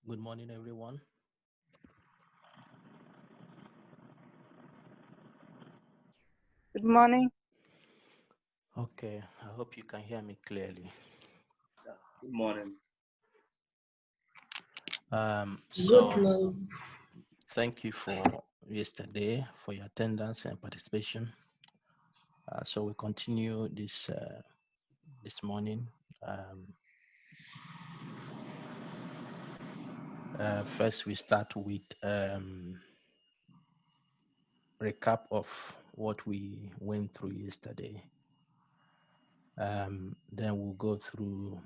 Good morning, everyone. Good morning. Okay, I hope you can hear me clearly. Good morning. Good So morning. thank you for yesterday for your attendance and participation. So we continue this morning. Um, First, we start with recap of what we went through yesterday. Then we'll go through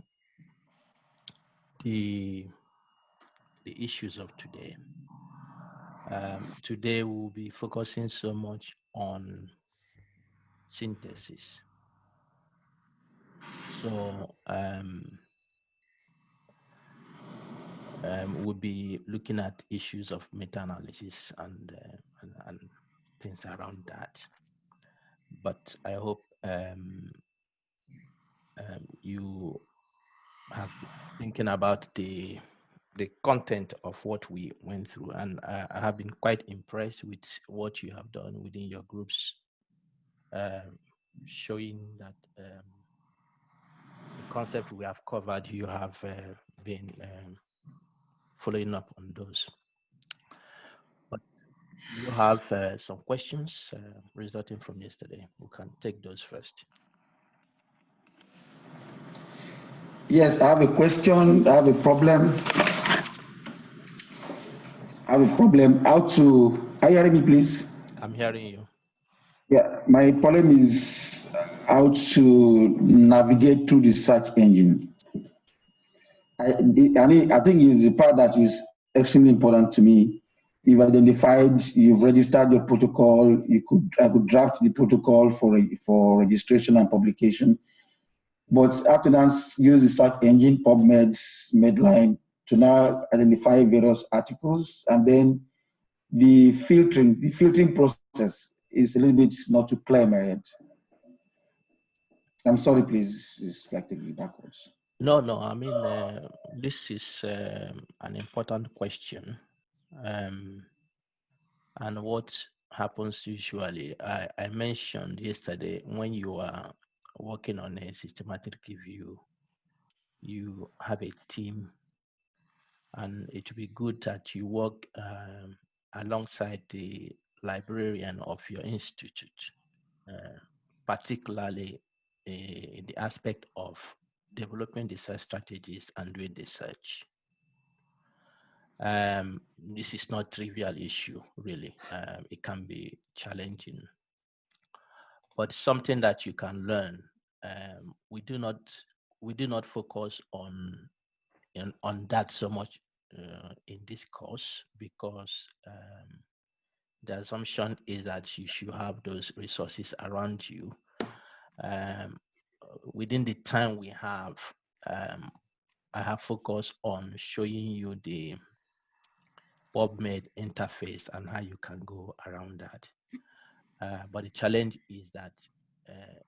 the the issues of today. Today we'll be focusing so much on synthesis. So we'll be looking at issues of meta-analysis and things around that. But I hope you have been thinking about the content of what we went through, and I have been quite impressed with what you have done within your groups, showing that the concept we have covered, you have been following up on those. But you have some questions resulting from yesterday. We can take those first. Yes, I have a question. I have a problem. Are you hearing me, please? I'm hearing you. Yeah, my problem is how to navigate through the search engine. I think it's the part that is extremely important to me. You've registered your protocol. I could draft the protocol for registration and publication. But after that, use the search engine, PubMed, Medline, to now identify various articles, and then the filtering process is a little bit not too clear in my head. I'm sorry, please. It's like taking me backwards. No, no. I mean, this is an important question. And what happens usually, I mentioned yesterday, when you are working on a systematic review, you have a team, and it would be good that you work alongside the librarian of your institute, particularly in the aspect of developing the search strategies and doing the search. This is not trivial issue, really. It can be challenging, but something that you can learn. We do not focus on that so much in this course, because the assumption is that you should have those resources around you. Um, Within the time we have, um, I have focused on showing you the PubMed interface and how you can go around that. But the challenge is that uh,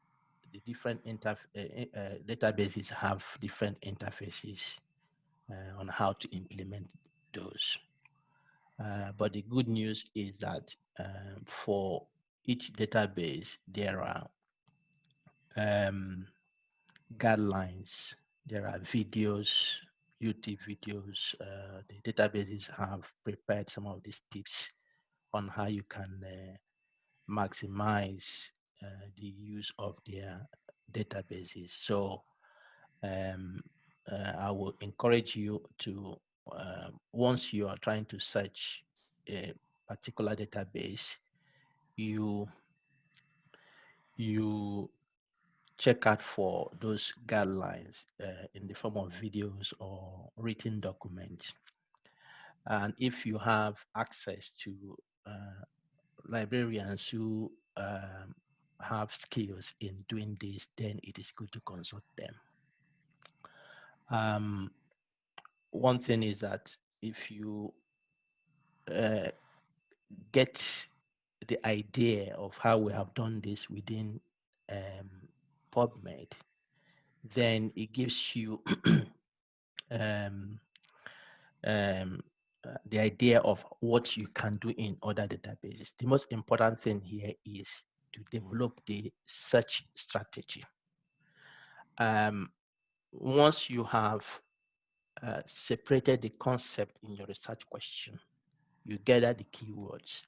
the different databases have different interfaces on how to implement those. But the good news is that for each database, there are um, guidelines, there are videos, YouTube videos. The databases have prepared some of these tips on how you can maximize the use of their databases. So um, I will encourage you to, once you are trying to search a particular database, you you check out for those guidelines in the form of videos or written documents. And if you have access to librarians who have skills in doing this, then it is good to consult them. Um, One thing is that if you uh, get the idea of how we have done this within um, PubMed, then it gives you um, the idea of what you can do in other databases. The most important thing here is to develop the search strategy. Once you have separated the concept in your research question, you gather the keywords.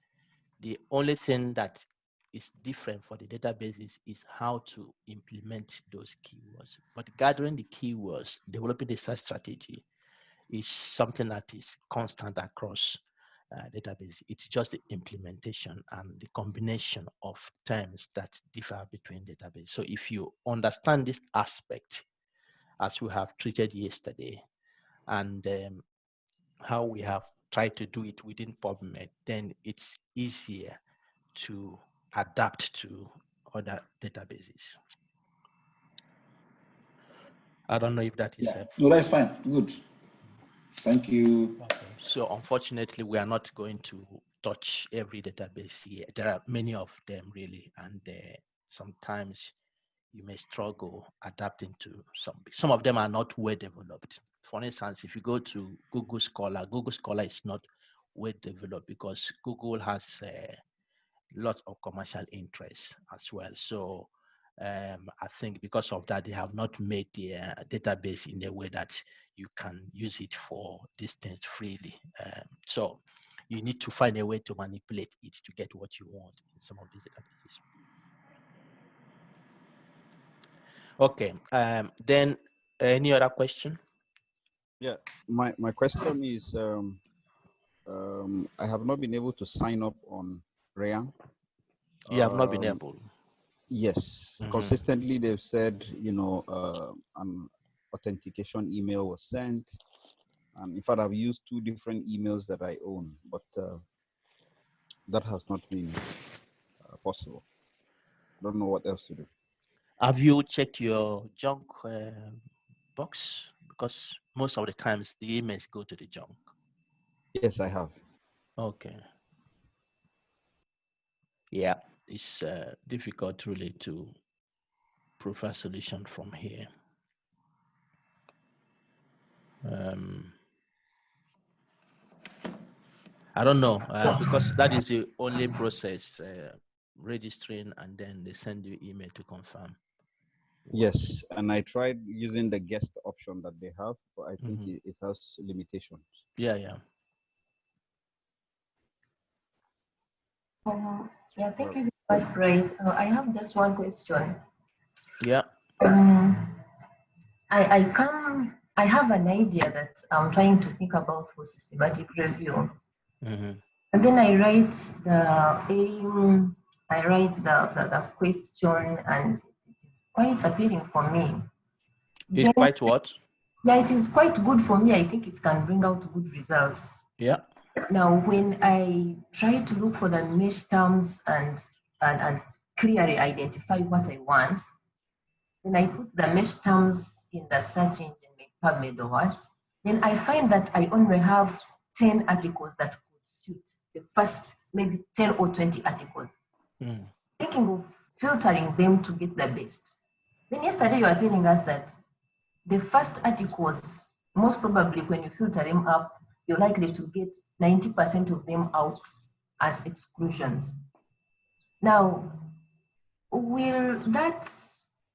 The only thing that is different for the databases is how to implement those keywords. But gathering the keywords, developing the search strategy is something that is constant across database. It's just the implementation and the combination of terms that differ between databases. So if you understand this aspect, as we have treated yesterday, and how we have tried to do it within PubMed, then it's easier to adapt to other databases. I don't know if that is helpful. No, that's fine. Good. Thank you. Okay. So unfortunately, we are not going to touch every database here. There are many of them really, and sometimes you may struggle adapting to some of them are not well developed. For instance, if you go to Google Scholar is not well developed because Google has lots of commercial interests as well. So I think because of that, they have not made the database in a way that you can use it for these things freely. So you need to find a way to manipulate it to get what you want in some of these databases. Okay, then any other question? Yeah, my question is, I have not been able to sign up on Rayang. You have not been able? Yes, consistently they've said, you know, an authentication email was sent. In fact, I've used 2 different emails that I own, but that has not been possible. I don't know what else to do. Have you checked your junk box? Because most of the times the emails go to the junk. Yes, I have. Okay. Yeah, it's difficult really to provide solution from here. I don't know because that is the only process, registering and then they send you email to confirm. Yes, and I tried using the guest option that they have, but I think it has limitations. Yeah, yeah. Yeah, thank you very much, Bright. I have just one question. Yeah. I have an idea that I'm trying to think about for systematic review. And then I write the aim, I write the question, and it is quite appealing for me. It's then, quite what? Yeah, it is quite good for me. I think it can bring out good results. Yeah. Now, when I try to look for the niche terms and clearly identify what I want, then I put the mesh terms in the search engine, like PubMed or what, then I find that I only have 10 articles that could suit the first maybe 10 or 20 articles. Thinking of filtering them to get the best. Then yesterday you were telling us that the first articles, most probably when you filter them up, you're likely to get 90% of them out as exclusions. Now, will that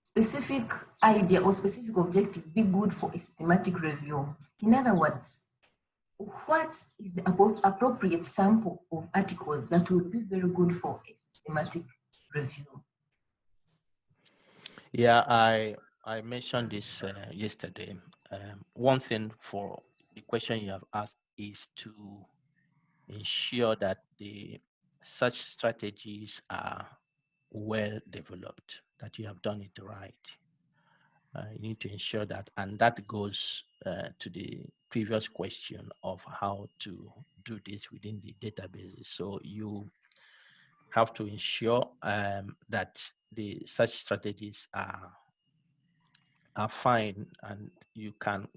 specific idea or specific objective be good for a systematic review? In other words, what is the appropriate sample of articles that would be very good for a systematic review? Yeah, I mentioned this yesterday. One thing for the question you have asked is to ensure that the search strategies are well developed, that you have done it right. You need to ensure that, and that goes to the previous question of how to do this within the databases. So you have to ensure that the search strategies are fine, and you can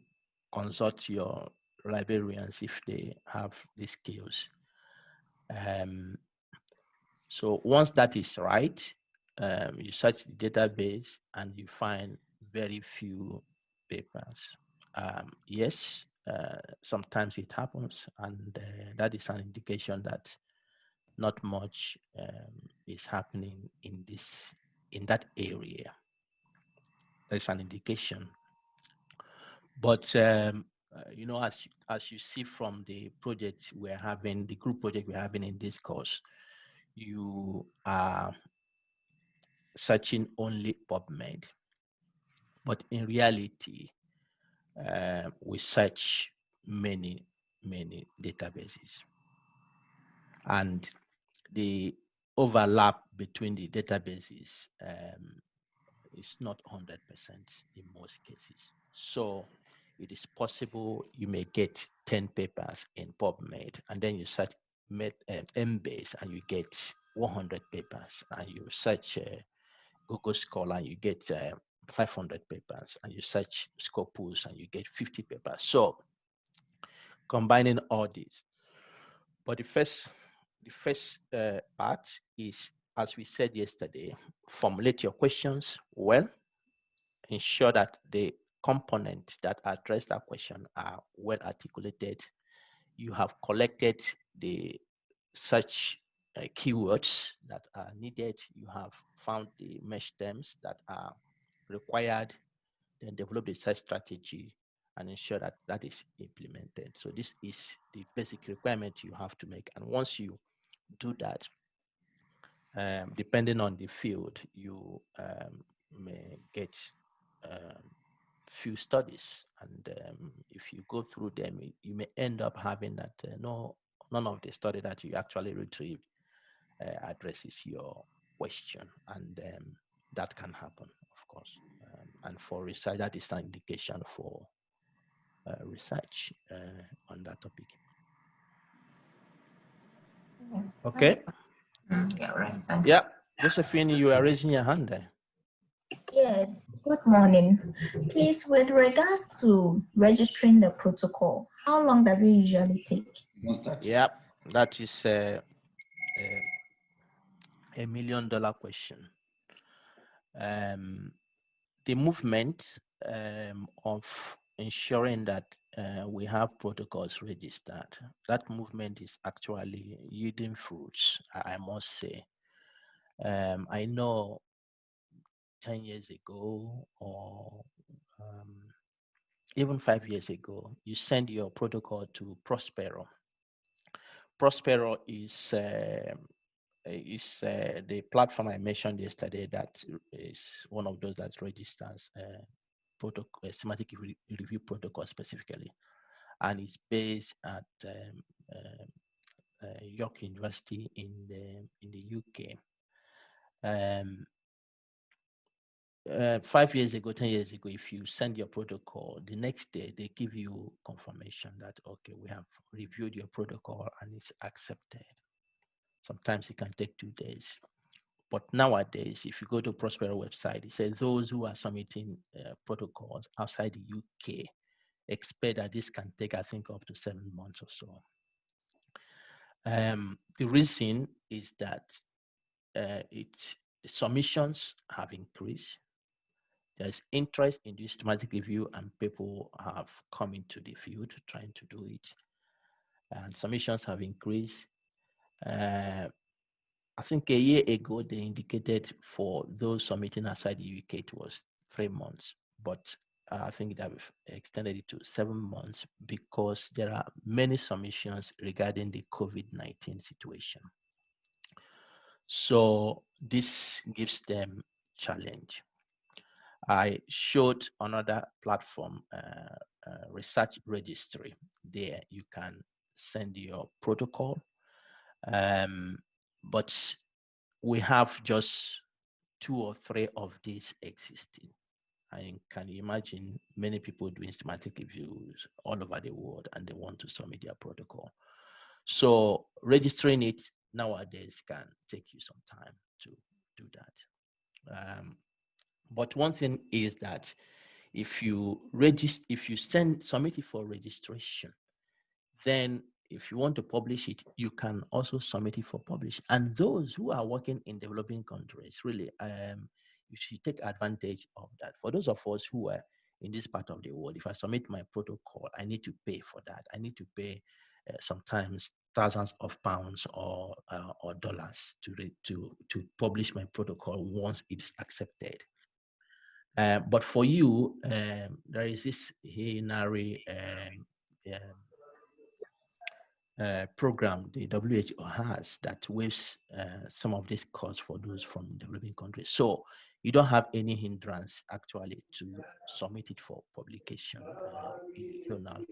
consult your librarians if they have the skills. So once that is right, you search the database and you find very few papers. Yes, sometimes it happens, and that is an indication that not much is happening in that area. That's an indication. But you know, as you see from the project we're having, the group project we're having in this course, you are searching only PubMed. But in reality, we search many databases, and the overlap between the databases is not 100% in most cases. So it is possible you may get 10 papers in PubMed, and then you search Embase and you get 100 papers, and you search Google Scholar and you get 500 papers, and you search Scopus and you get 50 papers. So combining all these. But the first part is, as we said yesterday, formulate your questions well, ensure that the components that address that question are well articulated. You have collected the search keywords that are needed. You have found the mesh terms that are required, then develop the search strategy and ensure that that is implemented. So this is the basic requirement you have to make. And once you do that, depending on the field, you may get few studies, and if you go through them, you may end up having that none of the study that you actually retrieved addresses your question, and that can happen, of course. And for research, that is an indication for research on that topic. Okay. Yeah, right. Yeah, Josephine, you are raising your hand there. Yes, good morning. Please, with regards to registering the protocol, how long does it usually take? Yeah, that is $1 million question. The movement of ensuring that we have protocols registered, that movement is actually yielding fruits, I must say. I know 10 years ago or even 5 years ago, you send your protocol to Prospero. Prospero is the platform I mentioned yesterday that is one of those that registers protocol, semantic review protocol specifically, and it's based at York University in the UK. 5 years ago, 10 years ago, if you send your protocol, the next day they give you confirmation that, okay, we have reviewed your protocol and it's accepted. Sometimes it can take 2 days. But nowadays, if you go to Prospero website, it says those who are submitting protocols outside the UK expect that this can take, I think, up to 7 months or so. The reason is that the submissions have increased. There's interest in this systematic review, and people have come into the field trying to do it. And submissions have increased. I think a year ago, they indicated for those submitting outside the UK, it was 3 months. But I think that we've extended it to 7 months because there are many submissions regarding the COVID-19 situation. So this gives them challenge. I showed another platform, Research Registry. There you can send your protocol, but we have just 2 or 3 of these existing. I can imagine many people doing systematic reviews all over the world, and they want to submit their protocol. So registering it nowadays can take you some time to do that. But one thing is that if you submit it for registration, then if you want to publish it, you can also submit it for publish. And those who are working in developing countries, really, you should take advantage of that. For those of us who are in this part of the world, if I submit my protocol, I need to pay for that. I need to pay sometimes thousands of pounds or dollars to publish my protocol once it's accepted. But for you, there is this Hinari program the WHO has that waives some of these costs for those from developing countries. So you don't have any hindrance actually to submit it for publication in the journal,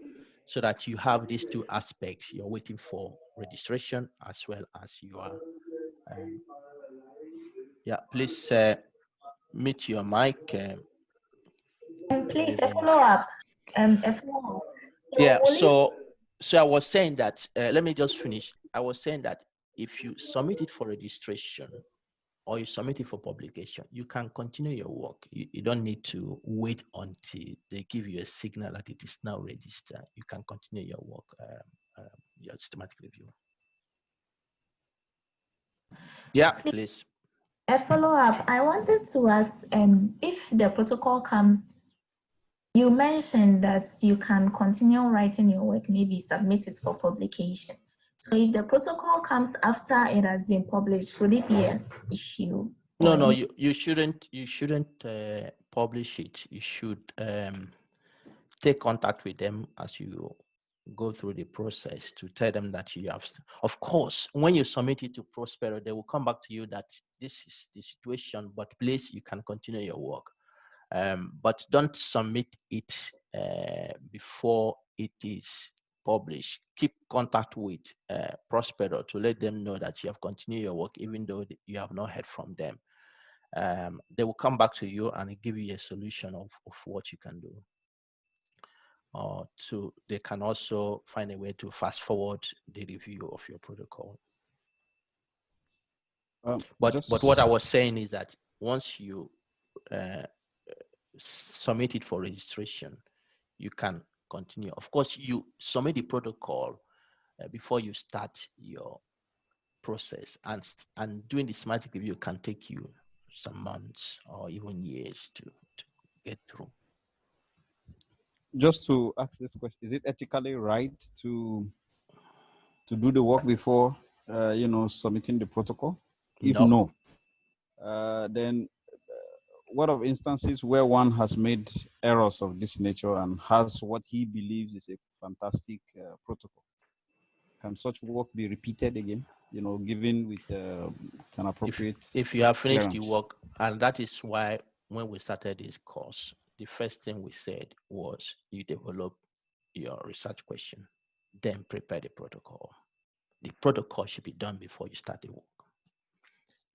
so that you have these two aspects. You're waiting for registration as well as you are. Yeah, please mute your mic. Please, a follow-up. A follow-up. Yeah, so I was saying that, let me just finish. I was saying that if you submit it for registration or you submit it for publication, you can continue your work. You don't need to wait until they give you a signal that it is now registered. You can continue your work, your systematic review. Yeah, please. A follow-up. I wanted to ask if the protocol comes, you mentioned that you can continue writing your work, maybe submit it for publication. So if the protocol comes after it has been published, would it be an issue? No, you shouldn't publish it. You should take contact with them as you go through the process to tell them that you have. Of course, when you submit it to Prospero, they will come back to you that this is the situation, but please, you can continue your work. But don't submit it before it is published. Keep contact with Prospero to let them know that you have continued your work, even though you have not heard from them. They will come back to you and give you a solution of what you can do. They can also find a way to fast forward the review of your protocol. But what I was saying is that once you submit it for registration, you can continue. Of course, you submit the protocol before you start your process, and doing the systematic review can take you some months or even years to get through. Just to ask this question, is it ethically right to do the work before submitting the protocol? If no, then what of instances where one has made errors of this nature and has what he believes is a fantastic protocol? Can such work be repeated again, given with an appropriate if you have finished clearance? the work? And that is why when we started this course, the first thing we said was you develop your research question, then prepare the protocol. The protocol should be done before you start the work.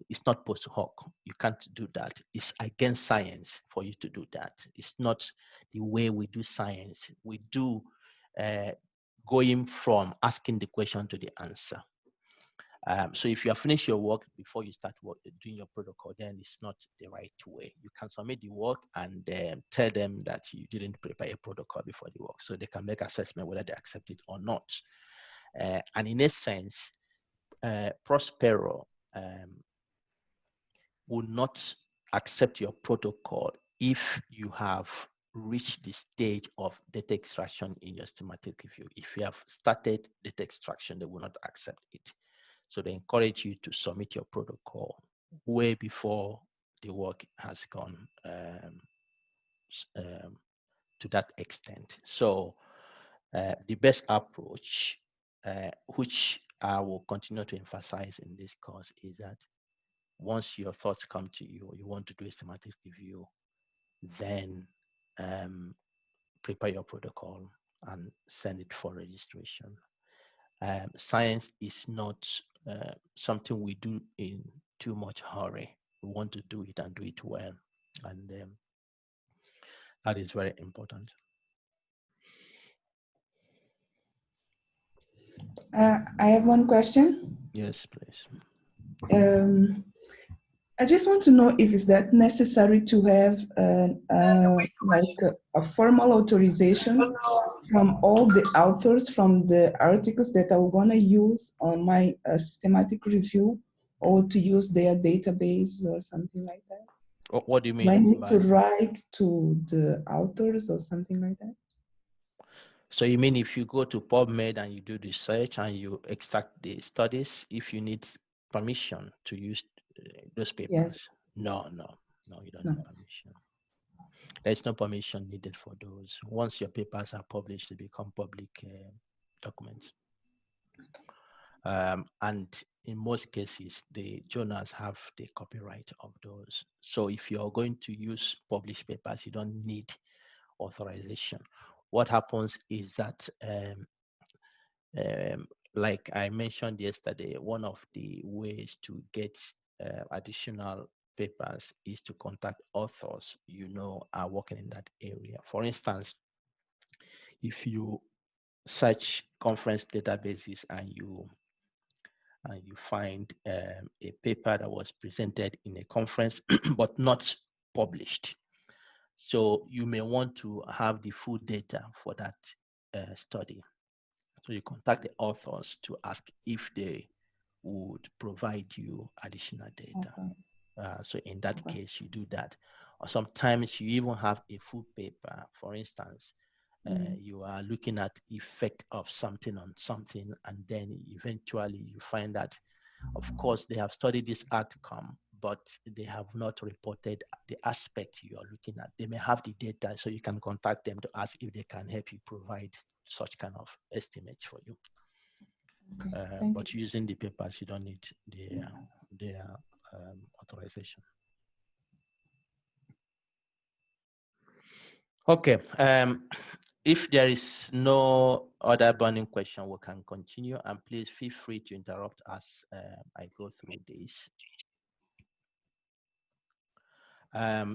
It's not post hoc. You can't do that. It's against science for you to do that. It's not the way we do science. We do going from asking the question to the answer. So if you have finished your work before you start doing your protocol, then it's not the right way. You can submit the work and tell them that you didn't prepare a protocol before the work, so they can make assessment whether they accept it or not. And in a sense, Prospero will not accept your protocol if you have reached the stage of data extraction in your systematic review. If you have started data extraction, they will not accept it. So they encourage you to submit your protocol way before the work has gone to that extent. So the best approach, which I will continue to emphasize in this course, is that once your thoughts come to you, you want to do a systematic review, then prepare your protocol and send it for registration. Science is not something we do in too much hurry. We want to do it and do it well, and that is very important. I have one question. Yes, please. I just want to know if it's that necessary to have like a formal authorization from all the authors from the articles that I'm gonna use on my systematic review, or to use their database or something like that. What do you Do I mean need to by? write to the authors or something like that? So you mean if you go to PubMed and you do the search and you extract the studies, if you need permission to use those papers? Yes. No, you don't No. need permission. There's no permission needed for those. Once your papers are published, they become public documents. And in most cases, the journals have the copyright of those. So if you're going to use published papers, you don't need authorization. What happens is that, like I mentioned yesterday, one of the ways to get additional papers is to contact authors you know are working in that area. For instance, if you search conference databases and you find a paper that was presented in a conference but not published, so you may want to have the full data for that study. So you contact the authors to ask if they would provide you additional data. Okay. So in that case, you do that. Or sometimes you even have a full paper. For instance, you are looking at effect of something on something, and then eventually you find that, of course, they have studied this outcome, but they have not reported the aspect you are looking at. They may have the data, so you can contact them to ask if they can help you provide such kind of estimates for you. Okay. But using the papers, you don't need their authorization. Okay. If there is no other burning question, we can continue, and please feel free to interrupt as I go through this.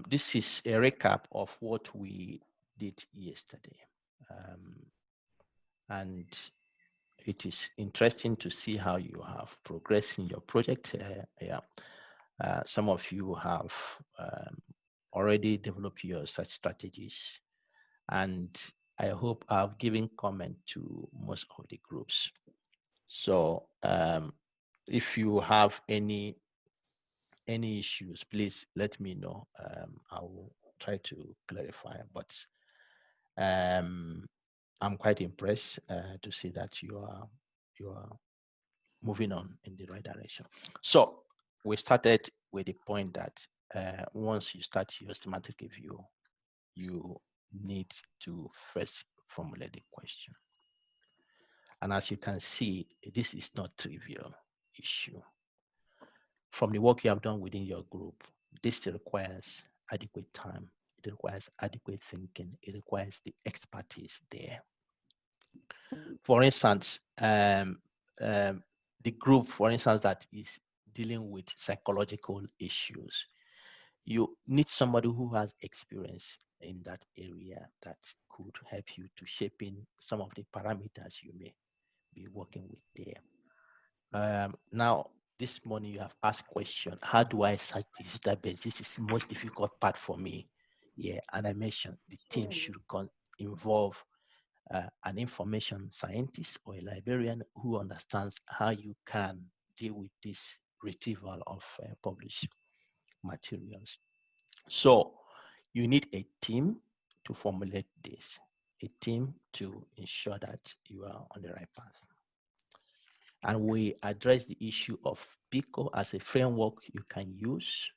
This is a recap of what we did yesterday. And it is interesting to see how you have progressed in your project. Some of you have already developed your such strategies, and I hope I've given comment to most of the groups. So if you have any issues, please let me know. I will try to clarify, but I'm quite impressed to see that you are moving on in the right direction. So we started with the point that once you start your schematic review, you need to first formulate the question. And as you can see, this is not a trivial issue. From the work you have done within your group, this requires adequate time. It requires adequate thinking. It requires the expertise there. For instance, the group, for instance, that is dealing with psychological issues, you need somebody who has experience in that area that could help you to shape in some of the parameters you may be working with there. Now, this morning you have asked question, how do I search this database? This is the most difficult part for me. Yeah, and I mentioned the team should involve an information scientist or a librarian who understands how you can deal with this retrieval of published materials. So you need a team to formulate this, a team to ensure that you are on the right path. And we address the issue of PICO as a framework you can use.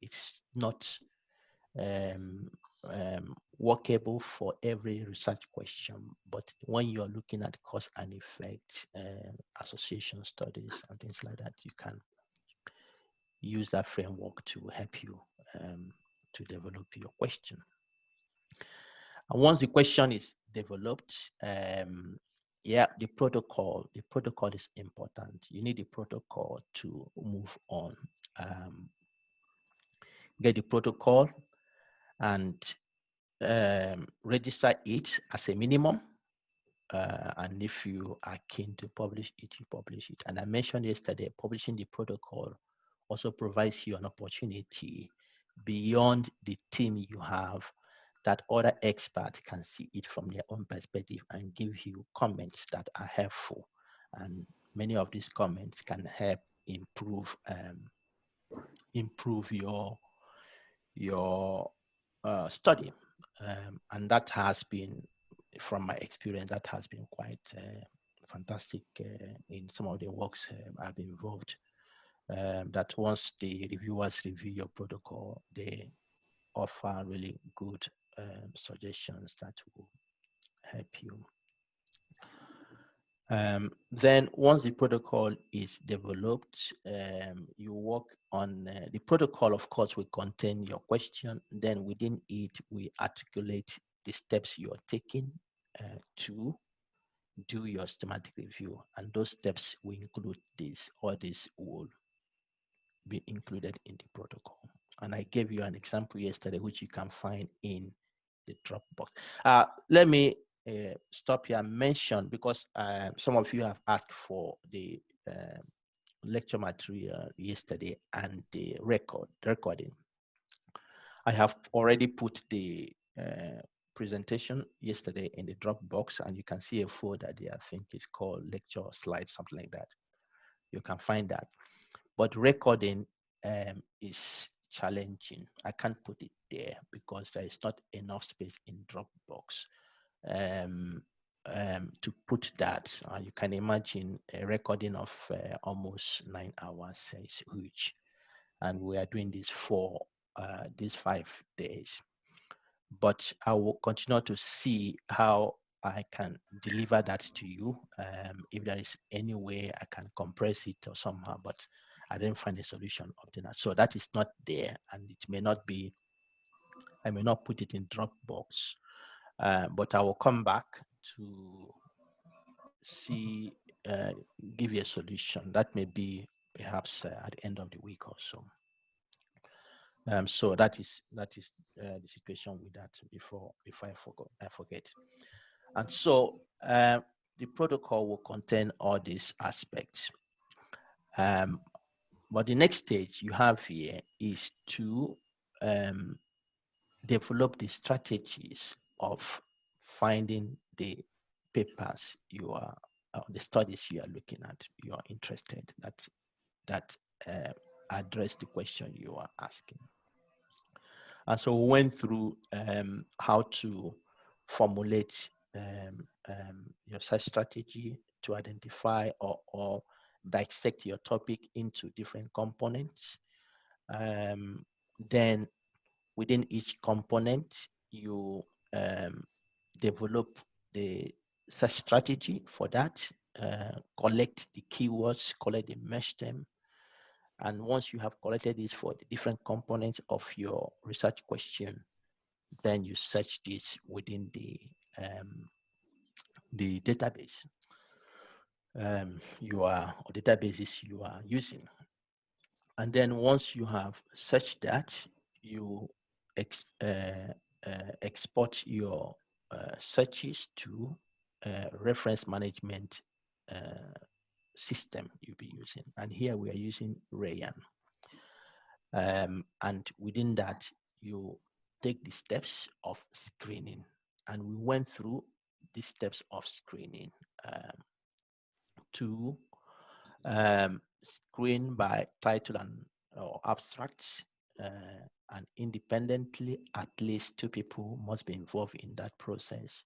It's not workable for every research question, but when you're looking at cause and effect, association studies and things like that, you can use that framework to help you to develop your question. And once the question is developed, the protocol is important. You need the protocol to move on. Get the protocol and register it as a minimum. And if you are keen to publish it, you publish it. And I mentioned yesterday, publishing the protocol also provides you an opportunity beyond the team you have, that other experts can see it from their own perspective and give you comments that are helpful. And many of these comments can help improve your study. And that has been, from my experience, that has been quite fantastic in some of the works I've been involved. That once the reviewers review your protocol, they offer really good suggestions that will help you. Then once the protocol is developed, you work on the protocol, of course, will contain your question. Then within it, we articulate the steps you are taking to do your systematic review. And those steps will include this, or this will be included in the protocol. And I gave you an example yesterday, which you can find in the Dropbox. Let me stop here and mention, because some of you have asked for the lecture material yesterday and the recording. I have already put the presentation yesterday in the Dropbox, and you can see a folder there. I think it's called lecture slides, something like that. You can find that. But recording is challenging. I can't put it there because there is not enough space in Dropbox to put that. You can imagine a recording of almost 9 hours is huge, and we are doing this for these 5 days. But I will continue to see how I can deliver that to you. If there is any way I can compress it or somehow, but I didn't find a solution up to that. So that is not there, and it may not be, I may not put it in Dropbox, but I will come back to see, give you a solution. That may be perhaps at the end of the week or so. So that is the situation with that before I forget. And so the protocol will contain all these aspects. But the next stage you have here is to develop the strategies of finding the papers you are, the studies you are looking at, you are interested, that address the question you are asking. And so we went through how to formulate your search strategy to identify or dissect your topic into different components. Then within each component, you develop the search strategy for that, collect the keywords, collect the mesh term. And once you have collected this for the different components of your research question, then you search this within the database or databases you are using. And then once you have searched that, you export your searches to reference management system you'll be using. And here we are using Rayan. And within that, you take the steps of screening. And we went through the steps of screening to screen by title or abstracts, and independently, at least 2 people must be involved in that process.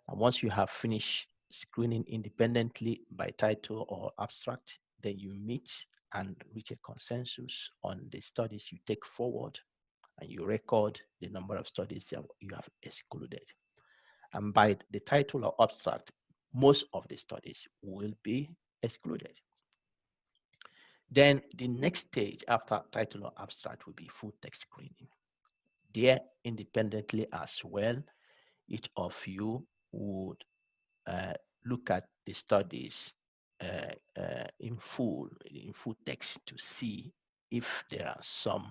And once you have finished screening independently by title or abstract, then you meet and reach a consensus on the studies you take forward, and you record the number of studies that you have excluded. And by the title or abstract, most of the studies will be excluded. Then the next stage after title or abstract will be full text screening. There, independently as well, each of you would look at the studies in full text to see if there are some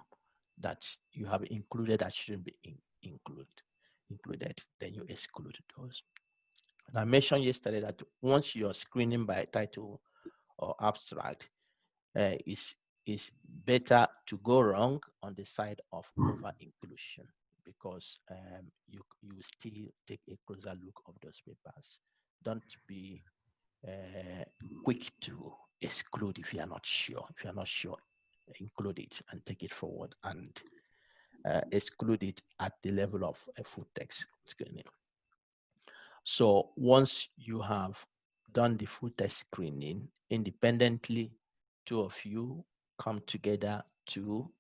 that you have included that shouldn't be included, then you exclude those. And I mentioned yesterday that once you're screening by title or abstract, is better to go wrong on the side of over inclusion, because you still take a closer look of those papers. Don't be quick to exclude if you are not sure. If you are not sure, include it and take it forward and exclude it at the level of a full text screening. So once you have done the full text screening independently, two of you come together to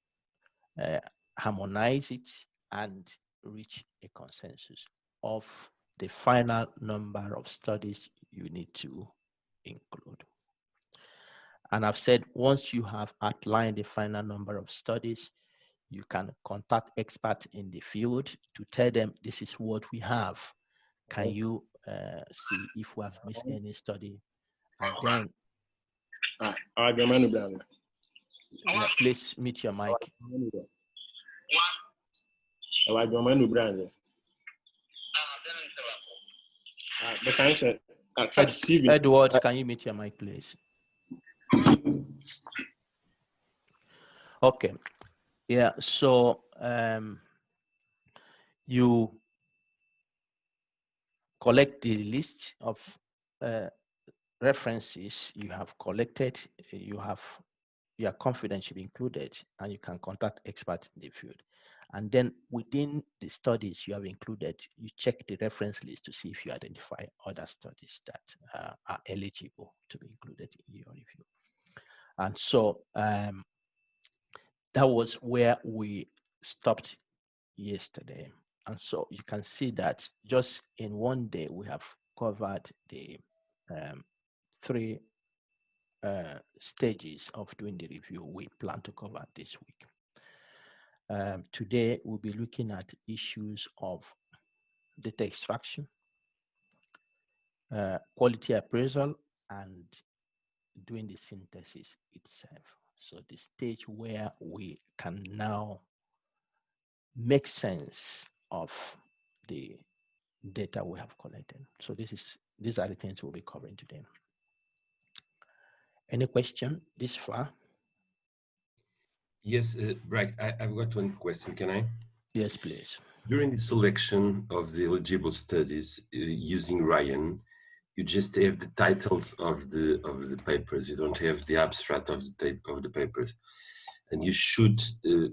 harmonize it and reach a consensus of the final number of studies you need to include. And I've said once you have outlined the final number of studies, you can contact experts in the field to tell them this is what we have. Can you see if we have missed any study? And then please mute your mic. Edward, can you mute your mic, please? Okay. Yeah, so you collect the list of references you have collected, you are confident should be included, and you can contact experts in the field. And then within the studies you have included, you check the reference list to see if you identify other studies that are eligible to be included in your review. And so that was where we stopped yesterday. And so you can see that just in one day, we have covered the 3 stages of doing the review we plan to cover this week. Today, we'll be looking at issues of data extraction, quality appraisal, and doing the synthesis itself. So the stage where we can now make sense of the data we have collected. So these are the things we'll be covering today. Any question this far? Yes, Bright, I've got one question, can I? Yes, please. During the selection of the eligible studies using Ryan, you just have the titles of the papers. You don't have the abstract of the papers. And you should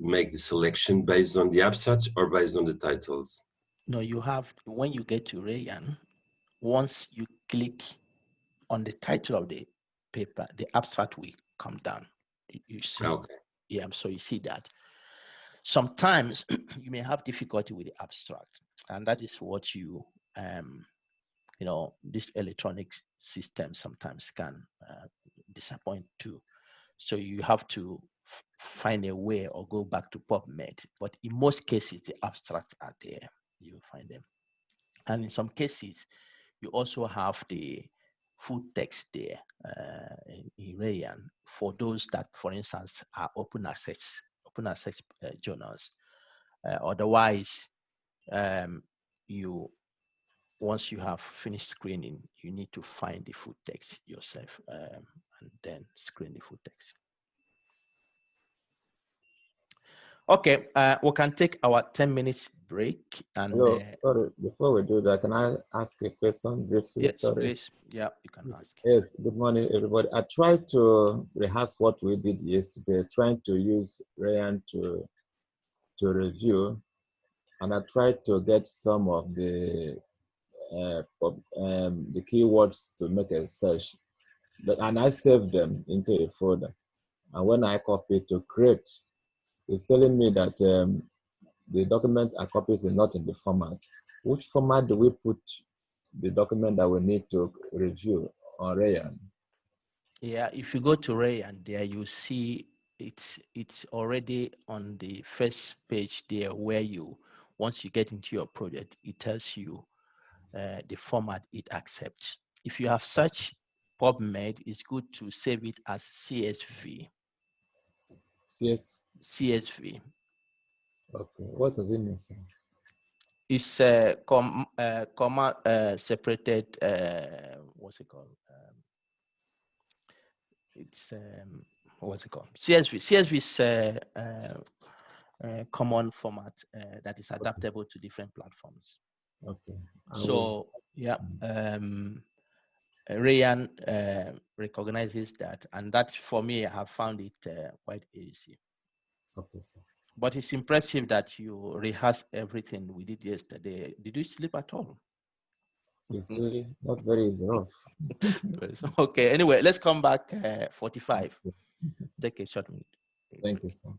make the selection based on the abstracts or based on the titles? No, you have, when you get to Ryan, once you click on the title of the paper, the abstract will come down. You see, okay. Yeah, so you see that. Sometimes you may have difficulty with the abstract, and that is what you know, this electronic system sometimes can disappoint too. So you have to find a way or go back to PubMed. But in most cases, the abstracts are there. You find them. And in some cases, you also have the full text there in Ryan for those that, for instance, are open access journals. Otherwise, once you have finished screening, you need to find the full text yourself and then screen the full text. Okay, we can take our 10 minutes break. And hello, sorry, before we do that, can I ask a question briefly? Yes, sorry. please. Yeah, you can ask. Yes, good morning, everybody. I tried to rehearse what we did yesterday, trying to use Ryan to review, and I tried to get some of the keywords to make a search, and I saved them into a folder. And when I copy to create, it's telling me that the document I copied is not in the format. Which format do we put the document that we need to review on Ryan? Yeah, if you go to Ryan there, you see it's already on the first page there where once you get into your project, it tells you the format it accepts. If you have such PubMed, it's good to save it as CSV. CSV. Okay, what does it mean, sir? It's comma separated. What's it called? It's what's it called? CSV. CSV is common format that is adaptable to different platforms. Okay. So yeah, Ryan recognizes that, and that for me, I have found it quite easy. Okay, sir. But it's impressive that you rehearsed everything we did yesterday. Did you sleep at all? It's really not very easy enough. Okay, anyway, let's come back 45. Take a short minute. Thank you, sir.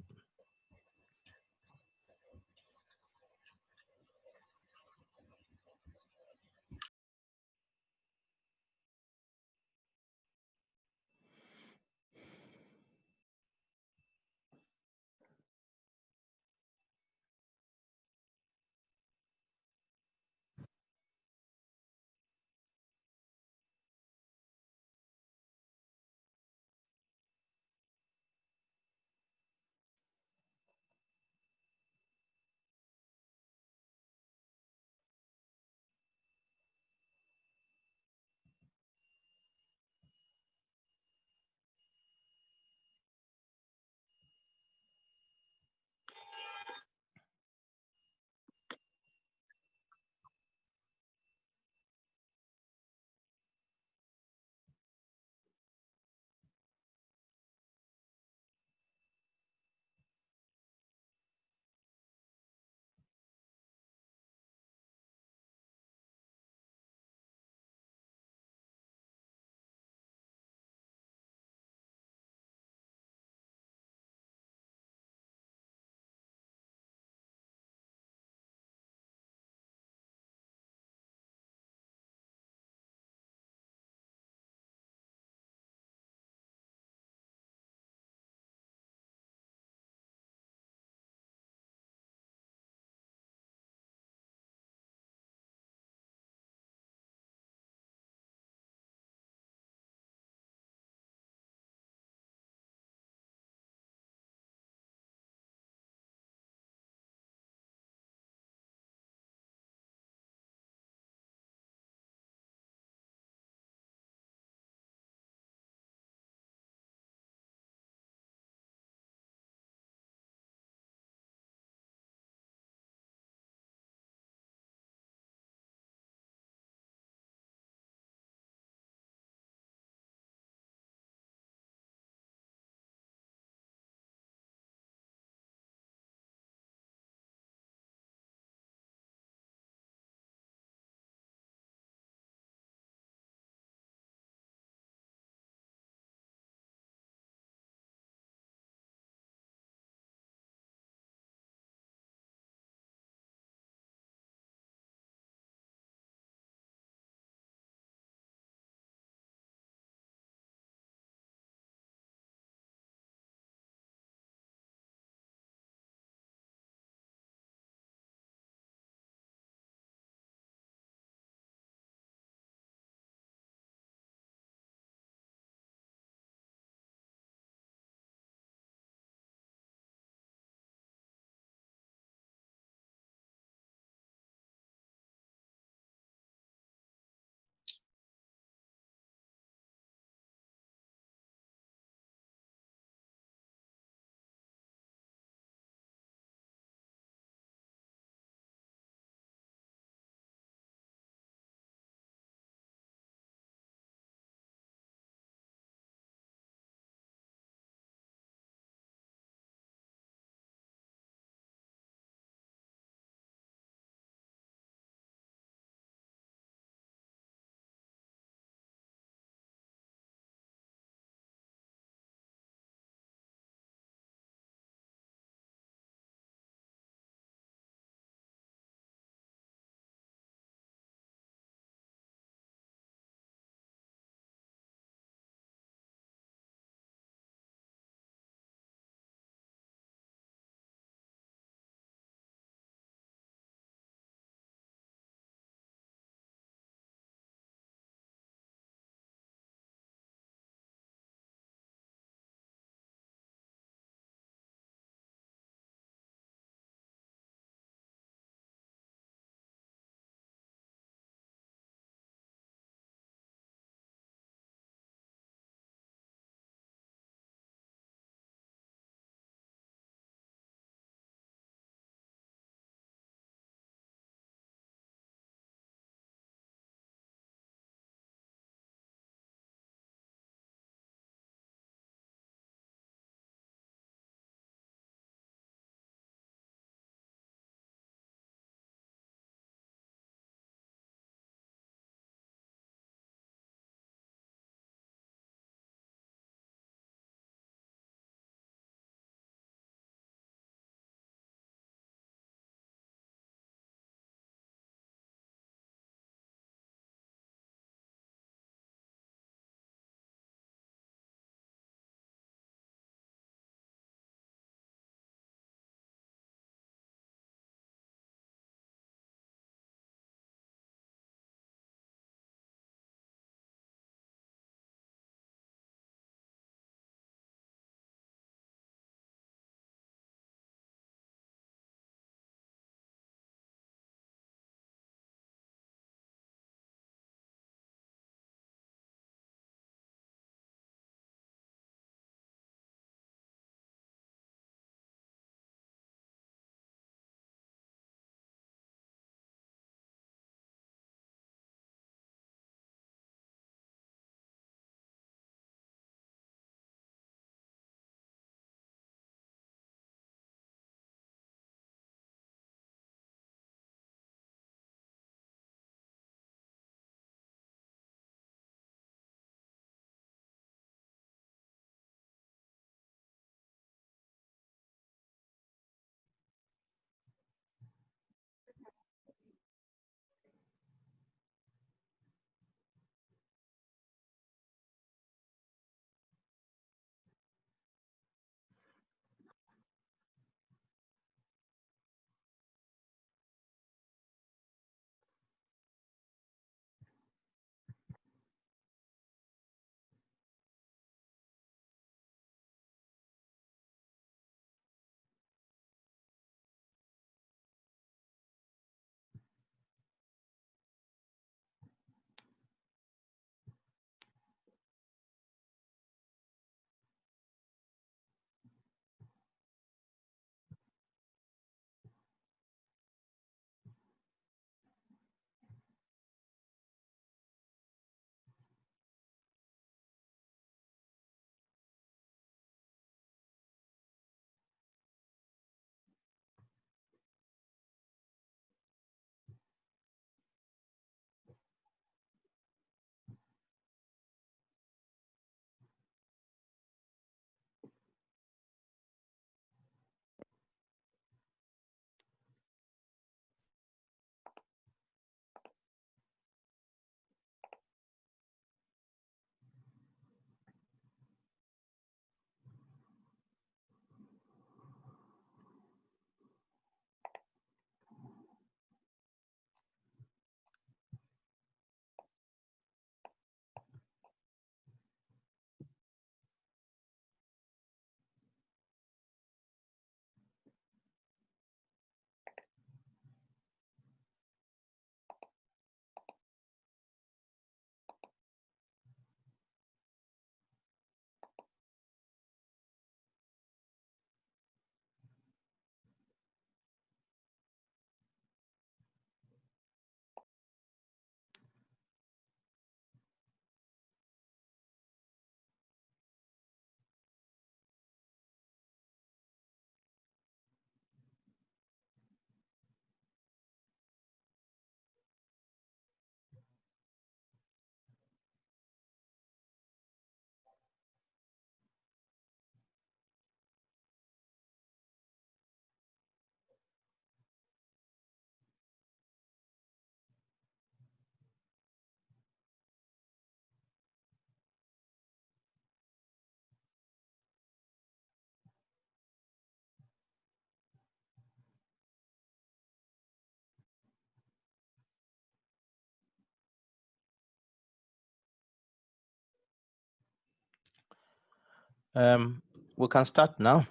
We can start now.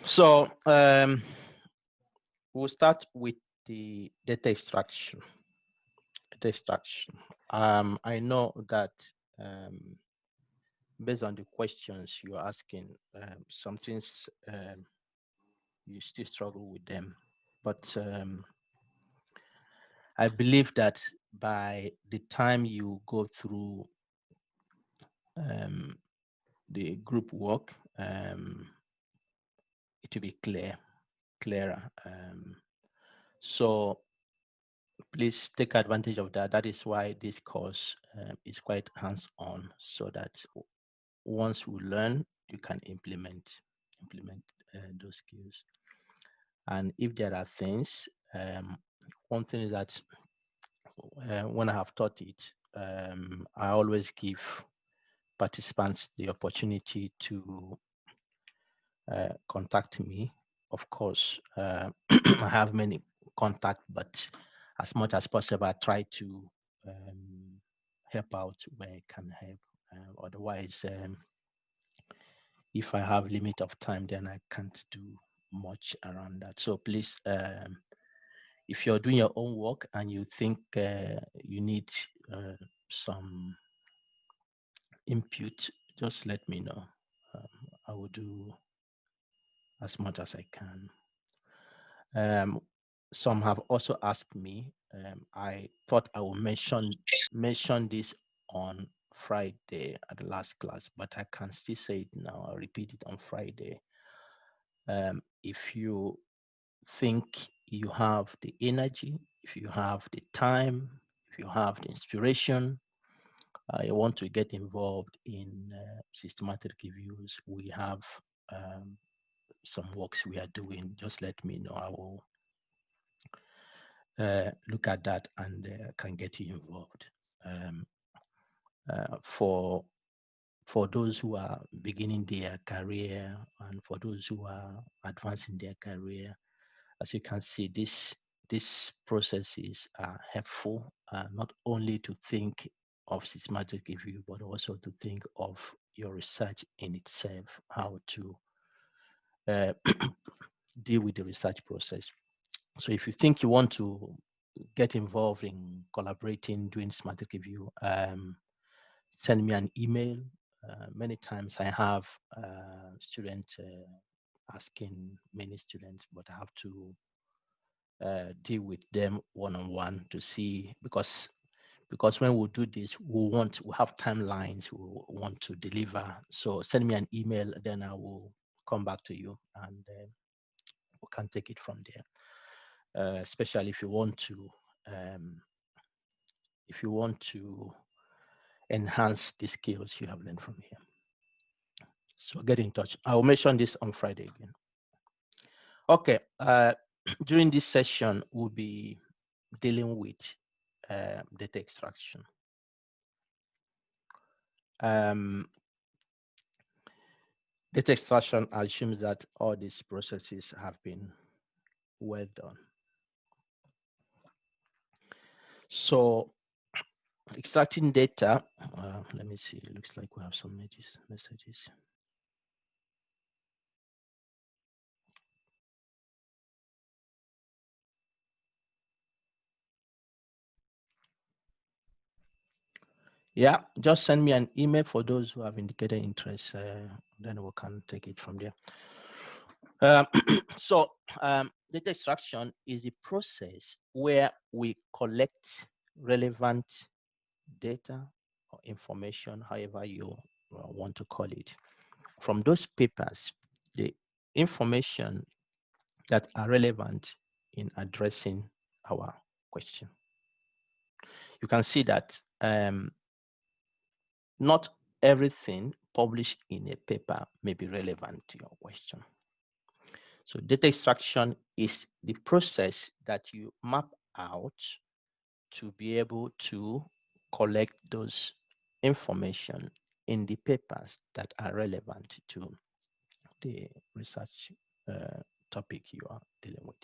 So we'll start with the data extraction. I know that based on the questions you're asking, some things you still struggle with them, but I believe that by the time you go through the group work, it will be clearer. So please take advantage of that. That is why this course is quite hands-on, so that once you learn, you can implement those skills. And if there are things, one thing is that when I have taught it, I always give participants the opportunity to contact me. Of course, I have many contacts, but as much as possible, I try to help out where I can help. Otherwise, if I have limit of time, then I can't do much around that. So please, if you're doing your own work and you think you need some input, just let me know. I will do as much as I can. Some have also asked me, I thought I would mention this on Friday at the last class, but I can still say it now. I'll repeat it on Friday. If you think you have the energy, if you have the time, if you have the inspiration, you want to get involved in systematic reviews, we have some works we are doing. Just let me know. I will look at that and can get you involved. For those who are beginning their career and for those who are advancing their career, as you can see, these processes are helpful, not only to think of systematic review, but also to think of your research in itself, how to deal with the research process. So if you think you want to get involved in collaborating, doing systematic review, send me an email. Many times I have students asking many students, but I have to deal with them one-on-one to see, because when we do this, we have timelines we want to deliver. So send me an email, then I will come back to you and we can take it from there. Especially if you want to enhance the skills you have learned from here. So get in touch. I will mention this on Friday again. Okay. During this session, we'll be dealing with data extraction. Data extraction assumes that all these processes have been well done. So extracting data, let me see, it looks like we have some messages. Yeah, just send me an email for those who have indicated interest, then we can take it from there. So data extraction is the process where we collect relevant data or information, however you want to call it, from those papers, the information that are relevant in addressing our question. You can see that not everything published in a paper may be relevant to your question. So data extraction is the process that you map out to be able to collect those information in the papers that are relevant to the research topic you are dealing with.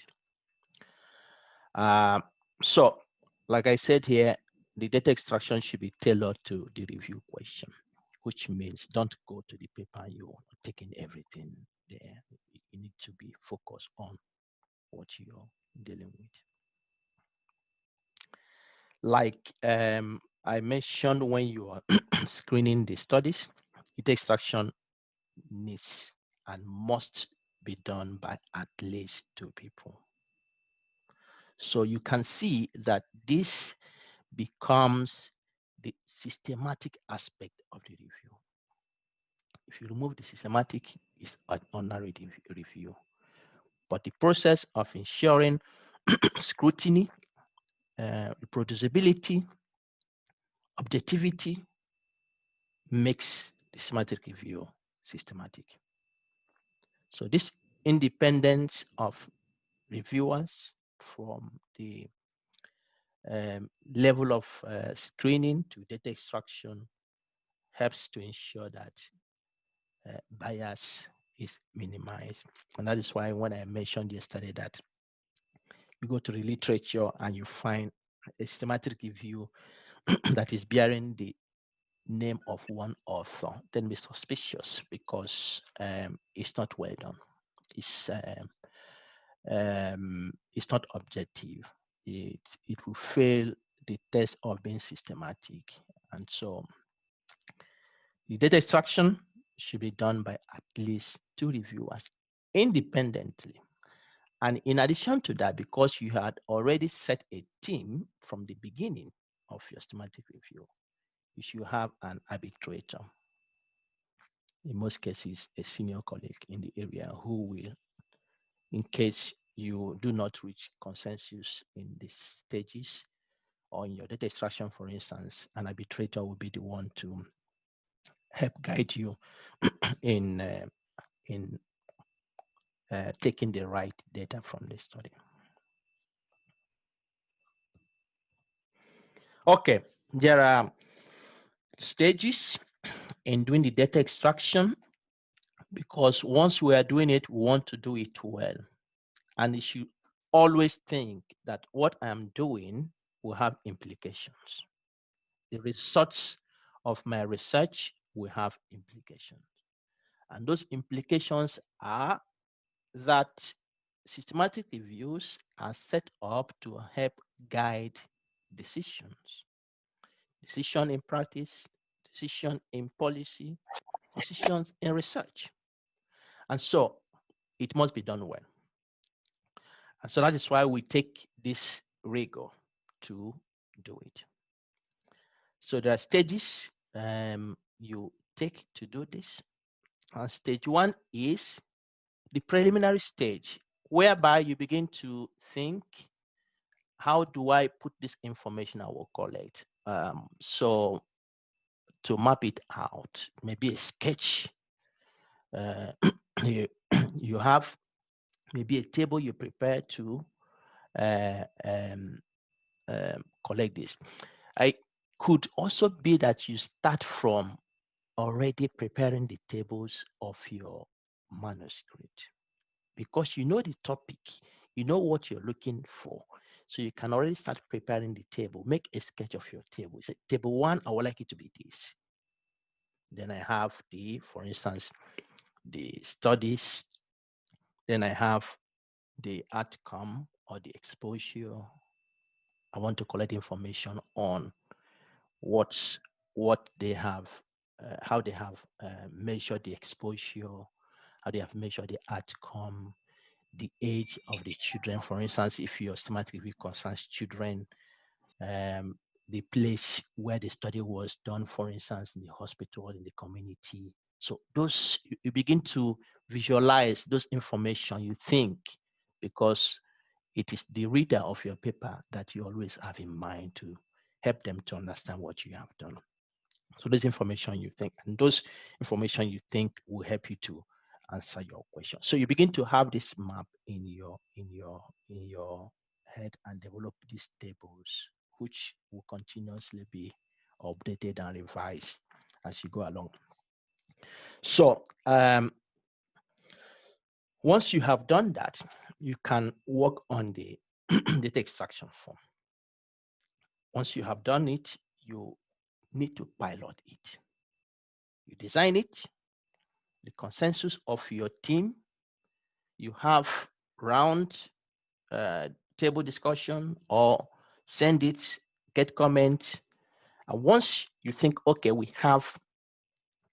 So, like I said here, the data extraction should be tailored to the review question. which means don't go to the paper, you're taking everything there. You need to be focused on what you're dealing with. Like I mentioned, when you are screening the studies, data extraction needs and must be done by at least 2 people. So you can see that this becomes the systematic aspect of the review. If you remove the systematic, it's an ordinary review. But the process of ensuring scrutiny, reproducibility, objectivity makes the systematic review systematic. So this independence of reviewers from the level of screening to data extraction helps to ensure that bias is minimized. And that is why when I mentioned yesterday that you go to the literature and you find a systematic review that is bearing the name of one author, then be suspicious, because it's not well done. It's not objective. It will fail the test of being systematic. And so the data extraction should be done by at least 2 reviewers independently. And in addition to that, because you had already set a team from the beginning of your systematic review, you should have an arbitrator. In most cases, a senior colleague in the area who will, in case you do not reach consensus in these stages or in your data extraction, for instance, an arbitrator will be the one to help guide you in taking the right data from the study. Okay, there are stages in doing the data extraction, because once we are doing it, we want to do it well. And you should always think that what I'm doing will have implications. The results of my research will have implications. And those implications are that systematic reviews are set up to help guide decisions. Decision in practice, decision in policy, decisions in research. And so it must be done well. And so that is why we take this rigor to do it. So there are stages you take to do this. And stage 1 is the preliminary stage, whereby you begin to think, how do I put this information I will collect? So to map it out, maybe a sketch. You have maybe a table you prepare to collect this. I could also be that you start from already preparing the tables of your manuscript, because you know the topic, you know what you're looking for. So you can already start preparing the table, make a sketch of your table. Say, table 1, I would like it to be this. Then I have for instance, the studies. Then I have the outcome or the exposure. I want to collect information on what they have, how they have measured the exposure, how they have measured the outcome, the age of the children. For instance, if your systematic review concerns children, the place where the study was done, for instance, in the hospital, in the community. So those, you begin to visualize those information, you think, because it is the reader of your paper that you always have in mind to help them to understand what you have done. So this information you think, and those information you think will help you to answer your question. So you begin to have this map in your head and develop these tables, which will continuously be updated and revised as you go along. So once you have done that, you can work on the data extraction form. Once you have done it, you need to pilot it. You design it, the consensus of your team, you have round table discussion or send it, get comments. And once you think, okay, we have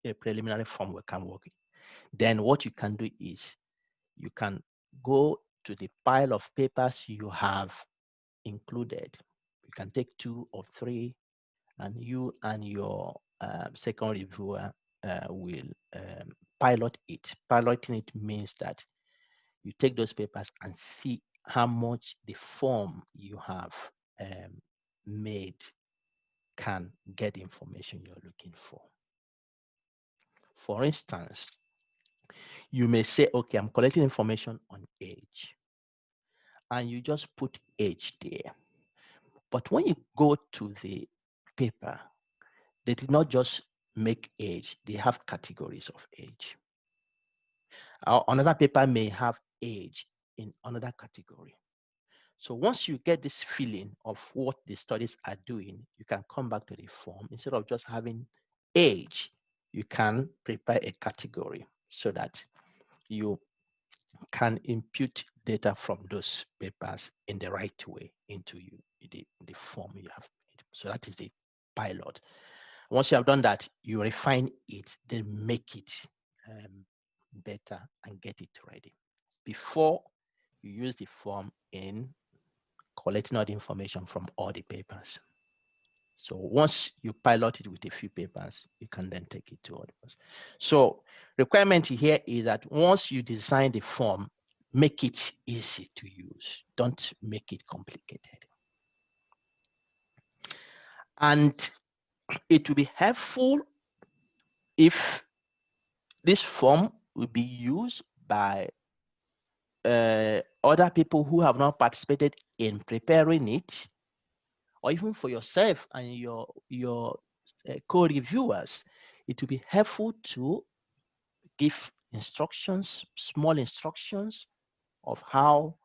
a preliminary form we can work with, then what you can do is you can go to the pile of papers you have included. You can take 2 or 3, and you and your second reviewer will pilot it. Piloting it means that you take those papers and see how much the form you have made can get the information you're looking for. For instance, you may say, okay, I'm collecting information on age, and you just put age there. But when you go to the paper, they did not just make age, they have categories of age. Another paper may have age in another category. So once you get this feeling of what the studies are doing, you can come back to the form. Instead of just having age, you can prepare a category so that you can impute data from those papers in the right way into the form you have made. So that is the pilot. Once you have done that, you refine it, then make it better and get it ready before you use the form in collecting all the information from all the papers. So once you pilot it with a few papers, you can then take it to others. So requirement here is that once you design the form, make it easy to use. Don't make it complicated. And it will be helpful if this form will be used by other people who have not participated in preparing it, or even for yourself and your co-reviewers. It will be helpful to give instructions, small instructions of how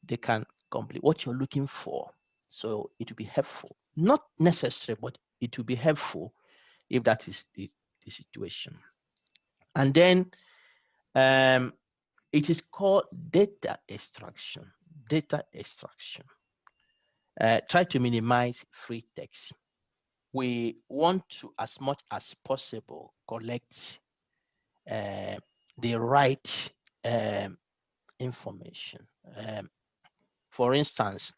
they can complete what you're looking for. So it will be helpful. Not necessary, but it will be helpful if that is the situation. And then it is called data extraction. Data extraction. Try to minimize free text. We want to, as much as possible, collect the right information. For instance,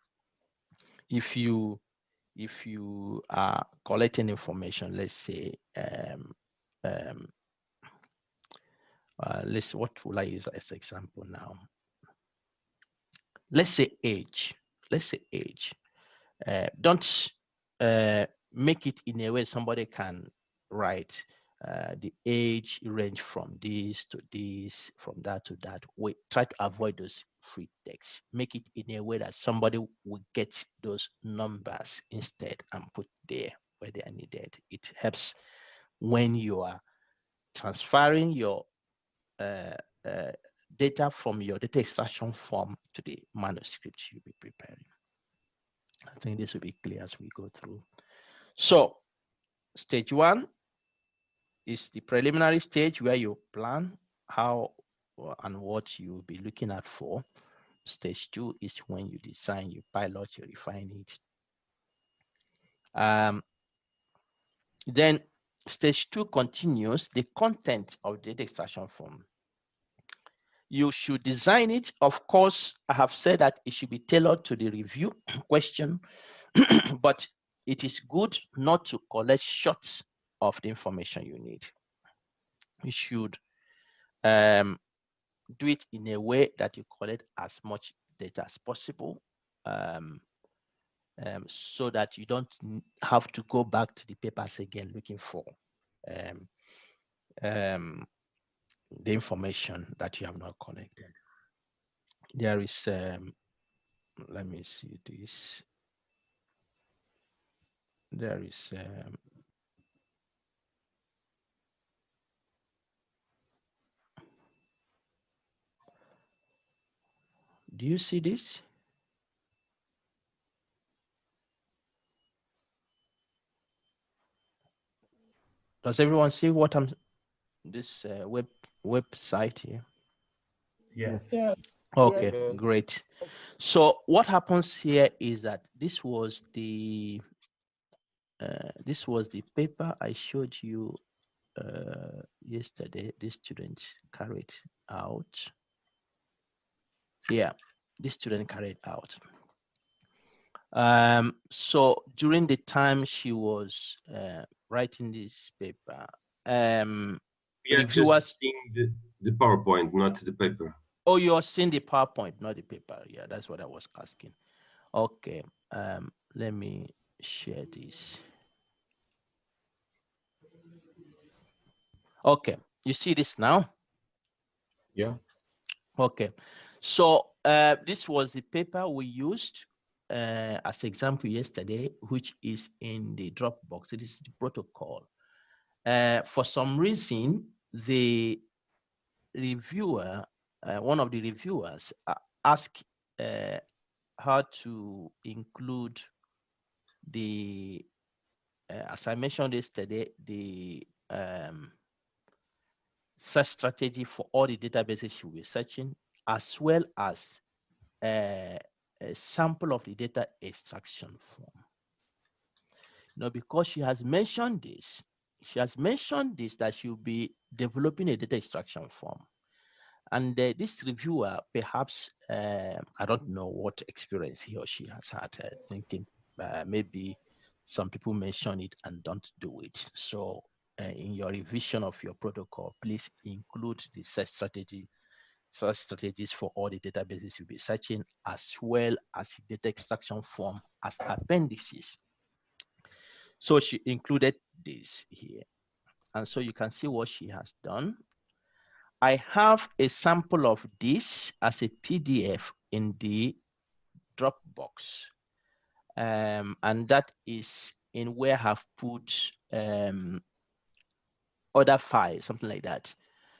if you are collecting information, let's say, what will I use as an example now? Let's say age. Let's say age. Don't make it in a way somebody can write the age range from this to this, from that to that. We try to avoid those free text. Make it in a way that somebody will get those numbers instead and put there where they are needed. It helps when you are transferring your data from your data extraction form to the manuscript you'll be preparing. I think this will be clear as we go through. So stage 1 is the preliminary stage where you plan how and what you will be looking at for. Stage 2 is when you design, you pilot, you refine it. Then stage 2 continues the content of the data extraction form. You should design it. Of course, I have said that it should be tailored to the review question, but it is good not to collect shots of the information you need. You should do it in a way that you collect as much data as possible, so that you don't have to go back to the papers again looking for the information that you have not collected. There is, let me see this. There is, do you see this? Does everyone see what I'm this website here? Yes. Yeah. Okay, Yeah. great. So what happens here is that this was the paper I showed you yesterday. This student carried out. Yeah, this student carried out. So during the time she was writing this paper, We are just reviewers. seeing the PowerPoint, not the paper. Oh, you're seeing the PowerPoint, not the paper. Yeah, that's what I was asking. Okay, let me share this. Okay, you see this now? Yeah. Okay, so this was the paper we used as example yesterday, which is in the Dropbox. This is the protocol. For some reason, the reviewer, one of the reviewers, asked her to include the, as I mentioned yesterday, the search strategy for all the databases she will be searching, as well as a sample of the data extraction form. Now, because she has mentioned this, that she'll be developing a data extraction form. And this reviewer, perhaps, I don't know what experience he or she has had, thinking maybe some people mention it and don't do it. So in your revision of your protocol, please include the search strategies for all the databases you'll be searching, as well as the data extraction form as appendices. So she included this here. And so you can see what she has done. I have a sample of this as a PDF in the Dropbox. And that is in where I have put other files, something like that.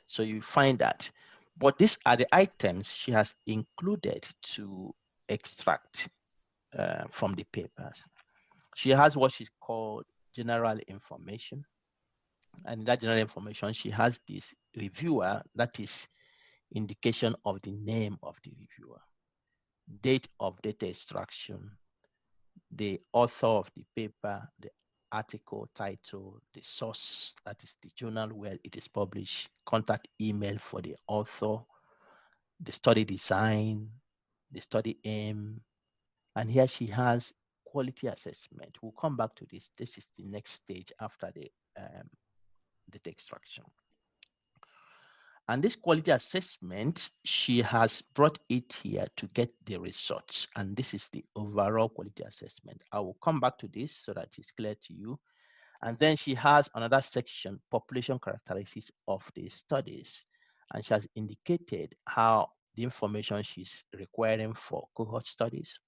So you find that. But these are the items she has included to extract from the papers. She has what she called general information. And in that general information, she has this reviewer, that is indication of the name of the reviewer, date of data extraction, the author of the paper, the article title, the source, that is the journal where it is published, contact email for the author, the study design, the study aim, and here she has quality assessment. We'll come back to this. This is the next stage after the data extraction. And this quality assessment, she has brought it here to get the results. And this is the overall quality assessment. I will come back to this so that it's clear to you. And then she has another section, population characteristics of the studies. And she has indicated how the information she's requiring for cohort studies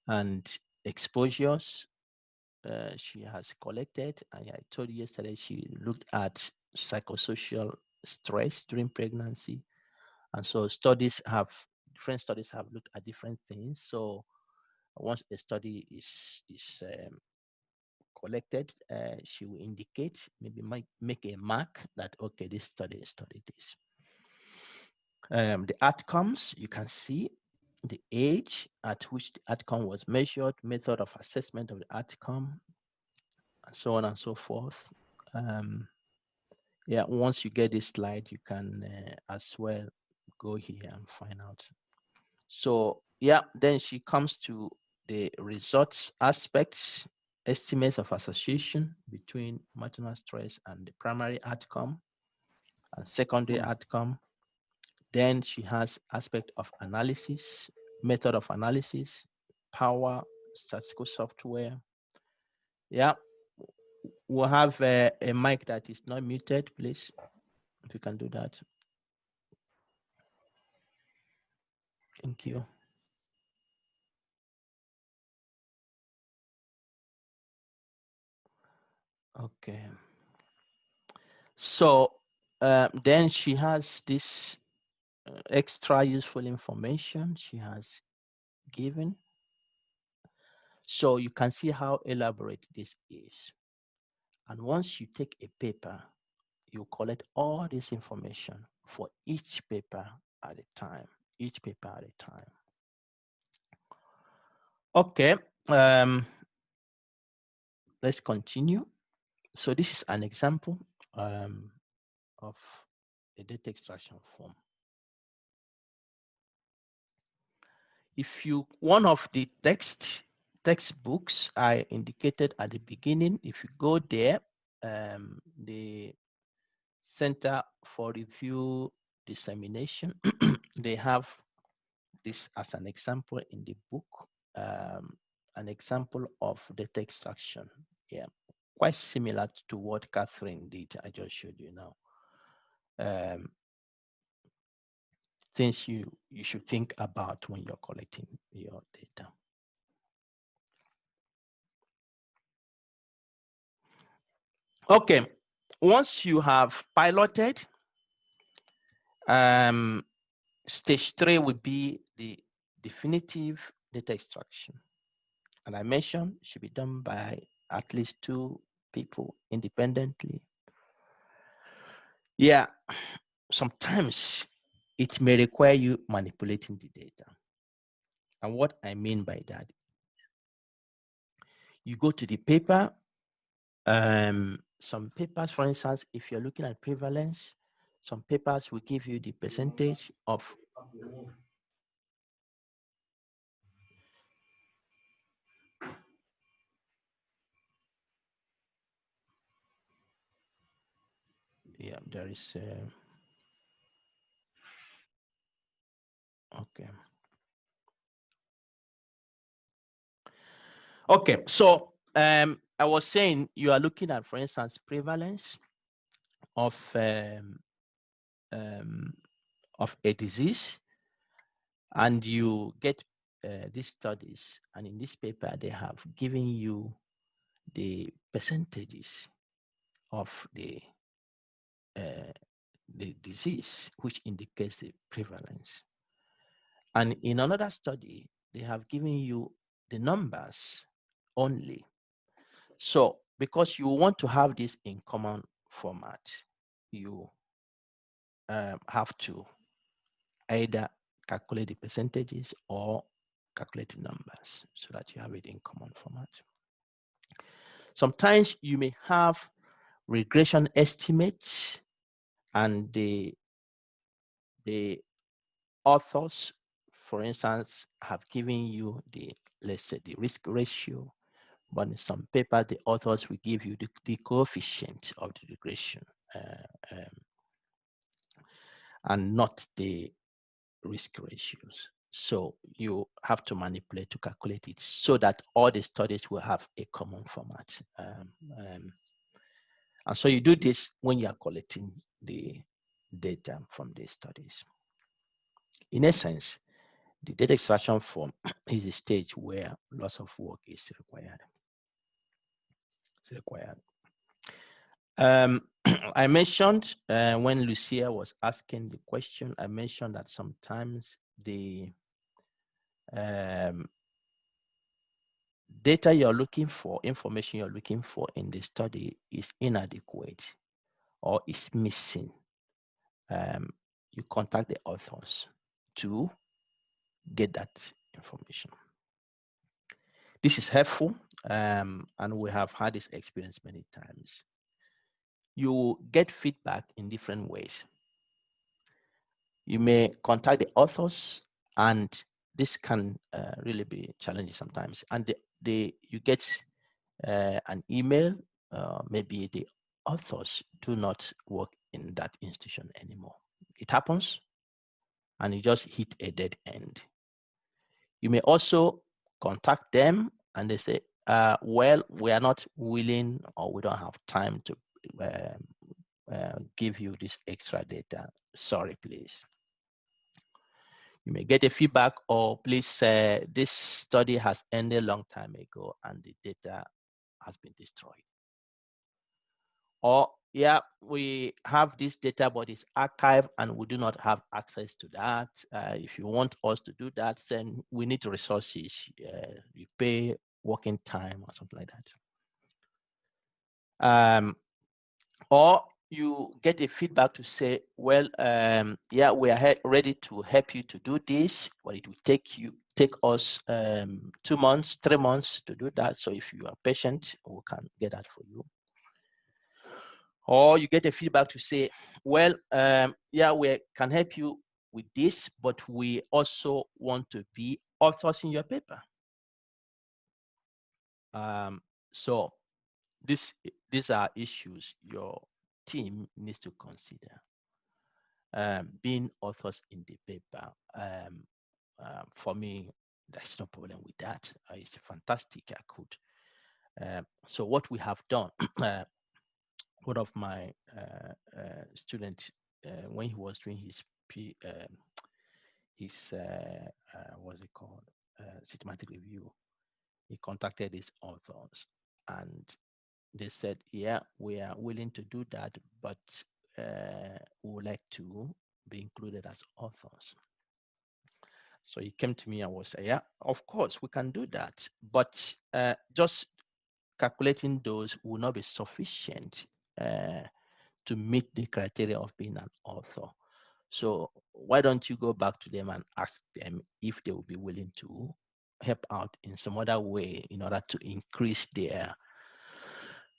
and exposures she has collected. And I told you yesterday she looked at psychosocial stress during pregnancy. And so different studies have looked at different things. So once a study is collected, she will indicate, maybe make a mark that, okay, this study studied this. The outcomes, you can see the age at which the outcome was measured, method of assessment of the outcome, and so on and so forth. Yeah, once you get this slide, you can as well go here and find out. So yeah, then she comes to the results aspects, estimates of association between maternal stress and the primary outcome and secondary outcome. Then she has aspect of analysis, method of analysis, power, statistical software. Yeah, we'll have a mic that is not muted, please, if you can do that. Thank you. Okay. So then she has this extra useful information she has given. So you can see how elaborate this is. And once you take a paper, you collect all this information for each paper at a time, each paper at a time. Okay, let's continue. So this is an example of a data extraction form. If you, one of the textbooks I indicated at the beginning, if you go there, the Center for Review Dissemination, they have this as an example in the book, an example of data extraction. Yeah, quite similar to what Catherine did, I just showed you now. Things you should think about when you're collecting your data. Okay, once you have piloted, stage 3 would be the definitive data extraction. And I mentioned it should be done by at least 2 people independently. Yeah, sometimes it may require you manipulating the data. And what I mean by that, you go to the paper, some papers, for instance, if you're looking at prevalence, some papers will give you the percentage of there is okay, so I was saying you are looking at, for instance, prevalence of a disease, and you get these studies, and in this paper they have given you the percentages of the disease, which indicates the prevalence. And in another study, they have given you the numbers only. So because you want to have this in common format, you have to either calculate the percentages or calculate the numbers so that you have it in common format. Sometimes you may have regression estimates, and the authors, for instance, have given you the, let's say, the risk ratio, but in some paper, the authors will give you the coefficient of the regression and not the risk ratios. So you have to manipulate to calculate it so that all the studies will have a common format. And so you do this when you are collecting the data from the studies. In essence, the data extraction form is a stage where lots of work is required. It's required. I mentioned when Lucia was asking the question, I mentioned that sometimes the data you're looking for, information you're looking for in the study is inadequate or is missing. You contact the authors to get that information. This is helpful, and we have had this experience many times. You get feedback in different ways. You may contact the authors, and this can really be challenging sometimes. And you get an email, maybe the authors do not work in that institution anymore. It happens, and you just hit a dead end. You may also contact them, and they say, well, we are not willing, or we don't have time to give you this extra data. Sorry, please. You may get a feedback, or please, this study has ended a long time ago and the data has been destroyed. Or, yeah, we have this data, but it's archived and we do not have access to that. If you want us to do that, then we need resources. You pay working time or something like that. Or you get a feedback to say, well, yeah, we are ready to help you to do this, but it will take us 2 months, 3 months to do that. So if you are patient, we can get that for you. Or you get a feedback to say, well, yeah, we can help you with this, but we also want to be authors in your paper. So these are issues your team needs to consider. Being authors in the paper, for me, there's no problem with that. It's fantastic. I could. So what we have done, one of my students, when he was doing his what's it called, systematic review, he contacted his authors, and they said, yeah, we are willing to do that, but we would like to be included as authors. So he came to me and was saying, yeah, of course we can do that, but just calculating those will not be sufficient to meet the criteria of being an author. So why don't you go back to them and ask them if they will be willing to help out in some other way in order to increase their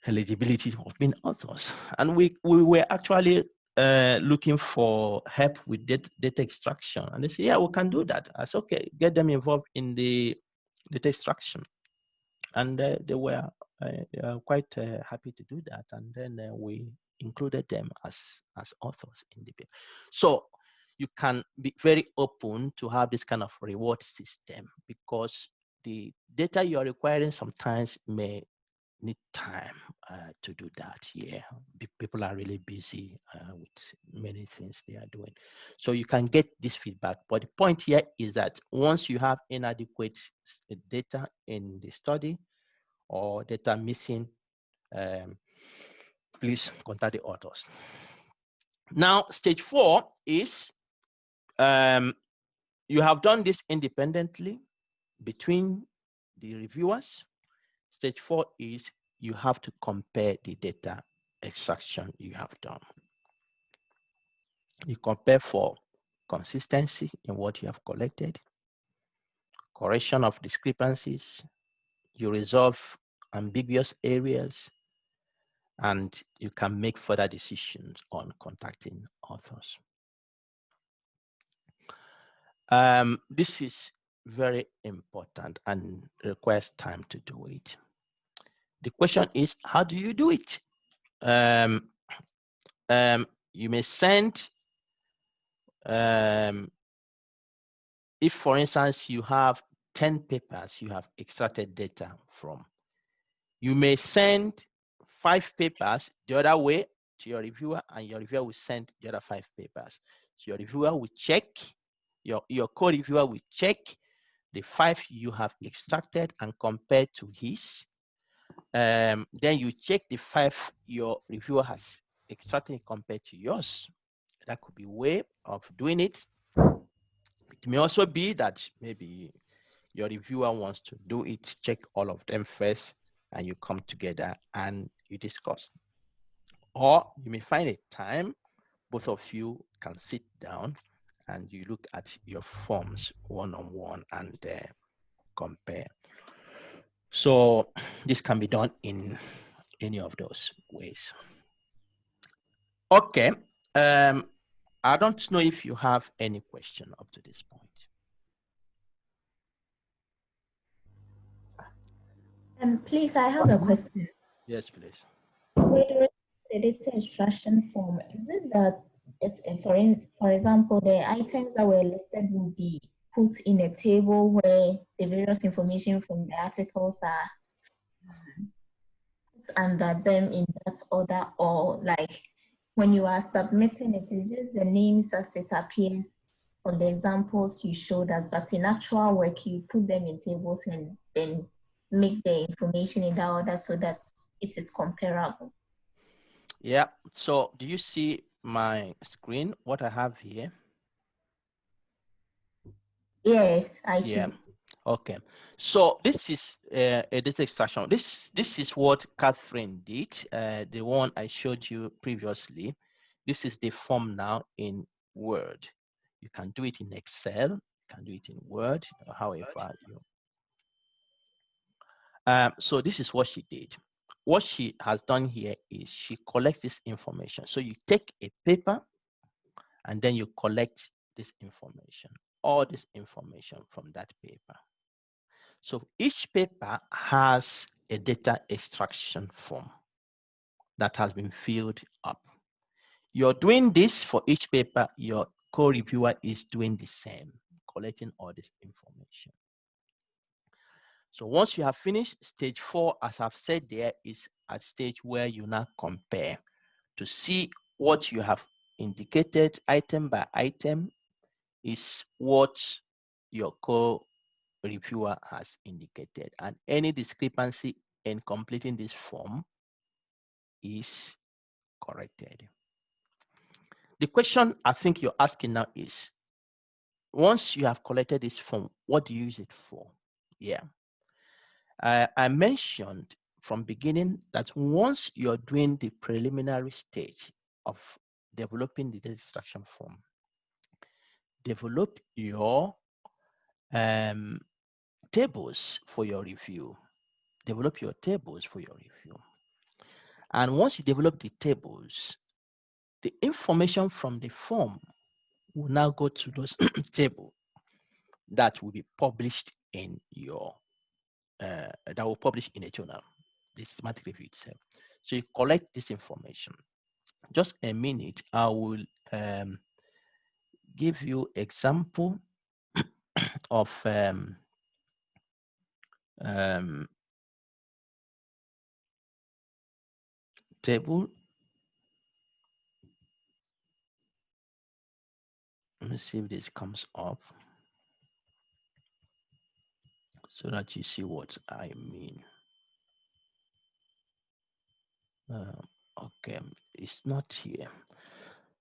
eligibility of being authors. And we were actually looking for help with data extraction. And they said, yeah, we can do that. I said, okay, get them involved in the data extraction. And they were quite happy to do that. And then we included them as authors in the paper. So you can be very open to have this kind of reward system, because the data you're requiring sometimes may need time to do that. Yeah, people are really busy with many things they are doing. So you can get this feedback. But the point here is that once you have inadequate data in the study or data missing, please contact the authors. Now, stage 4 is you have done this independently between the reviewers. Stage 4 is you have to compare the data extraction you have done. You compare for consistency in what you have collected, correction of discrepancies, you resolve ambiguous areas, and you can make further decisions on contacting authors. This is very important and requires time to do it. The question is, how do you do it? You may send, if for instance you have 10 papers you have extracted data from, you may send 5 papers the other way to your reviewer, and your reviewer will send the other 5 papers. So your reviewer will check, your co-reviewer will check the 5 you have extracted and compare to his. Then you check the 5 your reviewer has extracted compared to yours. That could be a way of doing it. It may also be that maybe your reviewer wants to do it, check all of them first, and you come together and you discuss. Or you may find a time both of you can sit down and you look at your forms one-on-one and compare. So this can be done in any of those ways. Okay. I don't know if you have any question up to this point. Please, I have a question. Yes, please. With the data extraction form, is it that, for example, the items that were listed will be put in a table where the various information from the articles are put under them in that order, or like when you are submitting it, it's just the names as it appears from the examples you showed us, but in actual work, you put them in tables and then make the information in that order so that it is comparable? Yeah, so do you see my screen, what I have here? Yes, I see. Yeah. It. Okay, so this is a data extraction. This is what Catherine did, the one I showed you previously. This is the form now in Word. You can do it in Excel, you can do it in Word, or however you. So this is what she did. What she has done here is she collects this information. So you take a paper and then you collect this information, all this information from that paper. So each paper has a data extraction form that has been filled up. You're doing this for each paper, your co-reviewer is doing the same, collecting all this information. So once you have finished, stage 4, as I've said there, is a stage where you now compare to see what you have indicated item by item is what your co-reviewer has indicated, and any discrepancy in completing this form is corrected. The question I think you're asking now is, once you have collected this form, what do you use it for? Yeah. I mentioned from beginning that once you're doing the preliminary stage of developing the data extraction form, develop your tables for your review. Develop your tables for your review. And once you develop the tables, the information from the form will now go to those tables that will be published in your, that will publish in a journal, the systematic review itself. So you collect this information. Just a minute, I will give you example of table. Let me see if this comes up so that you see what I mean. Okay, it's not here.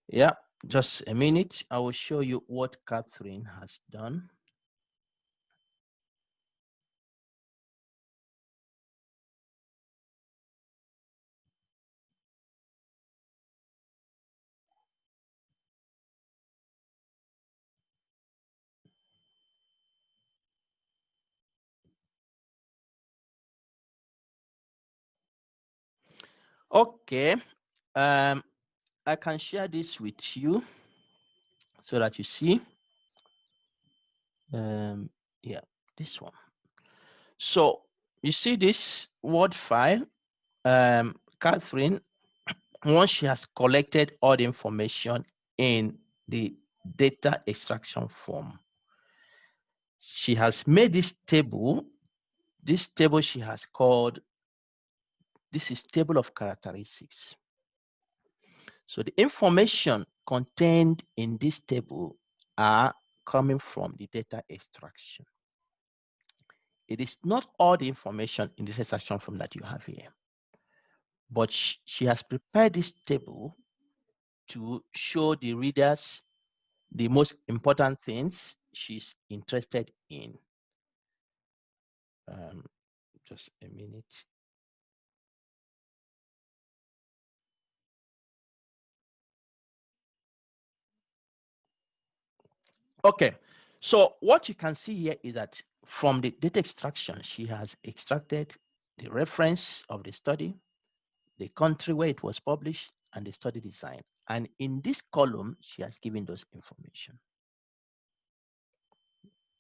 Yeah, just a minute. I will show you what Catherine has done. Okay, I can share this with you so that you see. Yeah, this one. So you see this Word file, Catherine, once she has collected all the information in the data extraction form, she has made this table. This table she has called, this is table of characteristics. So the information contained in this table are coming from the data extraction. It is not all the information in this extraction form that you have here, but she has prepared this table to show the readers the most important things she's interested in. Just a minute. Okay, so what you can see here is that from the data extraction, she has extracted the reference of the study, the country where it was published, and the study design. And in this column, she has given those information.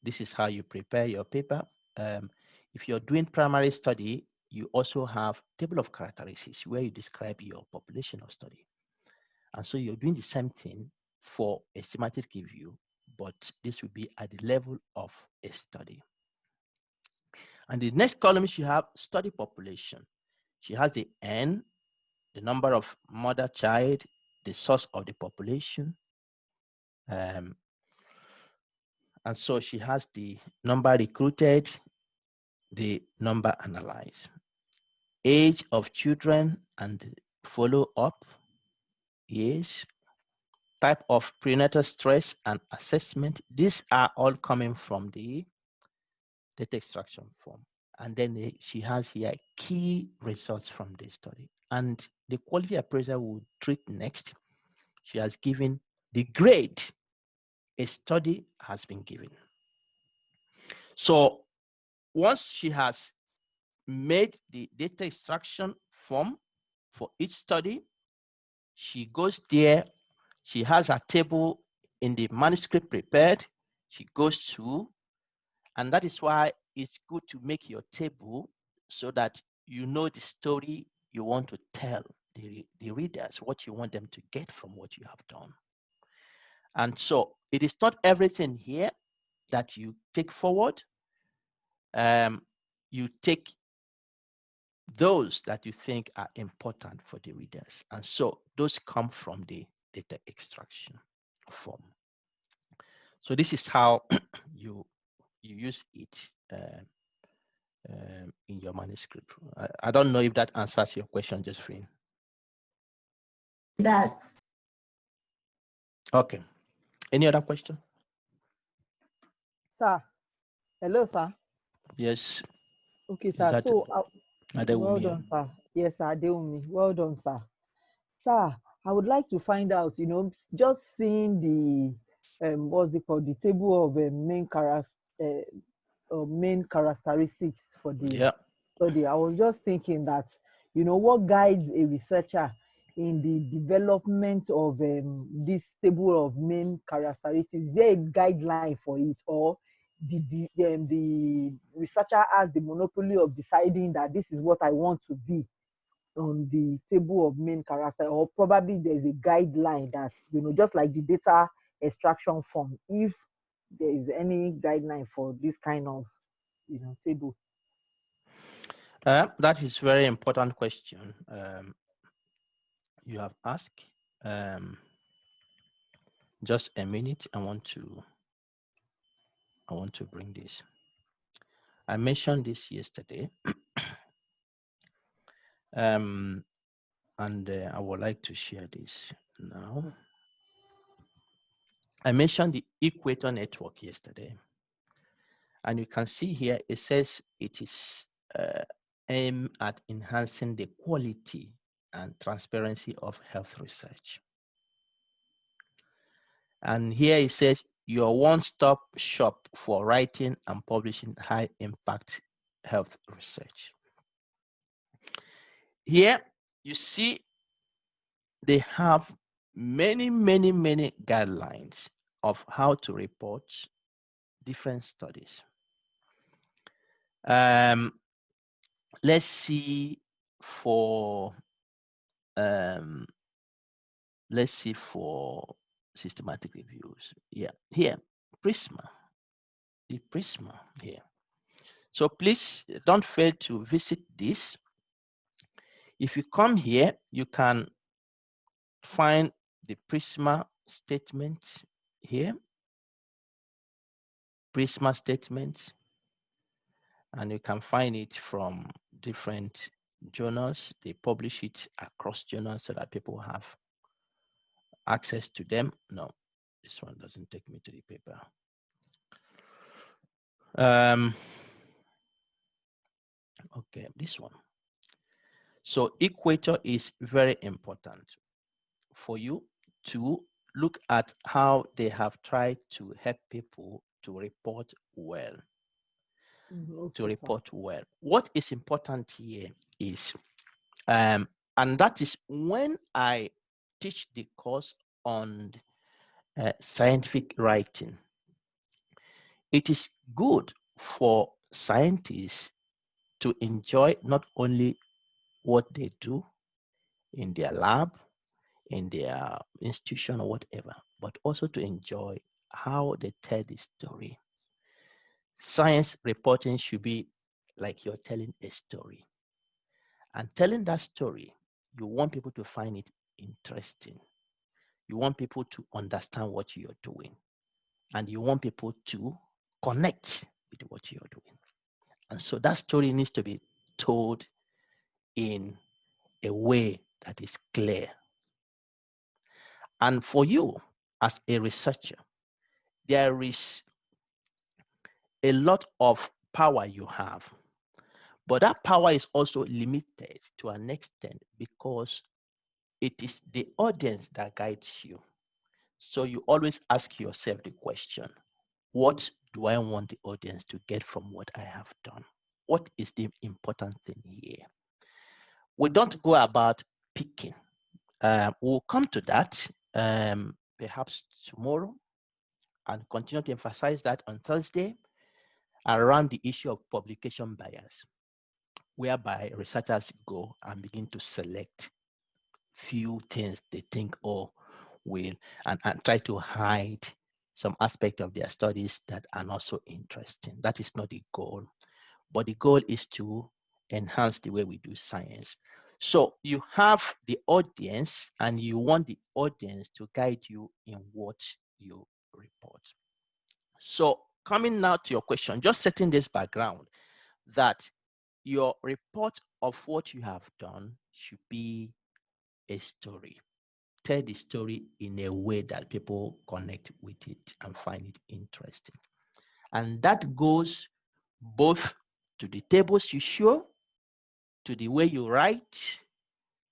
This is how you prepare your paper. If you're doing primary study, you also have table of characteristics where you describe your population of study. And so you're doing the same thing for a systematic review, but this will be at the level of a study. And the next column, she have study population. She has the N, the number of mother child, the source of the population. And so she has the number recruited, the number analyzed, age of children and follow up, yes, type of prenatal stress and assessment. These are all coming from the data extraction form. And then she has here key results from this study. And the quality appraiser will treat next. She has given the grade a study has been given. So once she has made the data extraction form for each study, she goes there, she has a table in the manuscript prepared, she goes through, and that is why it's good to make your table so that you know the story you want to tell the readers, what you want them to get from what you have done. And so it is not everything here that you take forward. You take those that you think are important for the readers. And so those come from the data extraction form. So this is how you use it in your manuscript. I don't know if that answers your question, Josephine. It does. Okay. Any other question? Sir. Hello, sir. Yes. Okay, sir. So, well done, sir. Yes, sir. Adeumi. Well done, sir. Sir, I would like to find out, just seeing the, what's it called, the table of main characteristics for the study. I was just thinking that, what guides a researcher in the development of this table of main characteristics? Is there a guideline for it, or the researcher has the monopoly of deciding that this is what I want to be on the table of main character, or probably there's a guideline that, just like the data extraction form, if there is any guideline for this kind of, table? That is very important question you have asked. Just a minute, I want to bring this. I mentioned this yesterday, and I would like to share this now. I mentioned the Equator Network yesterday, and you can see here it says it is aimed at enhancing the quality and transparency of health research. And here it says your one-stop shop for writing and publishing high-impact health research. Here you see they have many guidelines of how to report different studies. Let's see for systematic reviews. Yeah, here Prisma, the Prisma here. So please don't fail to visit this. If you come here, you can find the Prisma statement here, Prisma statement, and you can find it from different journals. They publish it across journals so that people have access to them. No, this one doesn't take me to the paper. Okay, this one. So Equator is very important for you to look at how they have tried to help people to report well. To report well. What is important here is, and that is when I teach the course on scientific writing, it is good for scientists to enjoy not only what they do in their lab, in their institution or whatever, but also to enjoy how they tell the story. Science reporting should be like you're telling a story. And telling that story, you want people to find it interesting. You want people to understand what you're doing. And you want people to connect with what you're doing. And so that story needs to be told in a way that is clear. And for you as a researcher, there is a lot of power you have. But that power is also limited to an extent because it is the audience that guides you. So you always ask yourself the question, what do I want the audience to get from what I have done? What is the important thing here? We don't go about picking. We'll come to that perhaps tomorrow and continue to emphasize that on Thursday around the issue of publication bias, whereby researchers go and begin to select few things they think will and try to hide some aspect of their studies that are not so interesting. That is not the goal, but the goal is to enhance the way we do science. So you have the audience and you want the audience to guide you in what you report. So coming now to your question, just setting this background that your report of what you have done should be a story. Tell the story in a way that people connect with it and find it interesting. And that goes both to the tables you show, to the way you write,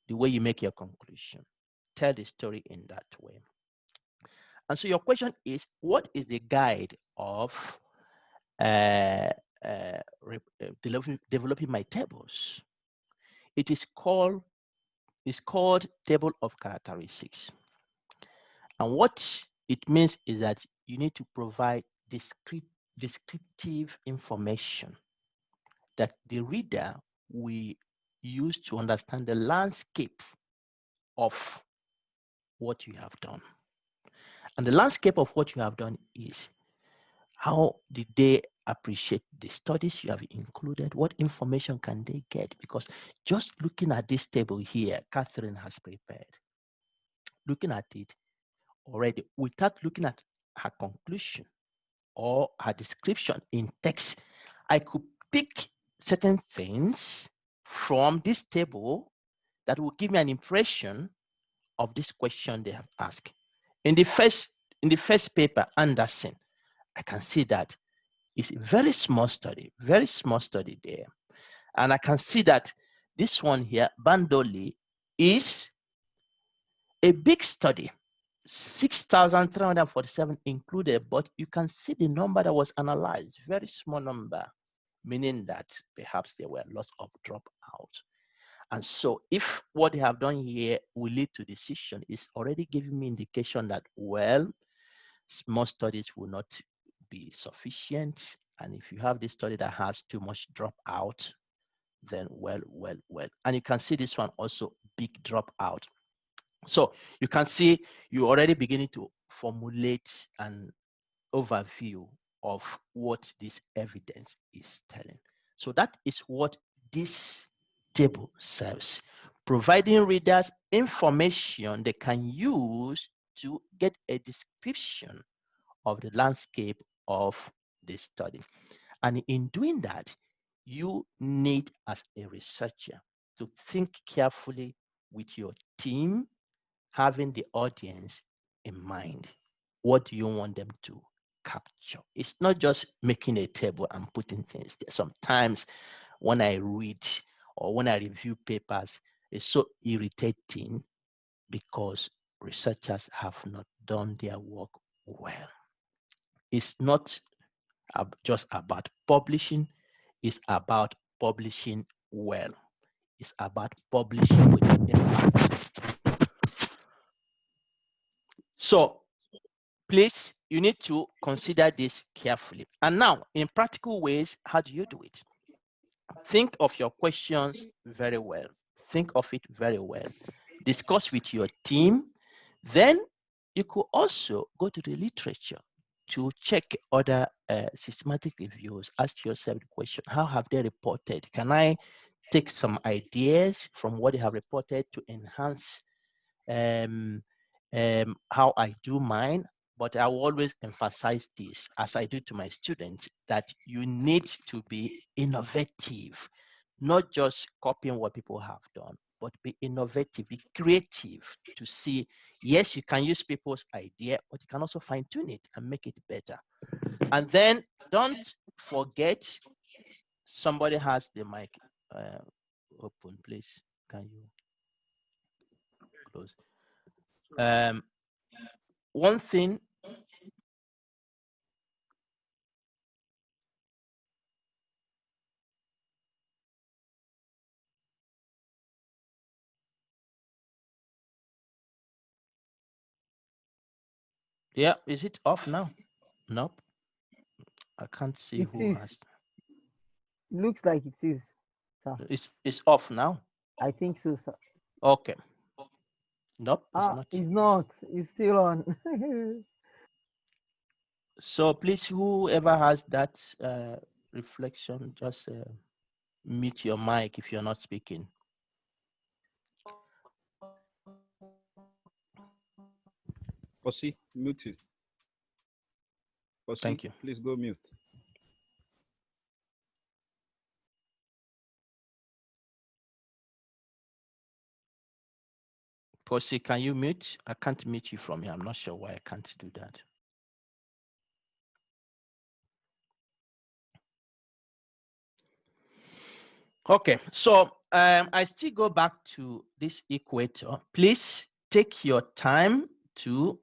the way you make your conclusion. Tell the story in that way. And so your question is, what is the guide of developing my tables? It is called table of characteristics. And what it means is that you need to provide descriptive information that the reader will use to understand the landscape of what you have done. And the landscape of what you have done is how did they appreciate the studies you have included? What information can they get? Because just looking at this table here, Catherine has prepared. Looking at it already, without looking at her conclusion or her description in text, I could pick certain things from this table that will give me an impression of this question they have asked. In the first paper, Anderson, I can see that it's a very small study there. And I can see that this one here, Bandoli, is a big study, 6,347 included, but you can see the number that was analyzed, very small number, meaning that perhaps there were lots of dropout. And so if what they have done here will lead to decision, is already giving me indication that, well, small studies will not be sufficient. And if you have this study that has too much dropout, then well. And you can see this one also, big dropout. So you can see you're already beginning to formulate an overview of what this evidence is telling. So that is what this table serves, providing readers information they can use to get a description of the landscape of the study. And in doing that, you need, as a researcher, to think carefully with your team, having the audience in mind. What do you want them to capture? It's not just making a table and putting things there. Sometimes when I read or when I review papers, it's so irritating because researchers have not done their work well. It's not just about publishing, it's about publishing well. It's about publishing with impact. So please, you need to consider this carefully. And now, in practical ways, how do you do it? Think of your questions very well. Think of it very well. Discuss with your team. Then you could also go to the literature to check other systematic reviews. Ask yourself the question, how have they reported? Can I take some ideas from what they have reported to enhance how I do mine? But I will always emphasize this, as I do to my students, that you need to be innovative, not just copying what people have done, but be innovative, be creative to see, yes, you can use people's idea, but you can also fine tune it and make it better. And then don't forget Somebody has the mic open, please. Can you close? One thing. Yeah, is it off now? Nope. I can't see who has. Looks like it is, sir. It's off now. I think so, sir. Okay. Nope, it's not. It's not. It's still on. So please, whoever has that reflection, just mute your mic if you're not speaking. Posi, mute it. Posi, thank you. Please go mute. Posi, can you mute? I can't mute you from here. I'm not sure why I can't do that. Okay, so I still go back to this equator. Please take your time to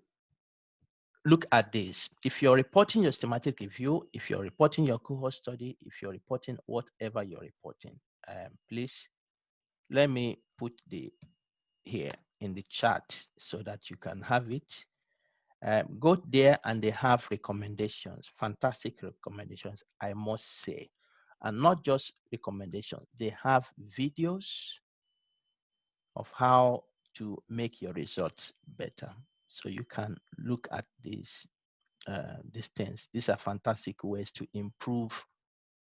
look at this. If you're reporting your systematic review, if you're reporting your cohort study, if you're reporting whatever you're reporting, please let me put the here in the chat so that you can have it. Go there and they have recommendations, fantastic recommendations, I must say. And not just recommendations, they have videos of how to make your results better. So you can look at these things. These are fantastic ways to improve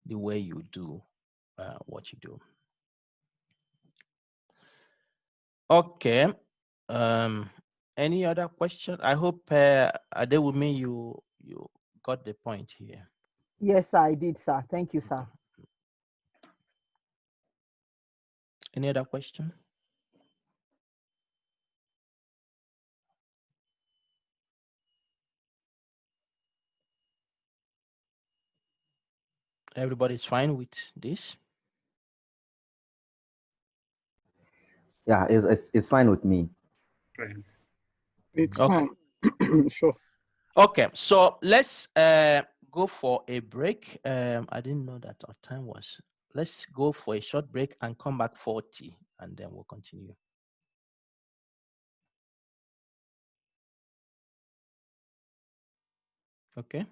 the way you do what you do. Okay. Any other question? I hope Adewumi, you got the point here. Yes, sir, I did, sir. Thank you, sir. Any other question? Everybody's fine with this? Yeah, it's fine with me. It's okay. Fine. Sure. Okay, so let's go for a break. I didn't know that our time was. Let's go for a short break and come back 40, and then we'll continue. Okay.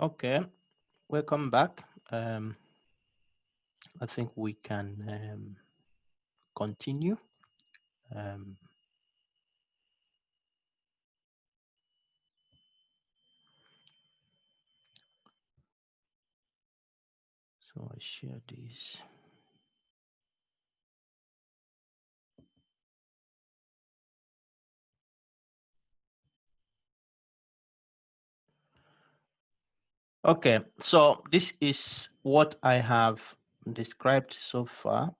Okay, welcome back. I think we can continue. So I share this. Okay, so this is what I have described so far.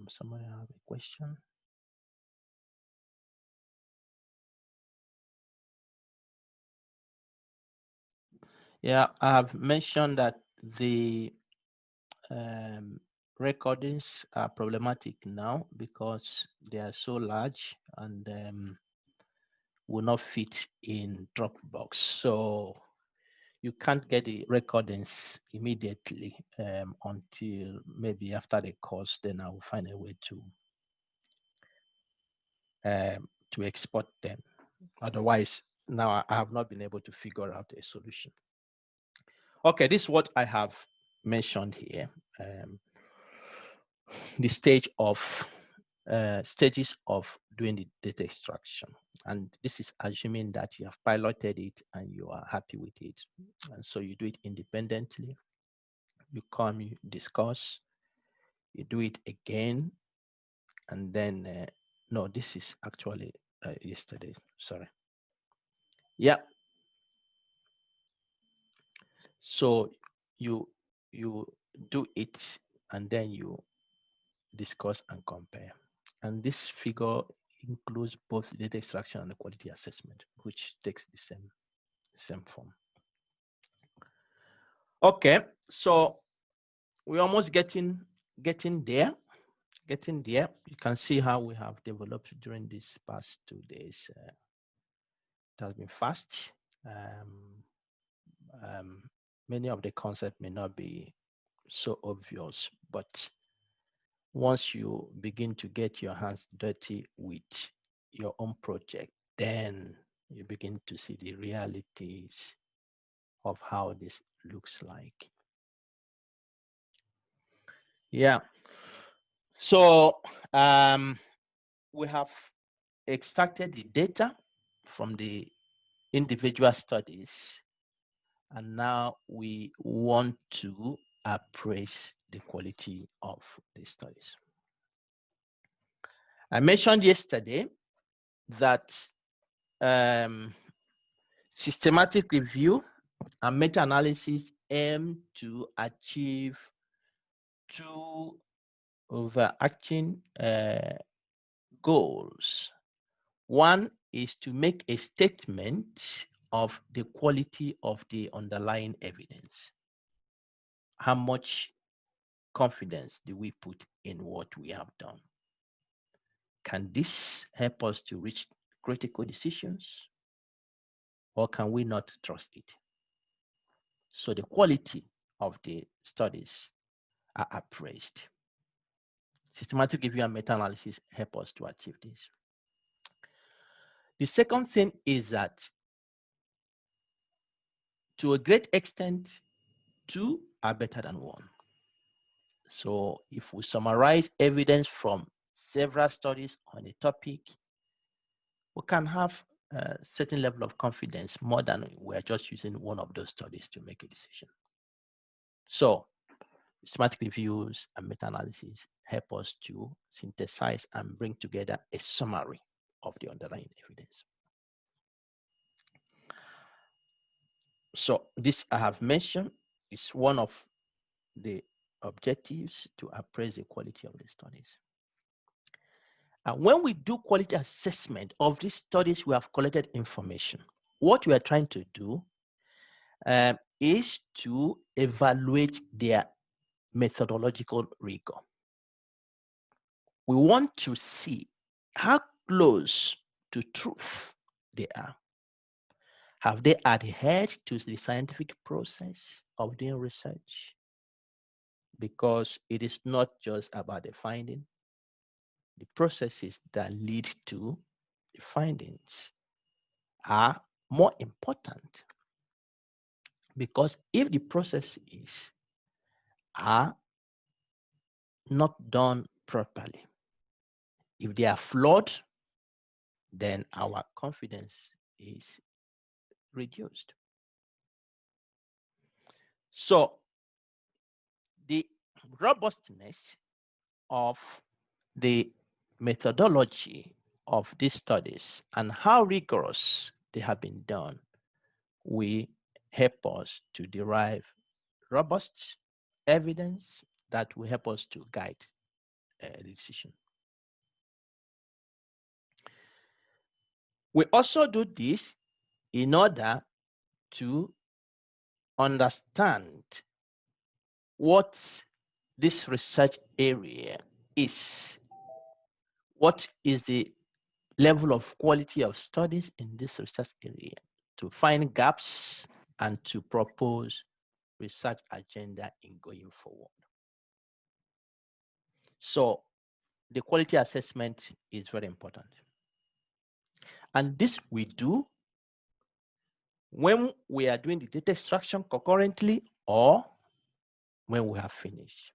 Somebody have a question? Yeah, I have mentioned that the recordings are problematic now because they are so large and will not fit in Dropbox. So you can't get the recordings immediately until maybe after the course. Then I will find a way to export them. Otherwise, now I have not been able to figure out a solution. Okay, this is what I have mentioned here. The stages of doing the data extraction. And this is assuming that you have piloted it and you are happy with it. And so you do it independently. You come, you discuss, you do it again. And then, no, this is actually yesterday, sorry. Yeah. So you do it and then you discuss and compare. And this figure includes both data extraction and the quality assessment, which takes the same form. Okay, so we're almost getting there. You can see how we have developed during these past 2 days. It has been fast. Many of the concepts may not be so obvious, but once you begin to get your hands dirty with your own project, then you begin to see the realities of how this looks like. Yeah. So we have extracted the data from the individual studies, and now we want to appraise the quality of the studies. I mentioned yesterday that systematic review and meta-analysis aim to achieve two overarching goals. One is to make a statement of the quality of the underlying evidence. How much confidence do we put in what we have done? Can this help us to reach critical decisions, or can we not trust it? So the quality of the studies are appraised. Systematic review and meta-analysis help us to achieve this. The second thing is that to a great extent, two are better than one. So if we summarize evidence from several studies on a topic, we can have a certain level of confidence more than we're just using one of those studies to make a decision. So systematic reviews and meta-analysis help us to synthesize and bring together a summary of the underlying evidence. So this I have mentioned is one of the objectives to appraise the quality of the studies. And when we do quality assessment of these studies, we have collected information. What we are trying to do is to evaluate their methodological rigor. We want to see how close to truth they are. Have they adhered to the scientific process of doing research? Because it is not just about the finding. The processes that lead to the findings are more important. Because if the processes are not done properly, if they are flawed, then our confidence is reduced. So the robustness of the methodology of these studies and how rigorous they have been done will help us to derive robust evidence that will help us to guide a decision. We also do this in order to understand what this research area is. What is the level of quality of studies in this research area, to find gaps and to propose research agenda in going forward. So the quality assessment is very important. And this we do when we are doing the data extraction concurrently or when we have finished.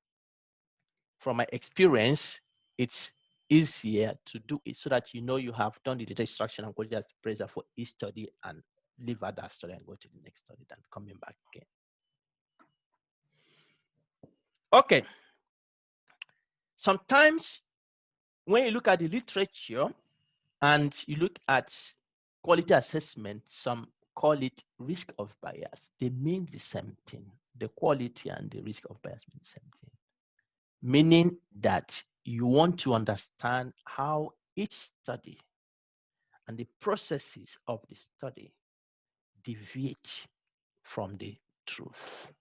From my experience, it's easier to do it so that you know you have done the data extraction and quality appraisal for each study and leave out that study and go to the next study than coming back again. Okay. Sometimes when you look at the literature and you look at quality assessment, some call it risk of bias. They mean the same thing. The quality and the risk of bias mean the same thing. Meaning that you want to understand how each study and the processes of the study deviate from the truth.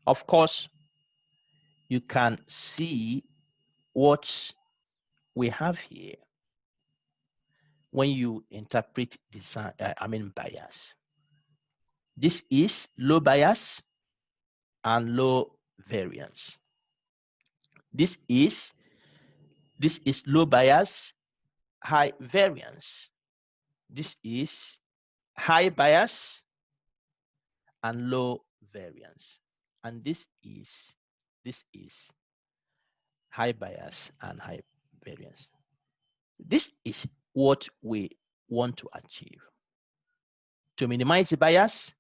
Of course, you can see what we have here when you interpret design, bias. This is low bias and low variance. This is low bias, high variance. This is high bias and low variance. And this is high bias and high variance. This is what we want to achieve, to minimize the bias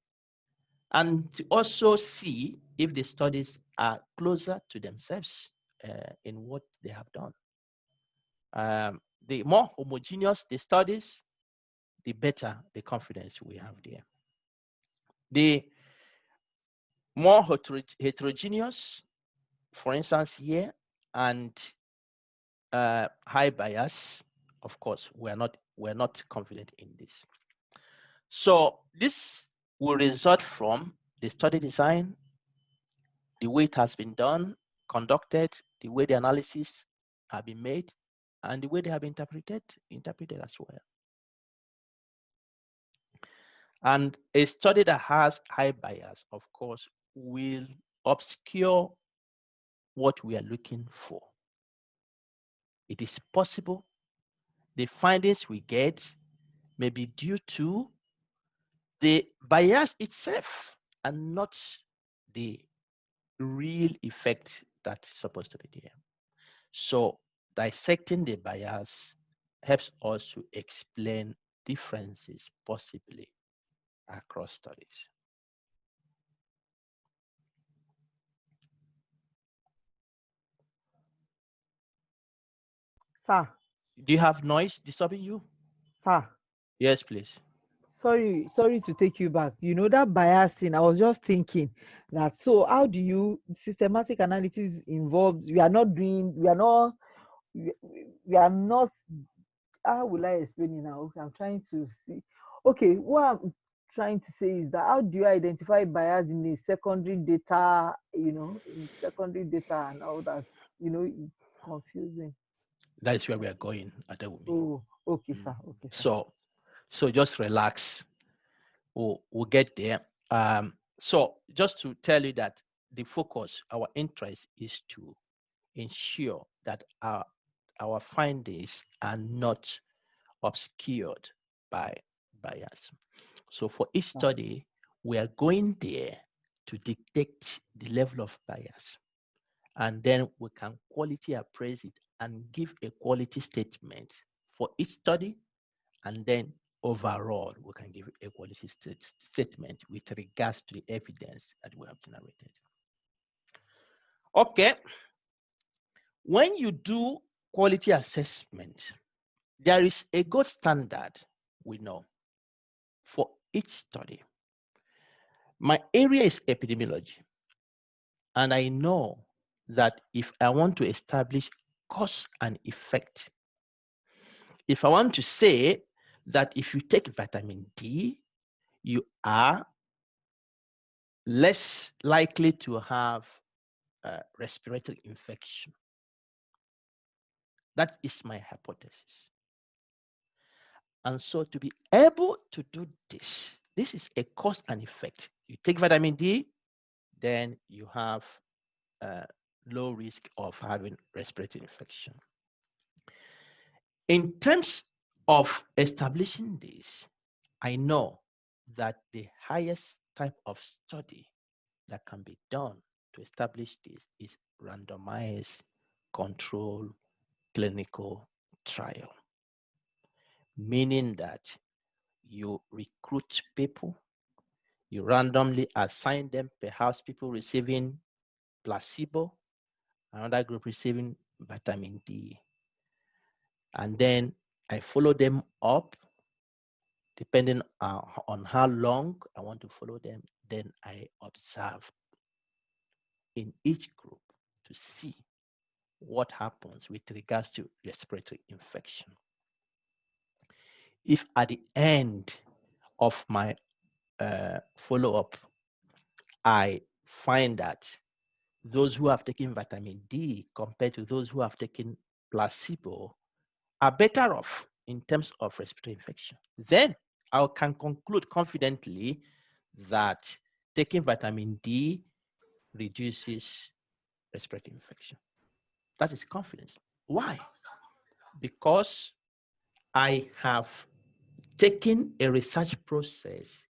and to also see if the studies are closer to themselves in what they have done. The more homogeneous the studies, the better the confidence we have there. The more heterogeneous, for instance here, and high bias, of course, we're not confident in this. So this will result from the study design, the way it has been done, conducted, the way the analysis have been made, and the way they have been interpreted as well. And a study that has high bias, of course, will obscure what we are looking for. It is possible the findings we get may be due to the bias itself and not the real effect that's supposed to be there. So dissecting the bias helps us to explain differences possibly across studies. Sir. Do you have noise disturbing you? Sir. Yes, please. Sorry to take you back. You know that bias thing, I was just thinking that, so how do you, systematic analysis involved, we are not, how will I explain it now? Okay, I'm trying to see. Okay, what I'm trying to say is that how do you identify bias in the secondary data, in secondary data and all that, it's confusing. That is where we are going. Oh, okay, sir. Okay, sir. So just relax. We'll get there. So just to tell you that the focus, our interest is to ensure that our findings are not obscured by bias. So for each study, we are going there to detect the level of bias. And then we can quality appraise it and give a quality statement for each study. And then overall, we can give a quality statement with regards to the evidence that we have generated. Okay. When you do quality assessment, there is a gold standard we know for each study. My area is epidemiology. And I know that if I want to establish cause and effect, if I want to say that if you take vitamin D, you are less likely to have respiratory infection. That is my hypothesis. And so to be able to do this, this is a cause and effect. You take vitamin D, then you have low risk of having respiratory infection. In terms of establishing this, I know that the highest type of study that can be done to establish this is randomized control clinical trial, meaning that you recruit people, you randomly assign them, perhaps people receiving placebo, another group receiving vitamin D. And then I follow them up, depending on how long I want to follow them. Then I observe in each group to see what happens with regards to respiratory infection. If at the end of my follow-up, I find that those who have taken vitamin D compared to those who have taken placebo are better off in terms of respiratory infection, then I can conclude confidently that taking vitamin D reduces respiratory infection. That is confidence. Why? Because I have taken a research process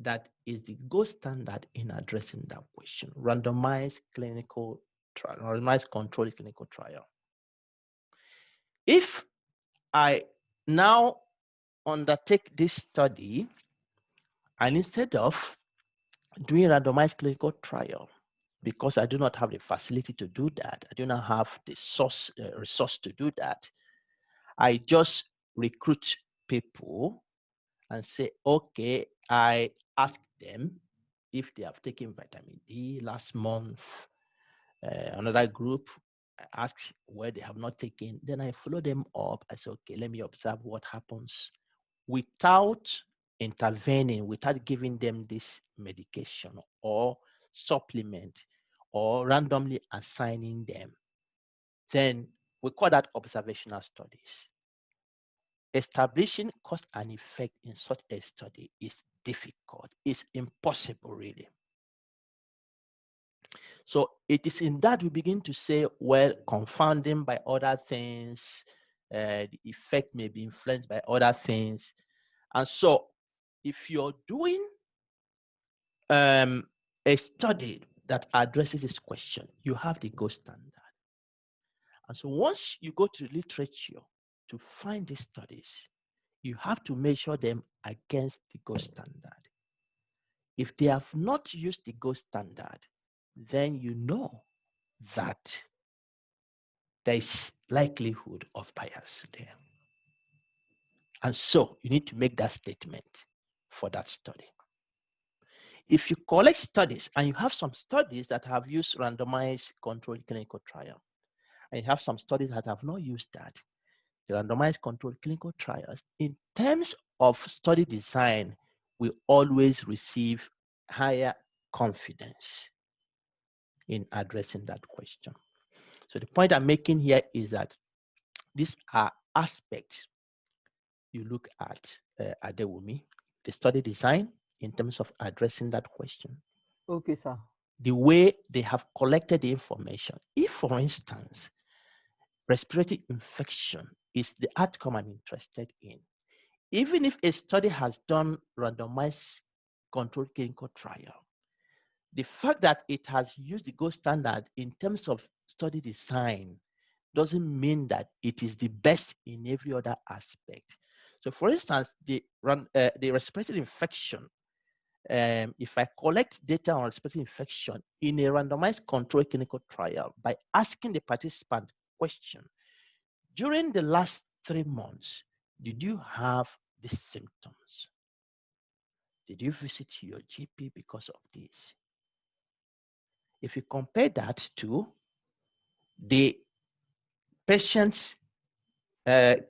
that is the gold standard in addressing that question. Randomized clinical trial, randomized controlled clinical trial. If I now undertake this study, and instead of doing randomized clinical trial, because I do not have the facility to do that, I do not have the resource to do that, I just recruit people and say, okay, I ask them if they have taken vitamin D last month. Another group, I ask where they have not taken. Then I follow them up. I say, okay, let me observe what happens without intervening, without giving them this medication or supplement or randomly assigning them. Then we call that observational studies. Establishing cause and effect in such a study is difficult. It's impossible, really. So it is in that we begin to say, well, confounding by other things, the effect may be influenced by other things. And so if you're doing a study that addresses this question, you have the gold standard. And so once you go to the literature to find these studies, you have to measure them against the gold standard. If they have not used the gold standard, then you know that there is likelihood of bias there. And so you need to make that statement for that study. If you collect studies, and you have some studies that have used randomized controlled clinical trial, and you have some studies that have not used that, the randomized controlled clinical trials, in terms of study design, we always receive higher confidence in addressing that question. So the point I'm making here is that these are aspects you look at Adewumi, the study design in terms of addressing that question. Okay, sir. The way they have collected the information. If, for instance, respiratory infection is the outcome I'm interested in, even if a study has done randomized controlled clinical trial. The fact that it has used the gold standard in terms of study design doesn't mean that it is the best in every other aspect. So for instance, the respiratory infection, if I collect data on respiratory infection in a randomized controlled clinical trial by asking the participant question, during the last 3 months, did you have the symptoms? Did you visit your GP because of this? If you compare that to the patient's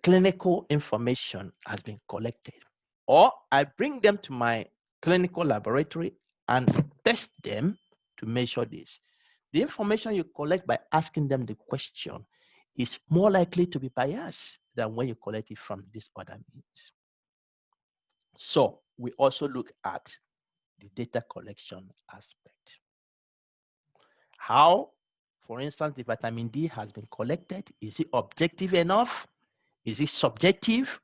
clinical information has been collected, or I bring them to my clinical laboratory and test them to measure this. The information you collect by asking them the question is more likely to be biased than when you collect it from this other means. So we also look at the data collection aspect. How, for instance, the vitamin D has been collected. Is it objective enough? Is it subjective?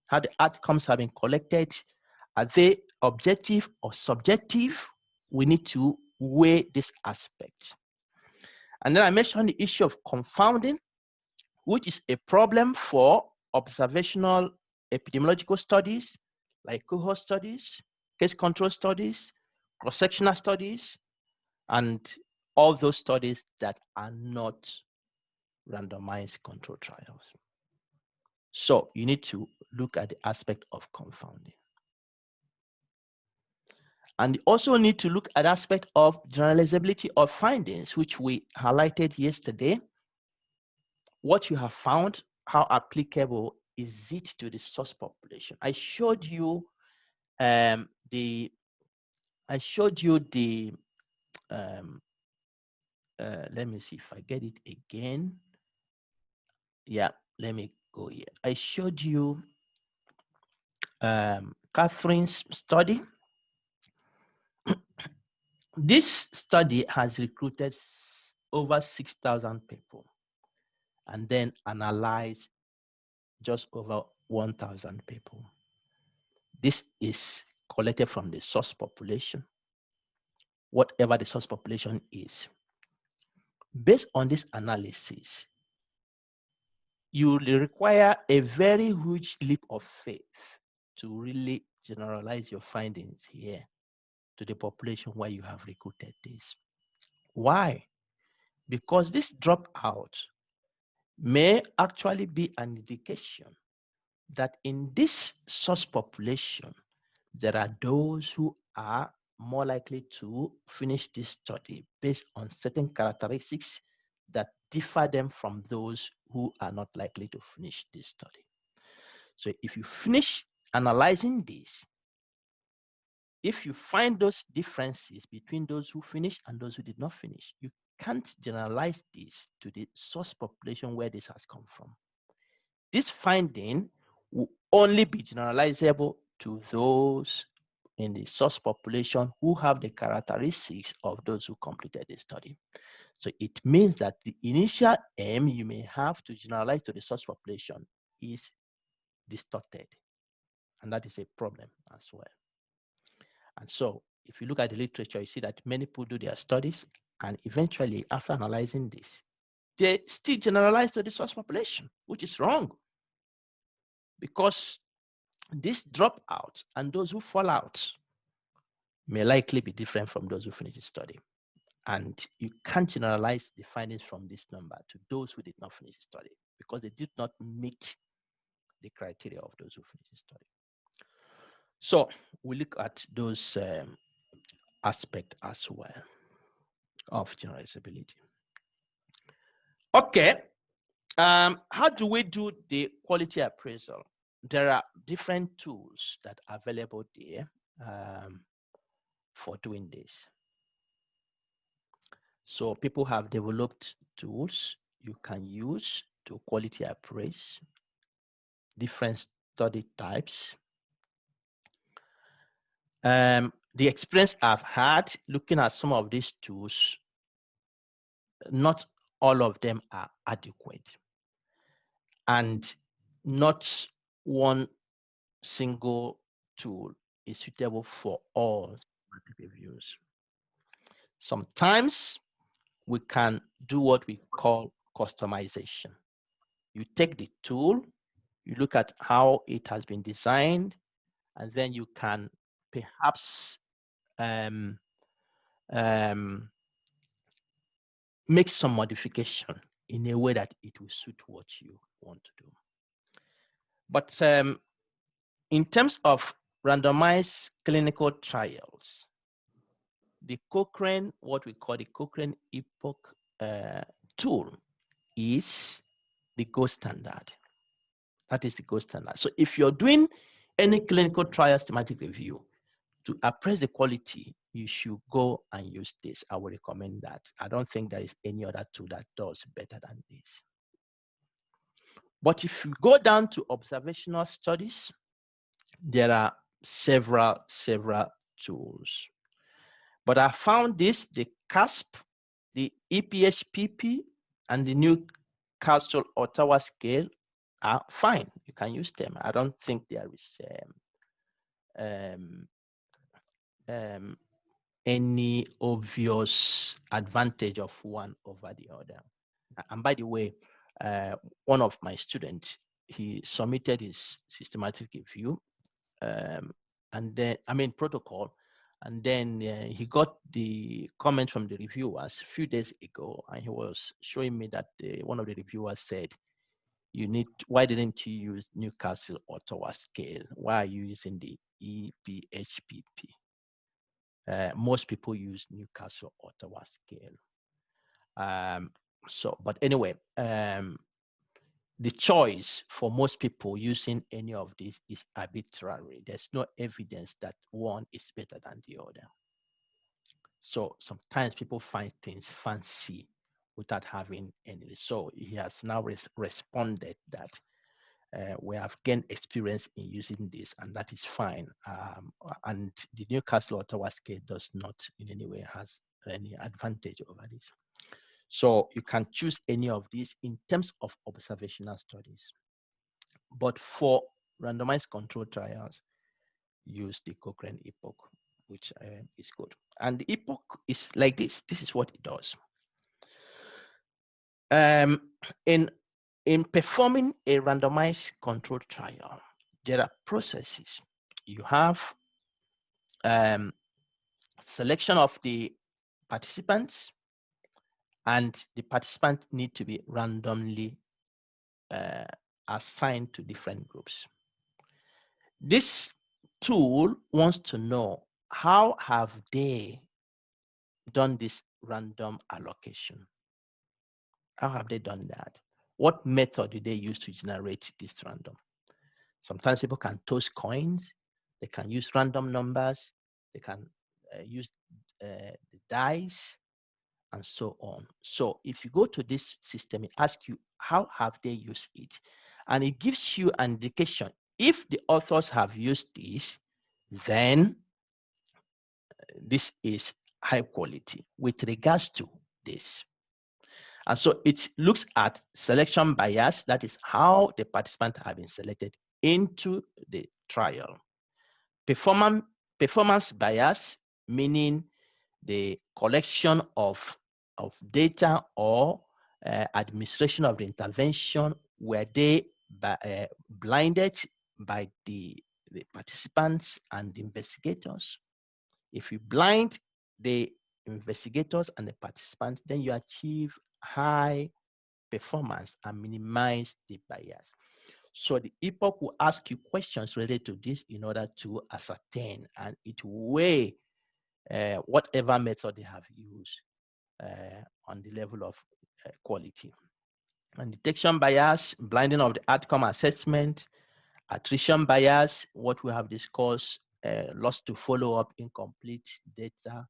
How the outcomes have been collected? Are they objective or subjective? We need to weigh this aspect. And then I mentioned the issue of confounding, which is a problem for observational epidemiological studies, like cohort studies, case control studies, cross-sectional studies, and all those studies that are not randomized control trials. So you need to look at the aspect of confounding. And you also need to look at the aspect of generalizability of findings, which we highlighted yesterday. What you have found, how applicable is it to the source population? I showed you let me see if I get it again. Yeah, let me go here. I showed you Catherine's study. This study has recruited over 6,000 people and then analyzed just over 1,000 people. This is collected from the source population, whatever the source population is. Based on this analysis, you will require a very huge leap of faith to really generalize your findings here to the population where you have recruited this. Why? Because this dropout may actually be an indication that in this source population, there are those who are more likely to finish this study based on certain characteristics that differ them from those who are not likely to finish this study. So if you finish analyzing this, if you find those differences between those who finished and those who did not finish, you can't generalize this to the source population where this has come from. This finding will only be generalizable to those in the source population who have the characteristics of those who completed the study. So it means that the initial aim you may have to generalize to the source population is distorted. And that is a problem as well. And so if you look at the literature, you see that many people do their studies and eventually after analyzing this, they still generalize to the source population, which is wrong. Because this dropout and those who fall out may likely be different from those who finish the study. And you can't generalize the findings from this number to those who did not finish the study because they did not meet the criteria of those who finished the study. So we look at those aspects as well of generalizability. Okay, how do we do the quality appraisal? There are different tools that are available there for doing this. So people have developed tools you can use to quality appraise different study types. The experience I've had looking at some of these tools, not all of them are adequate. And not one single tool is suitable for all systematic reviews. Sometimes we can do what we call customization. You take the tool, you look at how it has been designed, and then you can perhaps make some modification in a way that it will suit what you want to do. But in terms of randomized clinical trials, the Cochrane, what we call the Cochrane Epoch tool, is the gold standard. That is the gold standard. So if you're doing any clinical trial systematic review, to appraise the quality, you should go and use this. I would recommend that. I don't think there is any other tool that does better than this. But if you go down to observational studies, there are several tools. But I found this, the CASP, the EPHPP, and the Newcastle Ottawa scale are fine. You can use them. I don't think there is any obvious advantage of one over the other. And by the way, one of my students, he submitted his systematic review, and then, protocol, and then he got the comment from the reviewers a few days ago, and he was showing me that one of the reviewers said, why didn't you use Newcastle Ottawa scale? Why are you using the EPHPP? Most people use Newcastle Ottawa scale. But anyway, the choice for most people using any of these is arbitrary. There's no evidence that one is better than the other. So sometimes people find things fancy without having any. So he has now responded that we have gained experience in using this, and that is fine. And the Newcastle Ottawa scale does not in any way has any advantage over this. So you can choose any of these in terms of observational studies. But for randomized controlled trials, use the Cochrane Epoch, which is good. And the Epoch is like this. This is what it does. In performing a randomized controlled trial, there are processes. You have selection of the participants, and the participants need to be randomly assigned to different groups. This tool wants to know how have they done this random allocation? How have they done that? What method do they use to generate this random? Sometimes people can toss coins, they can use random numbers, they can use the dice, and so on. So if you go to this system, it asks you, how have they used it? And it gives you an indication. If the authors have used this, then this is high quality with regards to this. And so it looks at selection bias, that is how the participants have been selected into the trial. Performance bias, meaning the collection of data or administration of the intervention, were they blinded by the participants and the investigators? If you blind the investigators and the participants, then you achieve high performance and minimize the bias. So the Epoch will ask you questions related to this in order to ascertain, and it will weigh whatever method they have used on the level of quality. And detection bias, blinding of the outcome assessment, attrition bias, what we have discussed, loss to follow-up, incomplete data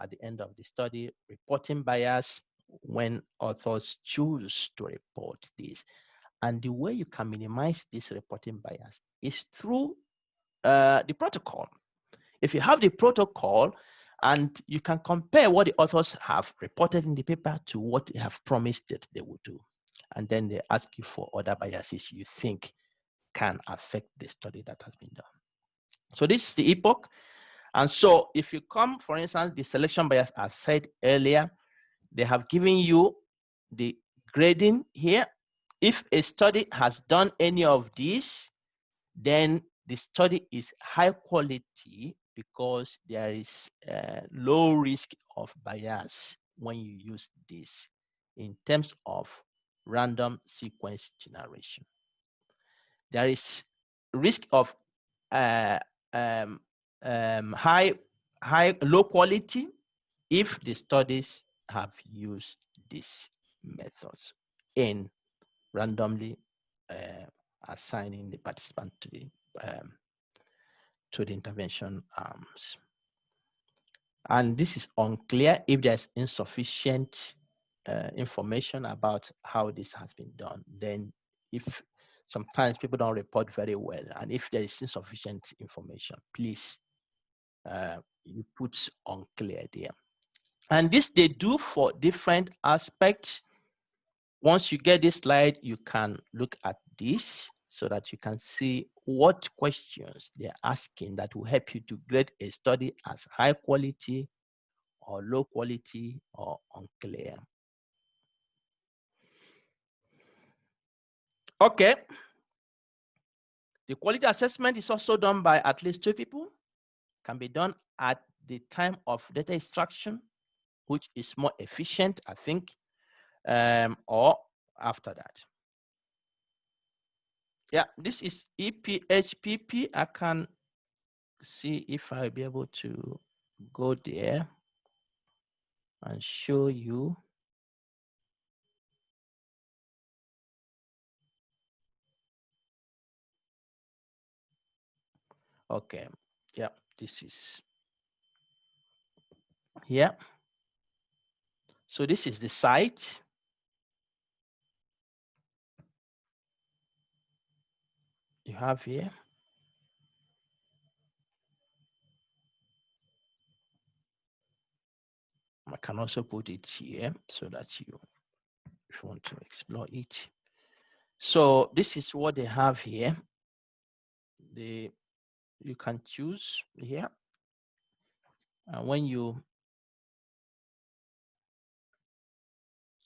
at the end of the study, reporting bias, when authors choose to report this. And the way you can minimize this reporting bias is through the protocol. If you have the protocol and you can compare what the authors have reported in the paper to what they have promised that they will do, and then they ask you for other biases you think can affect the study that has been done. So this is the epoch. And so if you come, for instance, the selection bias, as I said earlier, they have given you the grading here. If a study has done any of these, then the study is high quality because there is low risk of bias when you use this in terms of random sequence generation. There is risk of low quality if the studies have used these methods in randomly assigning the participant to the intervention arms. And this is unclear if there's insufficient information about how this has been done. Then if sometimes people don't report very well, and if there is insufficient information, please you put unclear there. And this they do for different aspects. Once you get this slide, you can look at this so that you can see what questions they're asking that will help you to grade a study as high quality or low quality or unclear. Okay. The quality assessment is also done by at least 2 people. Can be done at the time of data extraction, which is more efficient, I think, or after that. Yeah, this is EPHPP. I can see if I'll be able to go there and show you. Okay, yeah, this is here. So this is the site. You have here. I can also put it here so that you, if you want to explore it. So this is what they have here. You can choose here. And when you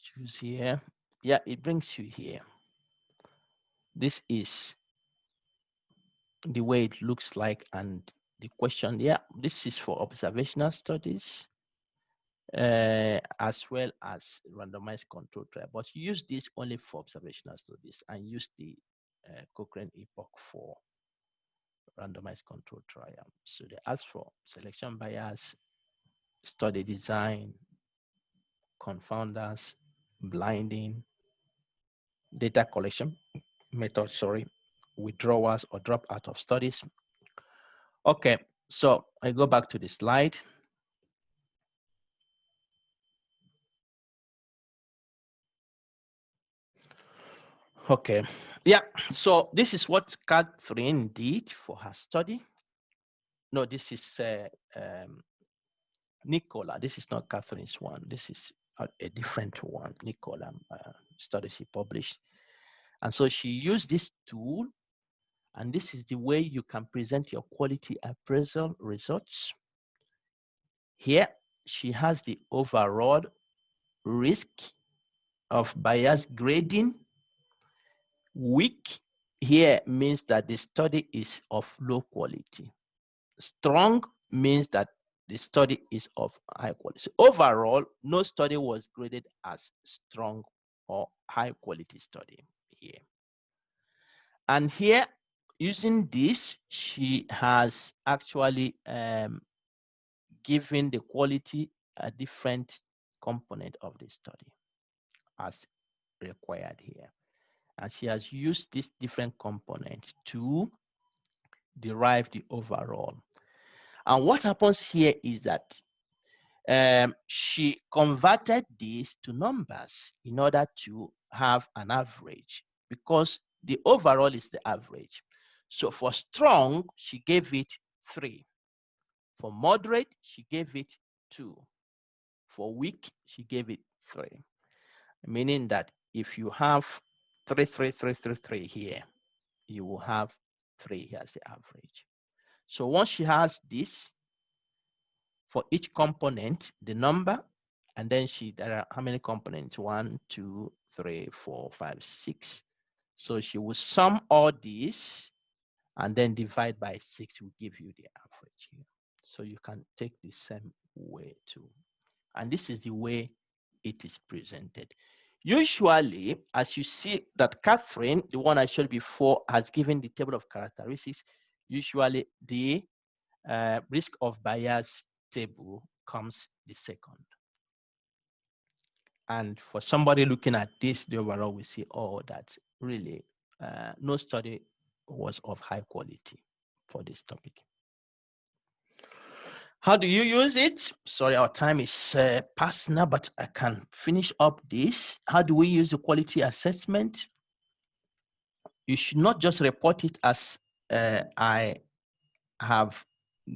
choose here, yeah, it brings you here. This is the way it looks like, and the question, yeah, this is for observational studies as well as randomized control trial, but use this only for observational studies and use the Cochrane epoch for randomized control trial. So they ask for selection bias, study design, confounders, blinding, data collection method, withdrawals or drop out of studies. Okay, so I go back to the slide. Okay, yeah, so this is what Catherine did for her study. No, this is Nicola. This is not Catherine's one. This is a different one, Nicola study she published. And so she used this tool, and this is the way you can present your quality appraisal results. Here, she has the overall risk of bias grading. Weak here means that the study is of low quality. Strong means that the study is of high quality. So overall, no study was graded as strong or high quality study here. And here, using this, she has actually given the quality a different component of the study as required here. And she has used this different component to derive the overall. And what happens here is that she converted this to numbers in order to have an average, because the overall is the average. So for strong, she gave it 3. For moderate, she gave it 2. For weak, she gave it 3. Meaning that if you have 3, 3, 3, 3, 3 here, you will have 3 as the average. So once she has this, for each component, the number, and then there are how many components? 1, 2, 3, 4, 5, 6. So she will sum all these and then divide by 6 will give you the average here. So you can take the same way too. And this is the way it is presented. Usually, as you see that Catherine, the one I showed before, has given the table of characteristics, usually the risk of bias table comes the second. And for somebody looking at this, the overall will see, oh, that really no study was of high quality for this topic. How do you use it? Sorry, our time is past now, but I can finish up this. How do we use the quality assessment? You should not just report it as I have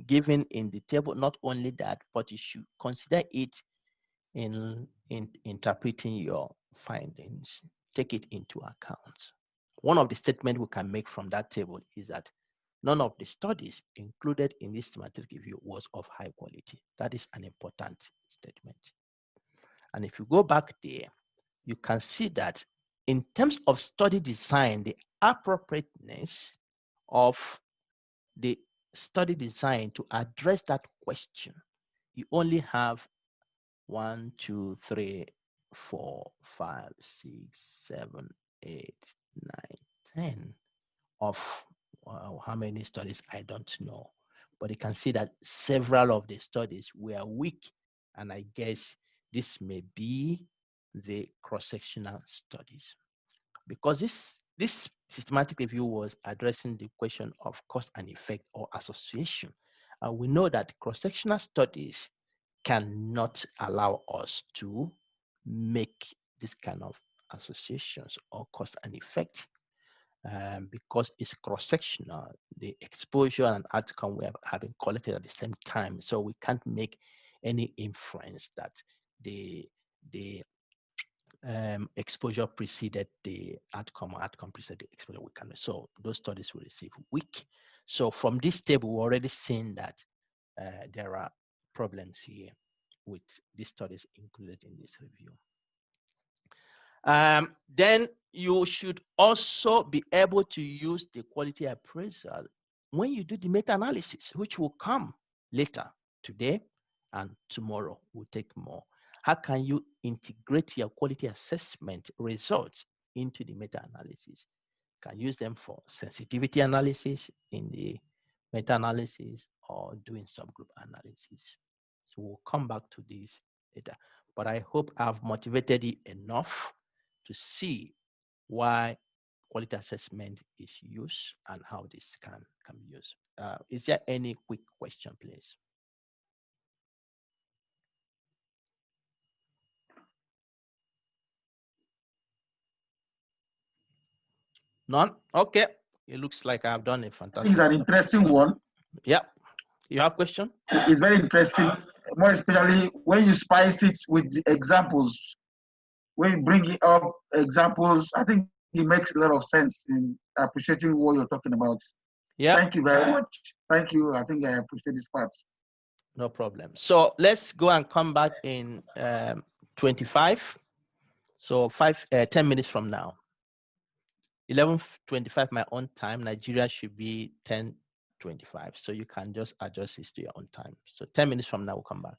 given in the table. Not only that, but you should consider it in interpreting your findings. Take it into account. One of the statements we can make from that table is that none of the studies included in this thematic review was of high quality. That is an important statement. And if you go back there, you can see that in terms of study design, the appropriateness of the study design to address that question, you only have 1, 2, 3, 4, 5, 6, 7, 8, 9, 10 of how many studies, I don't know. But you can see that several of the studies were weak, and I guess this may be the cross-sectional studies. Because this systematic review was addressing the question of cause and effect or association. We know that cross-sectional studies cannot allow us to make this kind of associations or cause and effect. Because it's cross-sectional, the exposure and outcome we have been collected at the same time. So we can't make any inference that the exposure preceded the outcome, or outcome preceded the exposure. We can. So those studies will receive weak. So from this table, we're already seeing that there are problems here with these studies included in this review. Then you should also be able to use the quality appraisal when you do the meta-analysis, which will come later today and tomorrow. We'll take more. How can you integrate your quality assessment results into the meta-analysis? You can use them for sensitivity analysis in the meta-analysis or doing subgroup analysis. So we'll come back to this later. But I hope I've motivated you enough to see why quality assessment is used and how this can be used. Is there any quick question, please? None? Okay. It looks like I've done a fantastic job. It's an interesting one. Yeah. You have a question? It's very interesting, more especially when you spice it with the examples. When you bring it up examples, I think it makes a lot of sense in appreciating what you're talking about. Yeah. Thank you very much. Thank you. I think I appreciate this part. No problem. So let's go and come back in 25. So 10 minutes from now. 11:25 my own time. Nigeria should be 10:25. So you can just adjust this to your own time. So 10 minutes from now, we'll come back.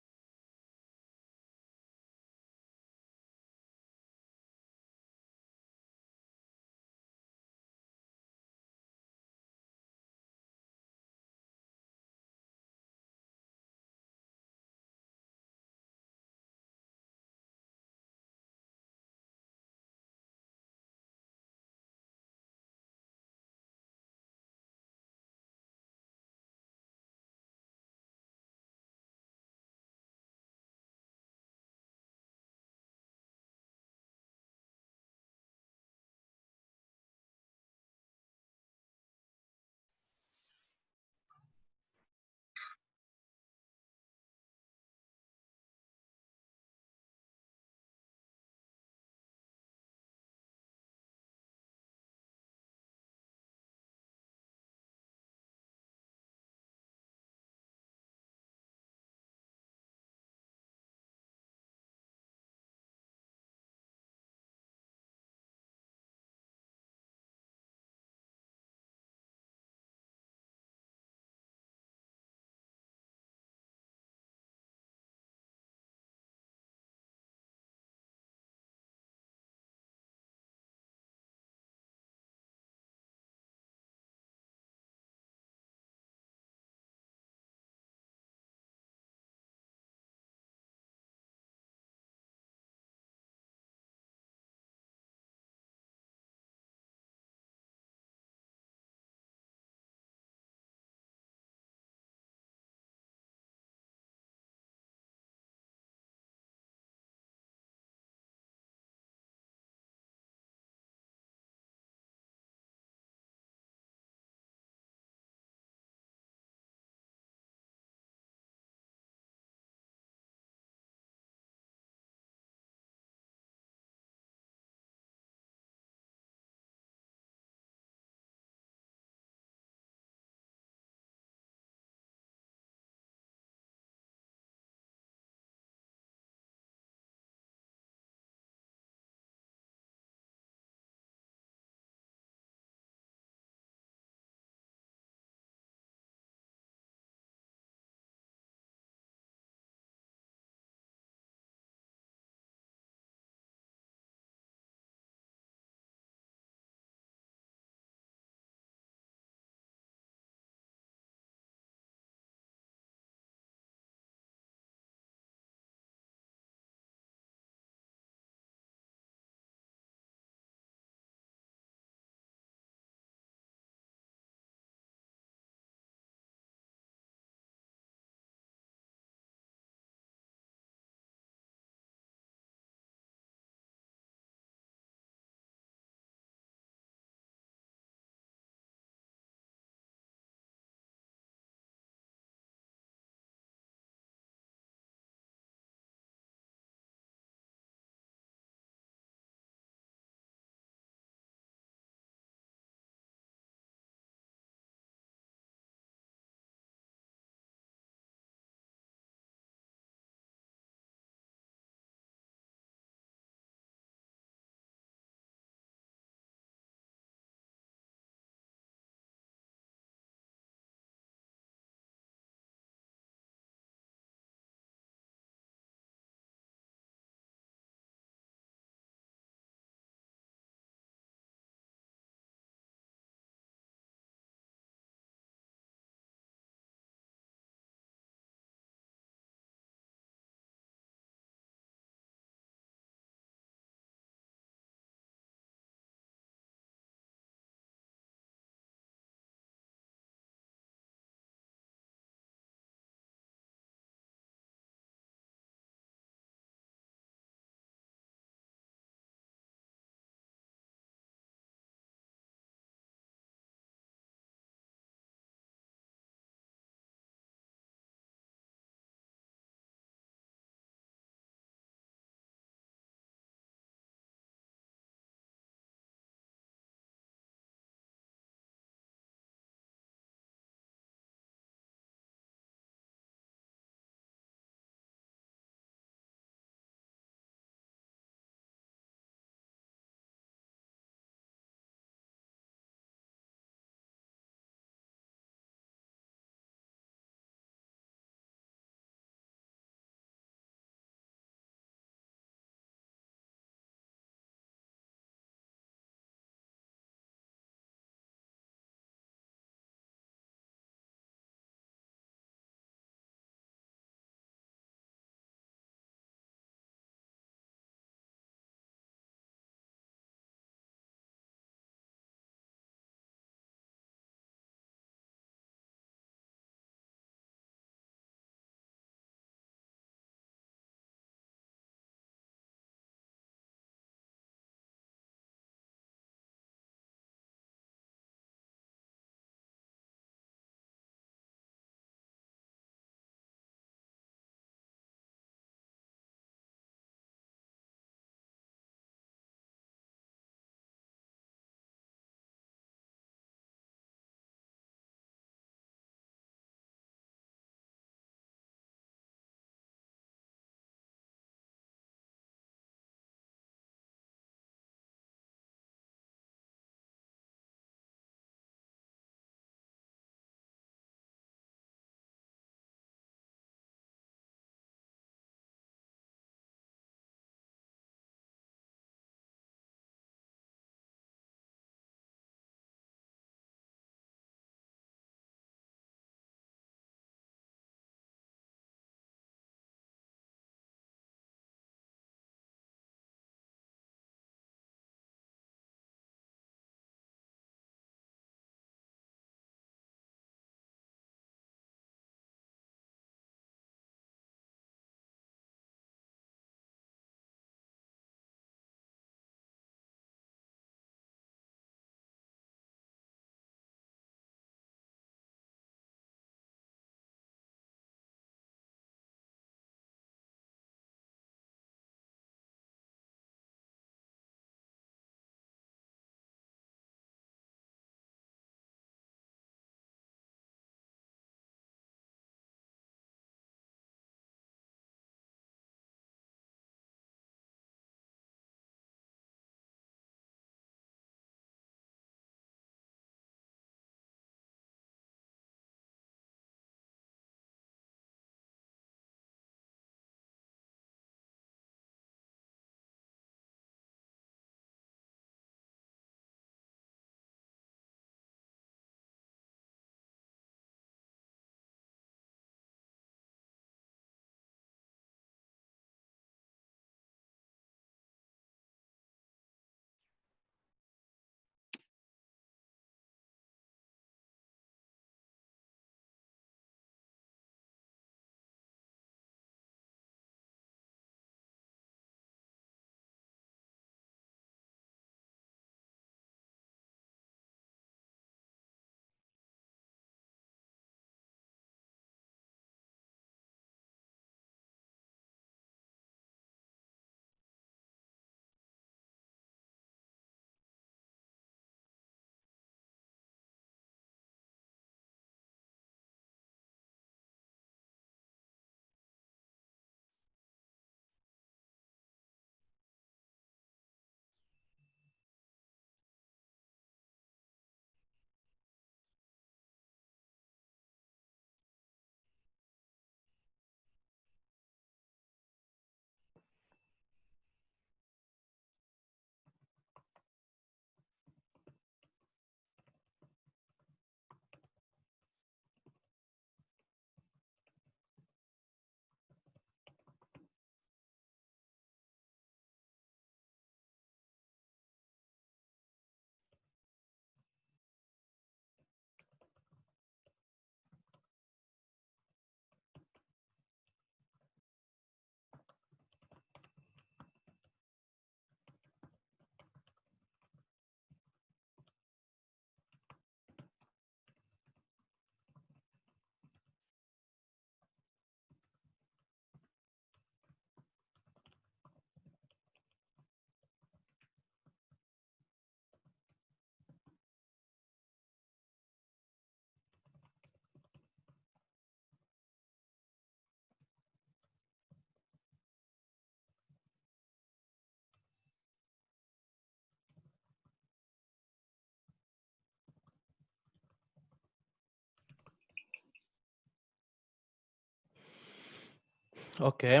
Okay.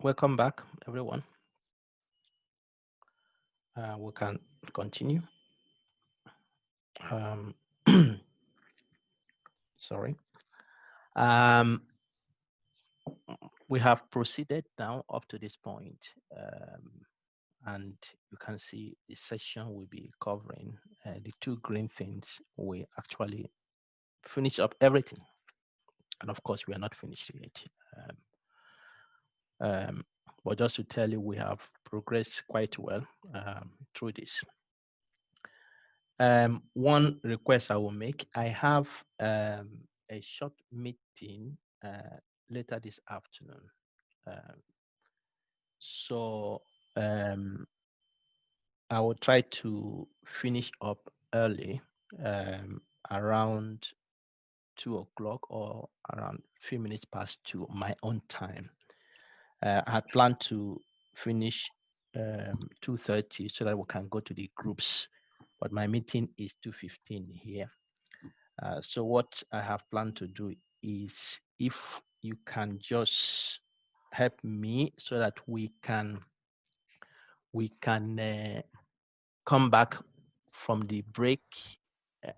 Welcome back, everyone. We can continue. Sorry. We have proceeded now up to this point, and you can see the session will be covering the two green things. We actually finish up everything, and of course we are not finished yet. But just to tell you, we have progressed quite well through this. One request I will make, I have a short meeting later this afternoon. So I will try to finish up early, around 2 o'clock or around a few minutes past 2 my own time. I had planned to finish 2:30 so that we can go to the groups, but my meeting is 2:15 here. So what I have planned to do is, if you can just help me so that we can come back from the break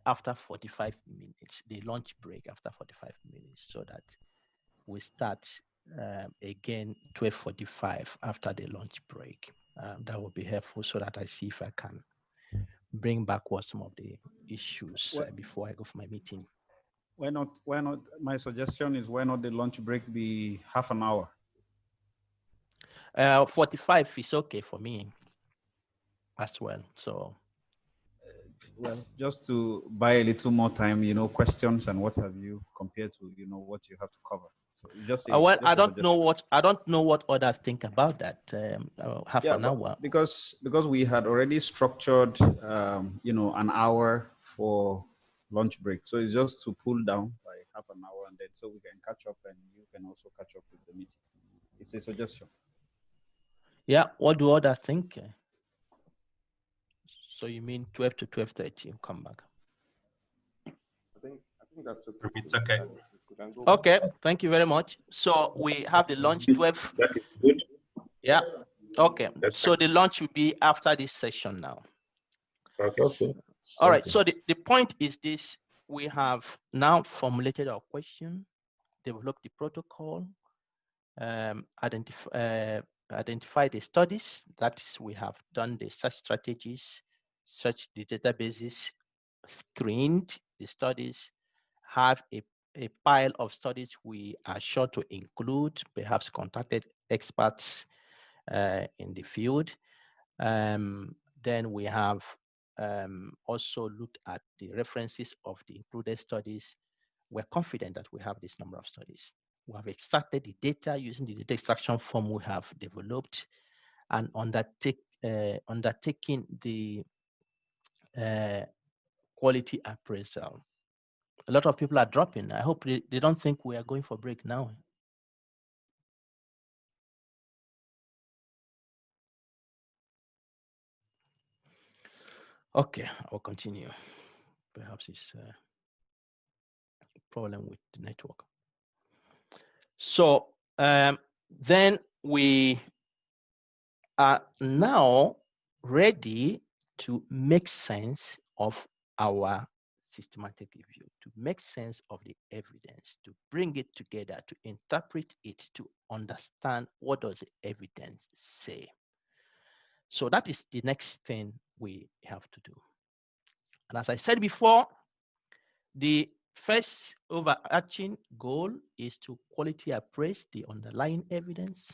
after 45 minutes, the lunch break after 45 minutes, so that we start again 12:45 after the lunch break. That would be helpful so that I see if I can bring backward some of the issues before I go for my meeting. Why not? My suggestion is, why not the lunch break be half an hour? 45 is okay for me as well. So, well, just to buy a little more time, questions and what have you, compared to what you have to cover. So just well, I don't know what others think about that. Half an hour, because we had already structured an hour for lunch break, so it's just to pull down by half an hour, and then so we can catch up, and you can also catch up with the meeting. It's a suggestion. Yeah, what do others think? So you mean 12 to 12:30? Come back. I think that's okay. It's okay. Okay, thank you very much. So we have the lunch 12. That is good. Yeah. Okay. That's so the lunch will be after this session now. Okay. All right. So the point is this: we have now formulated our question, developed the protocol, identify the studies. That is, we have done the search strategies, search the databases, screened the studies, have a pile of studies we are sure to include, perhaps contacted experts in the field. Then we have also looked at the references of the included studies. We're confident that we have this number of studies. We have extracted the data using the data extraction form we have developed, and undertaking the quality appraisal. A lot of people are dropping. I hope they don't think we are going for break now. Okay, I'll continue. Perhaps it's a problem with the network. So then we are now ready to make sense of our systematic review, to make sense of the evidence, to bring it together, to interpret it, to understand what does the evidence say. So that is the next thing we have to do. And as I said before, the first overarching goal is to quality appraise the underlying evidence,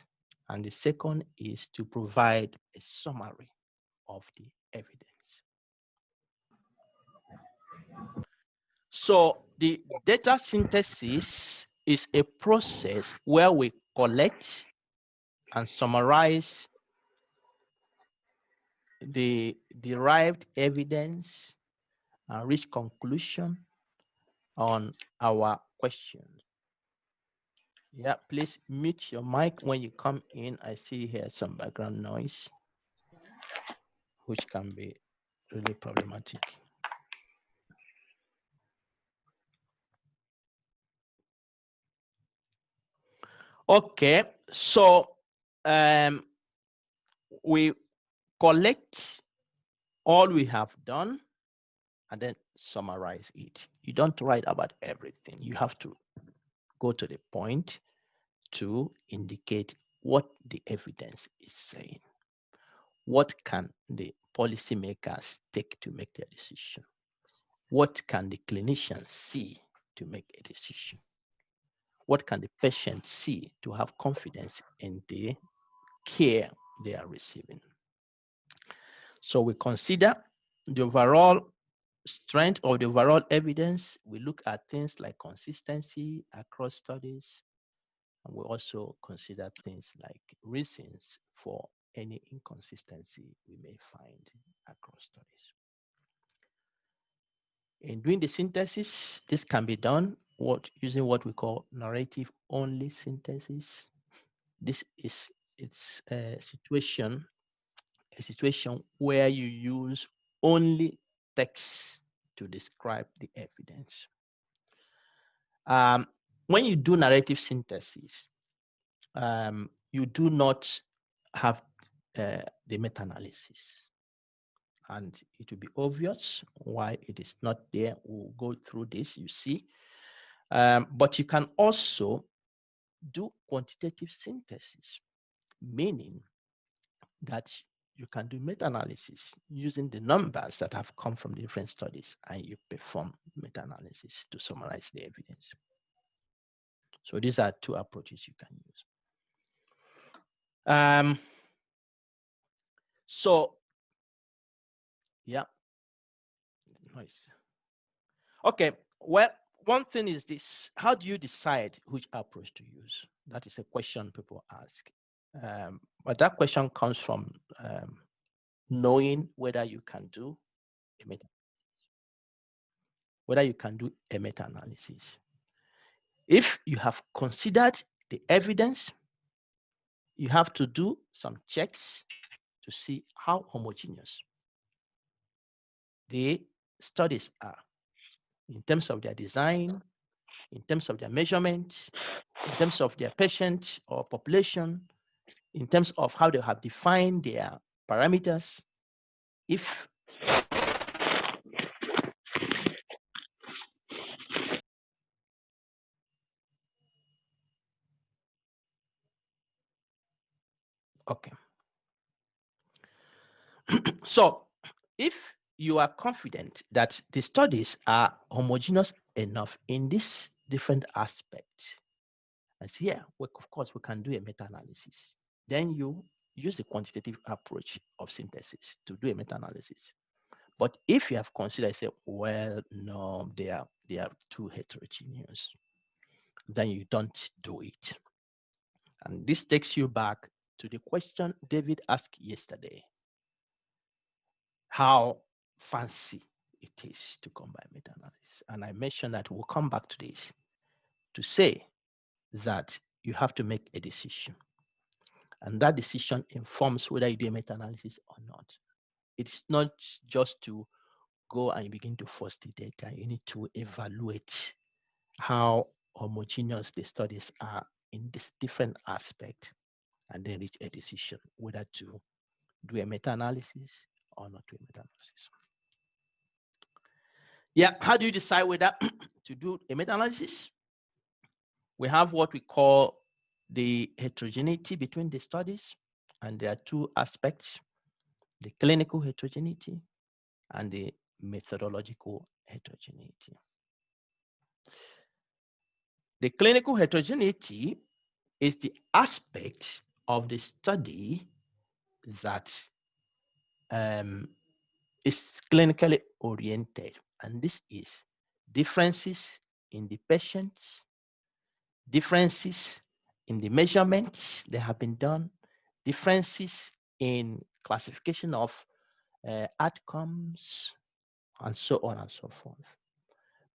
and the second is to provide a summary of the evidence. So the data synthesis is a process where we collect and summarize the derived evidence and reach conclusion on our questions. Yeah, please mute your mic when you come in. I see here some background noise, which can be really problematic. Okay, so we collect all we have done and then summarize it. You don't write about everything. You have to go to the point to indicate what the evidence is saying. What can the policymakers take to make their decision? What can the clinicians see to make a decision? What can the patient see to have confidence in the care they are receiving? So we consider the overall strength of the overall evidence. We look at things like consistency across studies, and we also consider things like reasons for any inconsistency we may find across studies. In doing the synthesis, this can be done using what we call narrative-only synthesis. This is a situation where you use only text to describe the evidence. When you do narrative synthesis, you do not have the meta-analysis. And it will be obvious why it is not there. We'll go through this, you see. But you can also do quantitative synthesis, meaning that you can do meta-analysis using the numbers that have come from different studies, and you perform meta-analysis to summarize the evidence. So these are two approaches you can use. So, yeah, nice. Okay, well, one thing is this: how do you decide which approach to use? That is a question people ask. But that question comes from knowing whether you can do a meta-analysis. If you have considered the evidence, you have to do some checks to see how homogeneous the studies are in terms of their design, in terms of their measurement, in terms of their patient or population, in terms of how they have defined their parameters. If okay. So if you are confident that the studies are homogeneous enough in this different aspect, and so yeah, of course we can do a meta-analysis. Then you use the quantitative approach of synthesis to do a meta-analysis. But if you have considered, say, well, no, they are too heterogeneous, then you don't do it. And this takes you back to the question David asked yesterday: how fancy it is to combine meta-analysis. And I mentioned that we'll come back to this to say that you have to make a decision. And that decision informs whether you do a meta-analysis or not. It's not just to go and begin to force the data. You need to evaluate how homogeneous the studies are in this different aspect, and then reach a decision whether to do a meta-analysis or not do a meta-analysis. Yeah, how do you decide whether to do a meta-analysis? We have what we call the heterogeneity between the studies, and there are two aspects: the clinical heterogeneity and the methodological heterogeneity. The clinical heterogeneity is the aspect of the study that is clinically oriented, and this is differences in the patients, differences in the measurements that have been done, differences in classification of outcomes, and so on and so forth.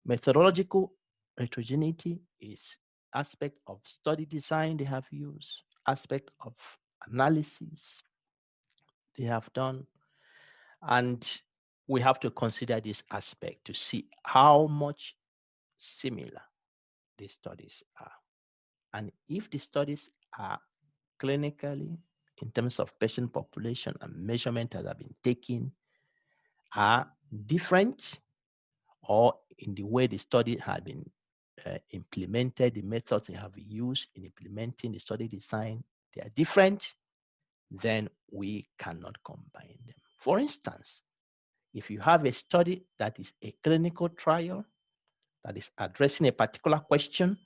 Methodological heterogeneity is aspect of study design they have used, aspect of analysis they have done, and we have to consider this aspect to see how much similar these studies are. And if the studies are clinically, in terms of patient population and measurement that have been taken, are different, or in the way the study has been implemented, the methods they have used in implementing the study design, they are different, then we cannot combine them. For instance, if you have a study that is a clinical trial that is addressing a particular question,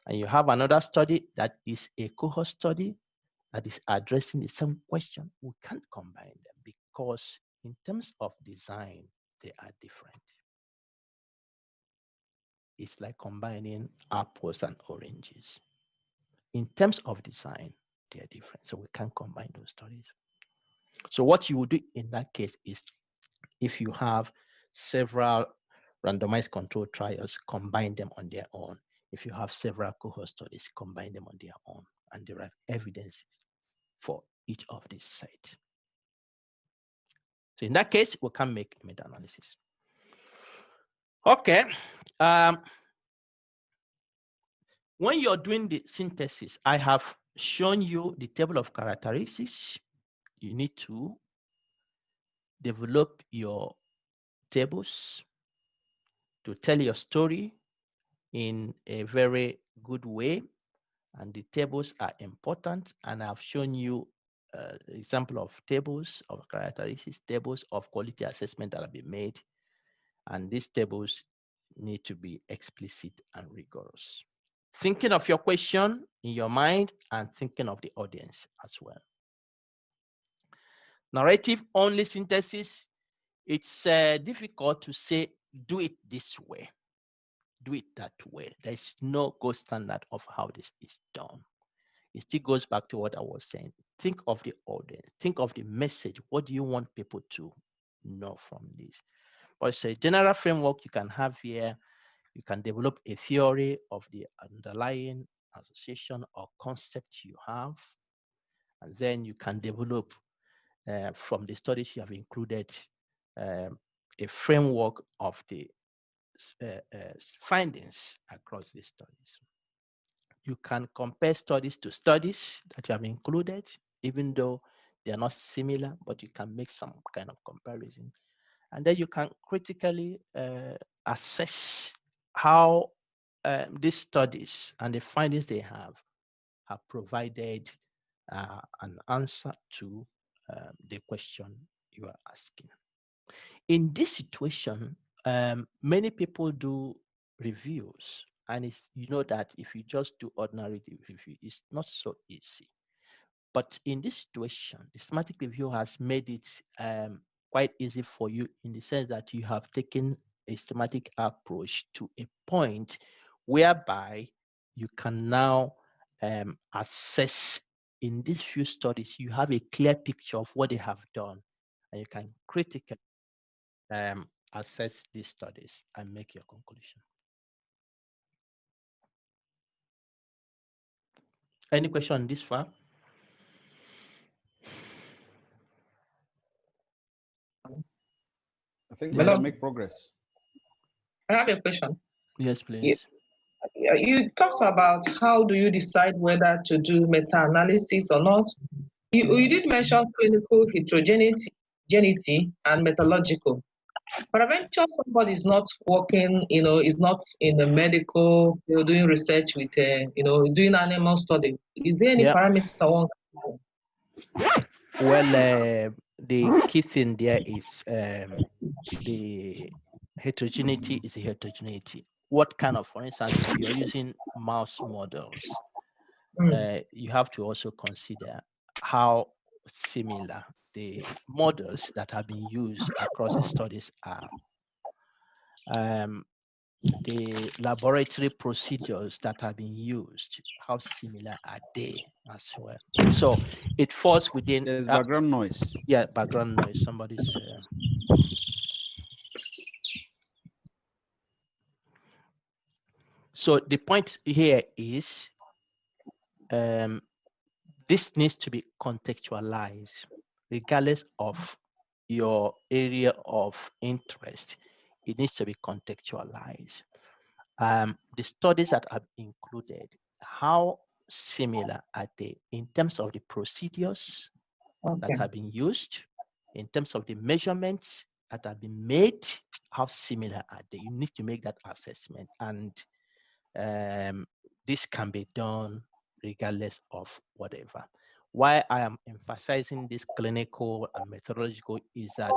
and you have another study that is a cohort study that is addressing the same question, we can't combine them because in terms of design, they are different. It's like combining apples and oranges. In terms of design, they are different. So we can't combine those studies. So what you would do in that case is, if you have several randomized controlled trials, combine them on their own. If you have several cohort studies, combine them on their own and derive evidence for each of these sites. So in that case, we can make meta-analysis. Okay. When you're doing the synthesis, I have shown you the table of characteristics. You need to develop your tables to tell your story in a very good way. And the tables are important. And I've shown you example of tables of characteristics, tables of quality assessment that have been made. And these tables need to be explicit and rigorous. Thinking of your question in your mind and thinking of the audience as well. Narrative only synthesis, it's difficult to say, do it this way, do it that way. There's no gold standard of how this is done. It still goes back to what I was saying. Think of the audience, think of the message. What do you want people to know from this? But it's a general framework you can have here. You can develop a theory of the underlying association or concept you have. And then you can develop from the studies you have included a framework of the findings across the studies. You can compare studies to studies that you have included, even though they are not similar, but you can make some kind of comparison. And then you can critically assess how these studies and the findings they have provided an answer to the question you are asking. In this situation, many people do reviews, and it's, you know that if you just do ordinary review, it's not so easy. But in this situation, the semantic review has made it quite easy for you, in the sense that you have taken a semantic approach to a point whereby you can now assess. In these few studies, you have a clear picture of what they have done, and you can critically assess these studies and make your conclusion. Any question on this far? I think we can make progress. I have a question. Yes, please. You talked about how do you decide whether to do meta-analysis or not. You did mention clinical heterogeneity and methodological. But eventually somebody is not working, is not in the medical, doing research with, doing animal study. Is there any parameter one? Well, the key thing there is the heterogeneity is a heterogeneity. What kind of, for instance, if you're using mouse models, you have to also consider how similar the models that have been used across the studies are. The laboratory procedures that have been used, how similar are they as well? So it falls within. There's background noise. Yeah, background noise. Somebody's. So the point here is, this needs to be contextualized, regardless of your area of interest. It needs to be contextualized. The studies that are included, how similar are they in terms of the procedures that have been used, in terms of the measurements that have been made, how similar are they? You need to make that assessment, and this can be done regardless of whatever. Why I am emphasizing this clinical and methodological is that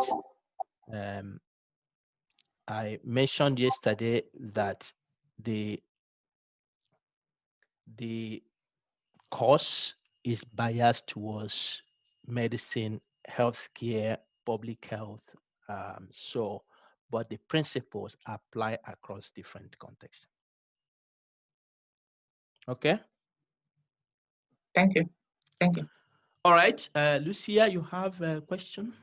I mentioned yesterday that the course is biased towards medicine, healthcare, public health. But the principles apply across different contexts. Okay. Thank you. Thank you. All right, Lucia, you have a question?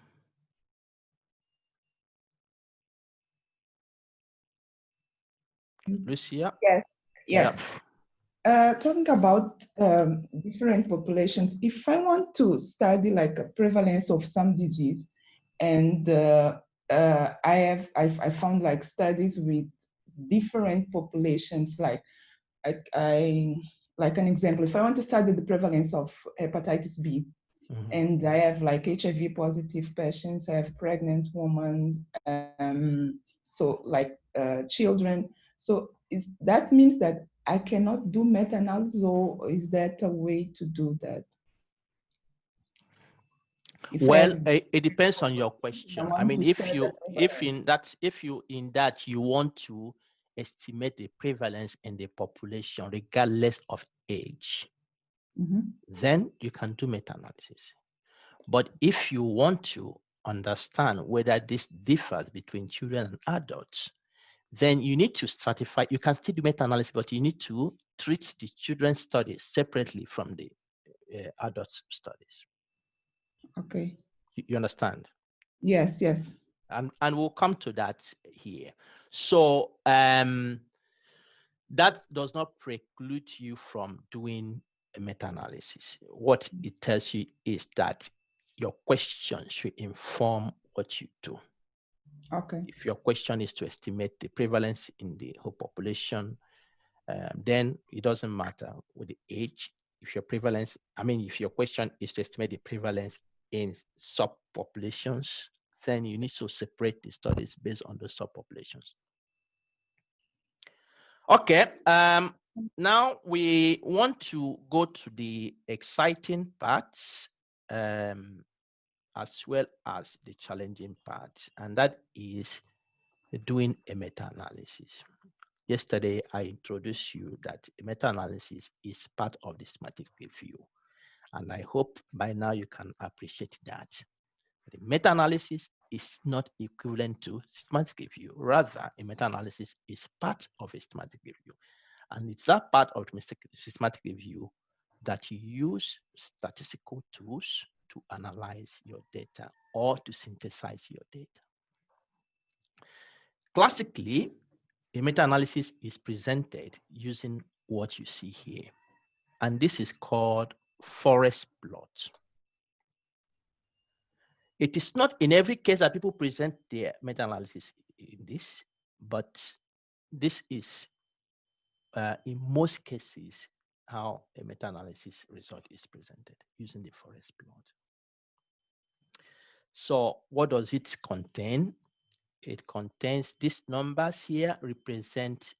Lucia? Yes. Yes. Talking about different populations, if I want to study like a prevalence of some disease, and I found like studies with different populations, like like an example, if I want to study the prevalence of hepatitis B, and I have like HIV positive patients, I have pregnant women, so like children. So that means that I cannot do meta-analysis, or is that a way to do that? Well, it depends on your question. I mean, if you in that you want to estimate the prevalence in the population regardless of age, then you can do meta-analysis. But if you want to understand whether this differs between children and adults, then you need to stratify. You can still do meta-analysis, but you need to treat the children's studies separately from the adult studies. Okay. You understand? Yes, yes. And we'll come to that here. So that does not preclude you from doing a meta-analysis. What it tells you is that your question should inform what you do. Okay. If your question is to estimate the prevalence in the whole population, then it doesn't matter with the age. If your prevalence, if your question is to estimate the prevalence in subpopulations, then you need to separate the studies based on the subpopulations. Okay, now we want to go to the exciting parts as well as the challenging part, and that is doing a meta-analysis. Yesterday, I introduced you that meta-analysis is part of the systematic review. And I hope by now you can appreciate that. The meta-analysis is not equivalent to systematic review. Rather, a meta-analysis is part of a systematic review. And it's that part of the systematic review that you use statistical tools to analyze your data or to synthesize your data. Classically, a meta-analysis is presented using what you see here. And this is called forest plot. It is not in every case that people present their meta-analysis in this, but this is in most cases how a meta-analysis result is presented using the forest plot. So what does it contain? It contains these numbers here represent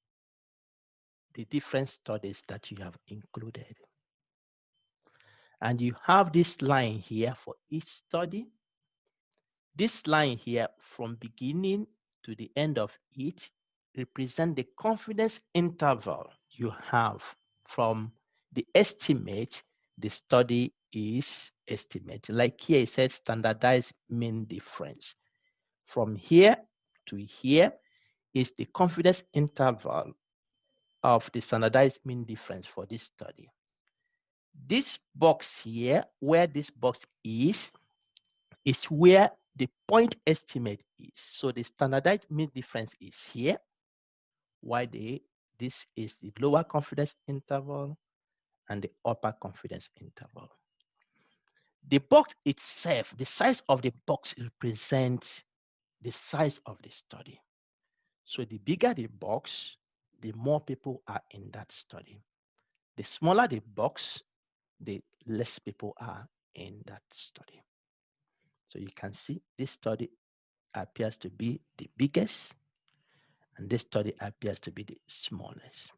the different studies that you have included. And you have this line here for each study. This line here from beginning to the end of it represent the confidence interval you have from the estimate the study is estimated. Like here it says standardized mean difference. From here to here is the confidence interval of the standardized mean difference for this study. This box here, where this box is where the point estimate is. So the standardized mean difference is here, while this is the lower confidence interval and the upper confidence interval. The box itself, the size of the box represents the size of the study. So the bigger the box, the more people are in that study. The smaller the box, the less people are in that study. So you can see this study appears to be the biggest, and this study appears to be the smallest.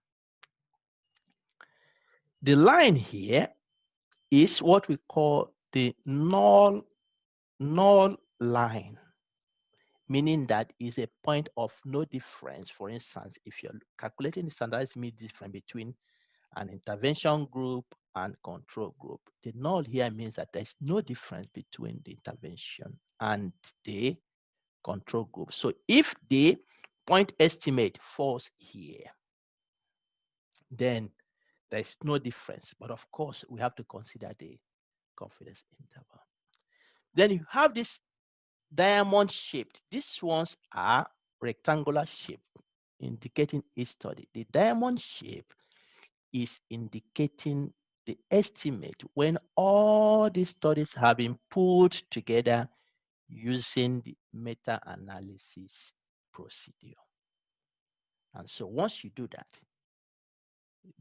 The line here is what we call the null line, meaning that is a point of no difference. For instance, if you're calculating the standardized mean difference between an intervention group and control group, the null here means that there's no difference between the intervention and the control group. So if the point estimate falls here, then there's no difference. But of course, we have to consider the confidence interval. Then you have this diamond shaped. These ones are rectangular shape, indicating each study. The diamond shape is indicating the estimate when all these studies have been put together using the meta-analysis procedure. And so once you do that,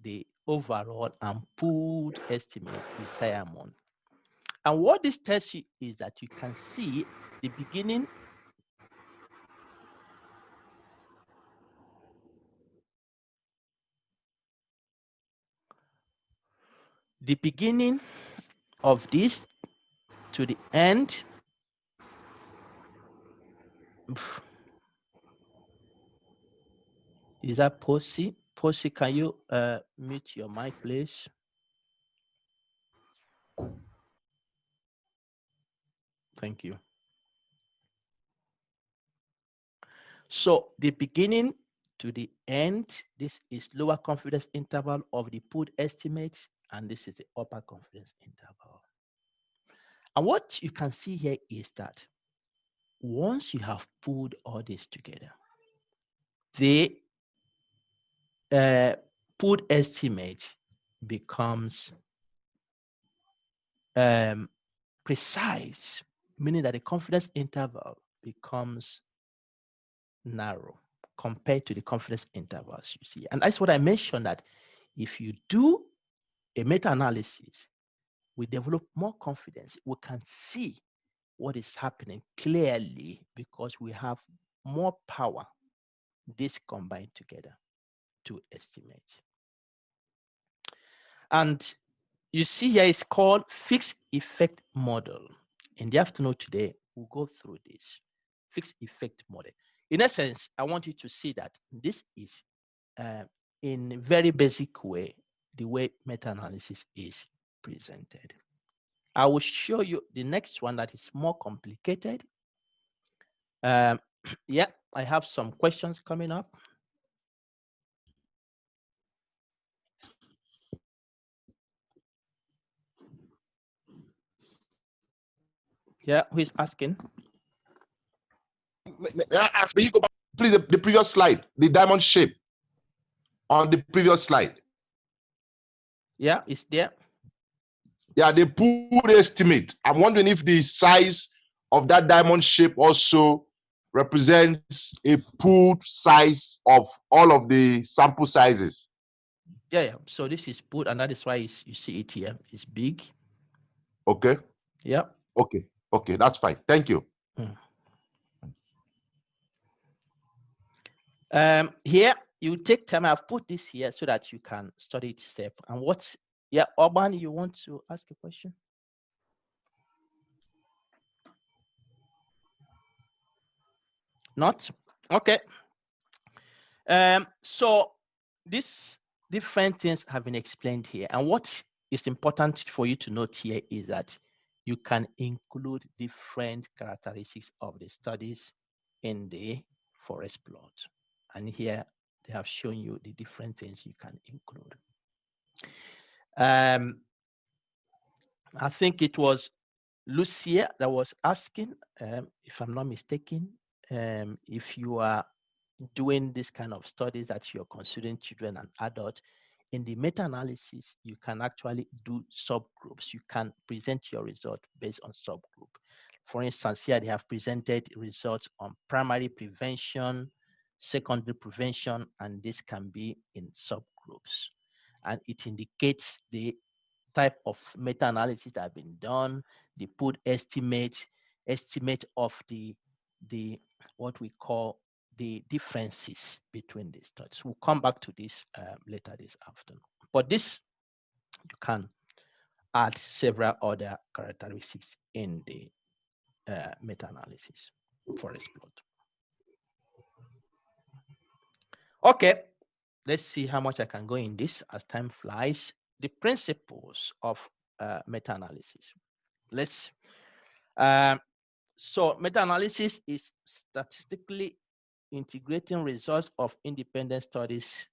the overall and pooled estimate is diamond. And what this tells you is that you can see the beginning of this to the end. Is that Posey? Posey, can you mute your mic, please? Thank you. So the beginning to the end, this is lower confidence interval of the pooled estimates, and this is the upper confidence interval. And what you can see here is that once you have pulled all this together, the pooled estimate becomes precise, meaning that the confidence interval becomes narrow compared to the confidence intervals you see. And that's what I mentioned, that if you do a meta-analysis, we develop more confidence. We can see what is happening clearly because we have more power, this combined together, to estimate. And you see here it's called fixed effect model. In the afternoon today, we'll go through this fixed effect model. In essence, I want you to see that this is in a very basic way, the way meta-analysis is presented. I will show you the next one that is more complicated. Yeah, I have some questions coming up. Yeah, who is asking? May I ask, may you go back, please, the previous slide, the diamond shape on the previous slide? Yeah, it's there. Yeah, the pooled estimate. I'm wondering if the size of that diamond shape also represents a pooled size of all of the sample sizes. Yeah. So this is pooled, and that is why you see it here. It's big. Okay. Yeah. Okay. Okay, that's fine. Thank you. Here you take time. I've put this here so that you can study each step. And what? Yeah, Urban, you want to ask a question? Not? Okay. So these different things have been explained here. And what is important for you to note here is that you can include different characteristics of the studies in the forest plot. And here they have shown you the different things you can include. I think it was Lucia that was asking, if I'm not mistaken, if you are doing this kind of studies that you're considering children and adults, in the meta-analysis, you can actually do subgroups. You can present your result based on subgroup. For instance, here they have presented results on primary prevention, secondary prevention, and this can be in subgroups. and it indicates the type of meta-analysis that have been done, the put estimate of the what we call the differences between the studies. We'll come back to this later this afternoon. But this, you can add several other characteristics in the meta-analysis for Explode. Okay, let's see how much I can go in this as time flies. The principles of meta-analysis. Let's so meta-analysis is statistically integrating results of independent studies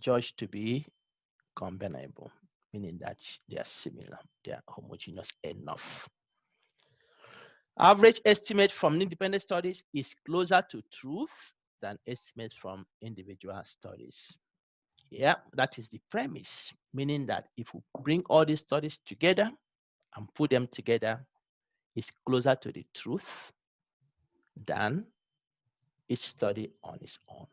judged to be combinable, meaning that they are similar, they are homogeneous enough. Average estimate from independent studies is closer to truth than estimates from individual studies. Yeah, that is the premise, meaning that if we bring all these studies together and put them together, it's closer to the truth than each study on its own.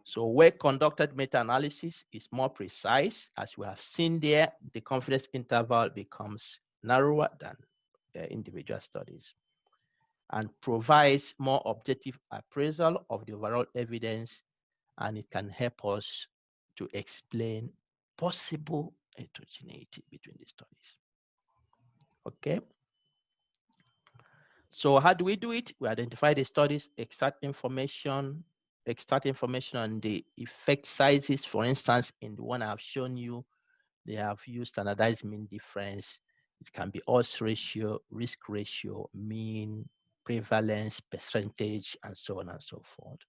So well-conducted meta-analysis is more precise. As we have seen there, the confidence interval becomes narrower than individual studies and provides more objective appraisal of the overall evidence, and it can help us to explain possible heterogeneity between the studies. Okay. So how do we do it? We identify the studies, extract information on the effect sizes. For instance, in the one I've shown you, they have used standardized mean difference. It can be odds ratio, risk ratio, mean, prevalence, percentage, and so on and so forth.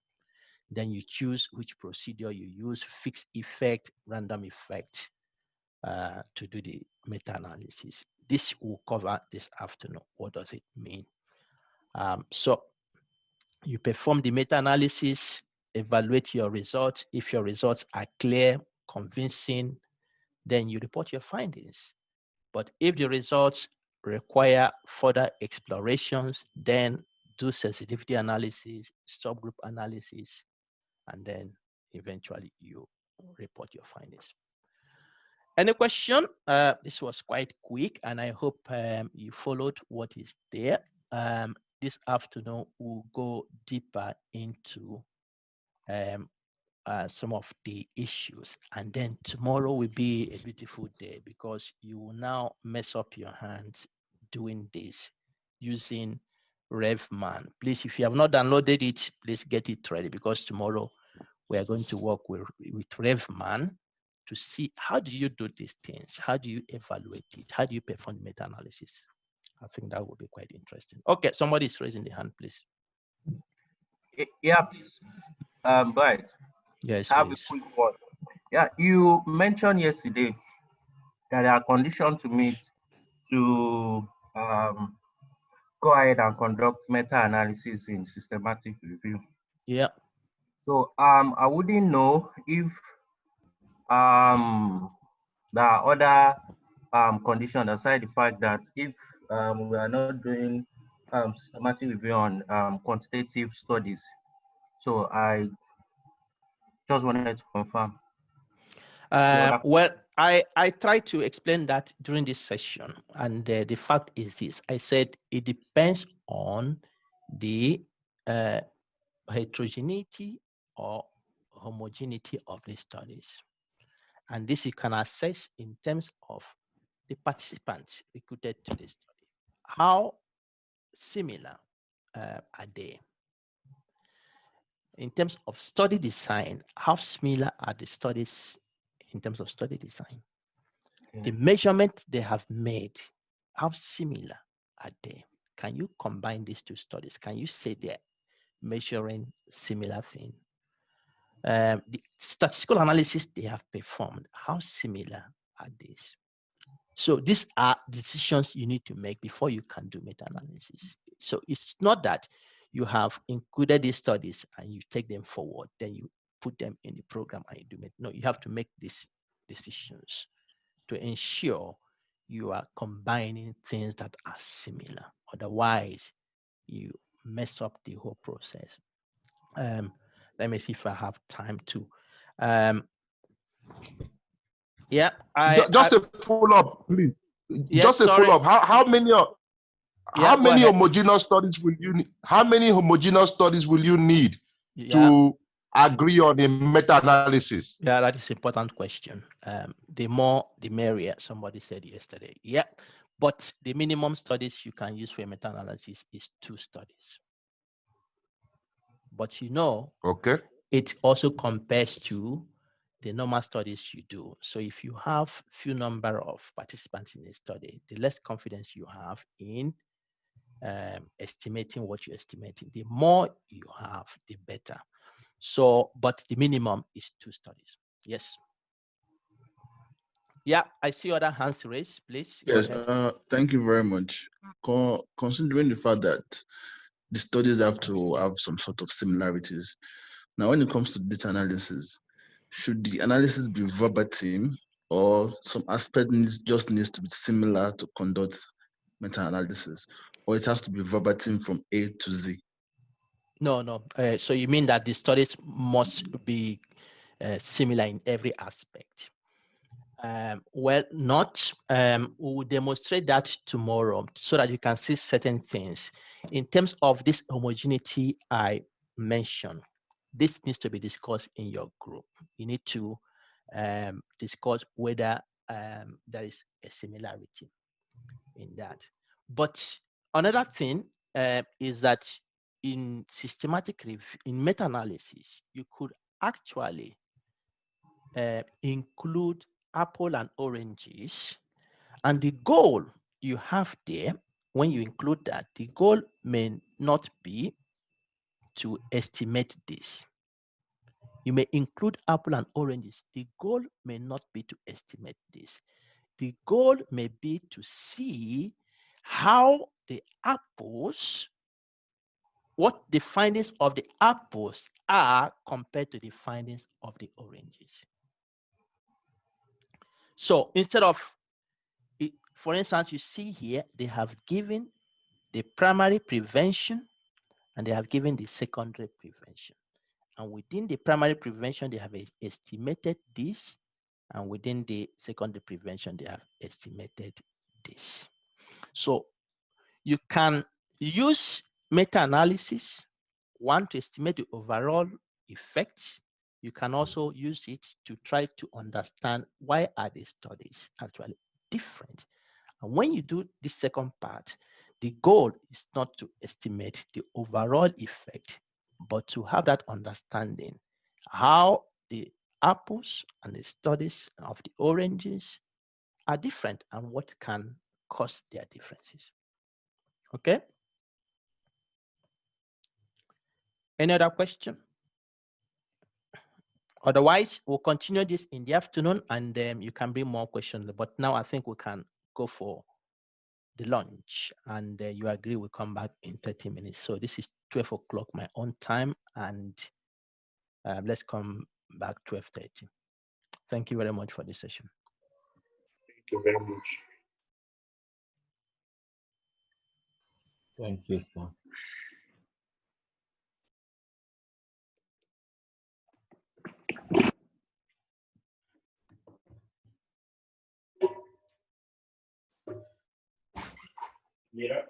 Then you choose which procedure you use, fixed effect, random effect, to do the meta-analysis. This will cover this afternoon. What does it mean? So you perform the meta-analysis, evaluate your results. If your results are clear, convincing, then you report your findings. But if the results require further explorations, then do sensitivity analysis, subgroup analysis, and then eventually you report your findings. Any question? This was quite quick, and I hope you followed what is there. This afternoon, we'll go deeper into some of the issues, and then tomorrow will be a beautiful day because you will now mess up your hands doing this using RevMan. Please, if you have not downloaded it, please get it ready because tomorrow we are going to work with RevMan to see how do you do these things, how do you evaluate it, how do you perform meta-analysis. I think that would be quite interesting. Okay, somebody is raising the hand, please. Yeah, please. Go ahead. Yes, I have a quick one. Yeah, you mentioned yesterday that there are conditions to meet to go ahead and conduct meta-analysis in systematic review. Yeah. So I wouldn't know if there are other conditions aside the fact that if we are not doing systematic review on quantitative studies. So I just wanted to confirm. Well, I tried to explain that during this session, and the fact is this. I said it depends on the heterogeneity or homogeneity of the studies. And this you can assess in terms of the participants recruited to the study. How similar are they? In terms of study design, how similar are the studies in terms of study design? The measurement they have made, how similar are they? Can you combine these two studies? Can you say they're measuring similar things? The statistical analysis they have performed, how similar are these? So these are decisions you need to make before you can do meta-analysis. So it's not that you have included these studies and you take them forward, then you put them in the program and you do it. No, you have to make these decisions to ensure you are combining things that are similar. Otherwise, you mess up the whole process. Let me see if I have time to. Yeah, just a follow up, please. Yes, just a follow up. How many homogeneous studies will you need? How many homogeneous studies will you need to agree on a meta-analysis? Yeah, that is an important question. The more, the merrier, somebody said yesterday. Yeah, but the minimum studies you can use for a meta-analysis is 2 studies. But okay, it also compares to the normal studies you do. So if you have few number of participants in a study, the less confidence you have in estimating what you're estimating. The more you have, the better. So, but the minimum is 2 studies. Yes. Yeah, I see other hands raised, please. Yes, thank you very much. Considering the fact that the studies have to have some sort of similarities. Now, when it comes to data analysis, should the analysis be verbatim or some aspect just needs to be similar to conduct meta-analysis, or it has to be verbatim from A to Z? No. So you mean that the studies must be similar in every aspect? Well, not. We will demonstrate that tomorrow so that you can see certain things. In terms of this homogeneity I mentioned, this needs to be discussed in your group. You need to discuss whether there is a similarity in that. But another thing is that in systematic review, in meta-analysis, you could actually include apple and oranges, and the goal you have there, when you include that, the goal may not be to estimate this. You may include apple and oranges. The goal may not be to estimate this. The goal may be to see how the apples, what the findings of the apples are compared to the findings of the oranges. So instead of, for instance, you see here, they have given the primary prevention and they have given the secondary prevention. And within the primary prevention, they have estimated this. And within the secondary prevention, they have estimated this. So you can use meta-analysis, one, to estimate the overall effects. You can also use it to try to understand why are the studies actually different. And when you do this second part, the goal is not to estimate the overall effect, but to have that understanding how the apples and the studies of the oranges are different and what can cause their differences. Okay? Any other question? Otherwise, we'll continue this in the afternoon and you can bring more questions. But now I think we can go for the lunch, and you agree we'll come back in 30 minutes. So this is 12 o'clock my own time, and let's come back 12:30. Thank you very much for this session. Thank you very much. Thank you, sir. Yeah.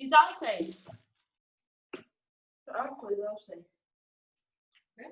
He's outside. The uncle is outside. Okay?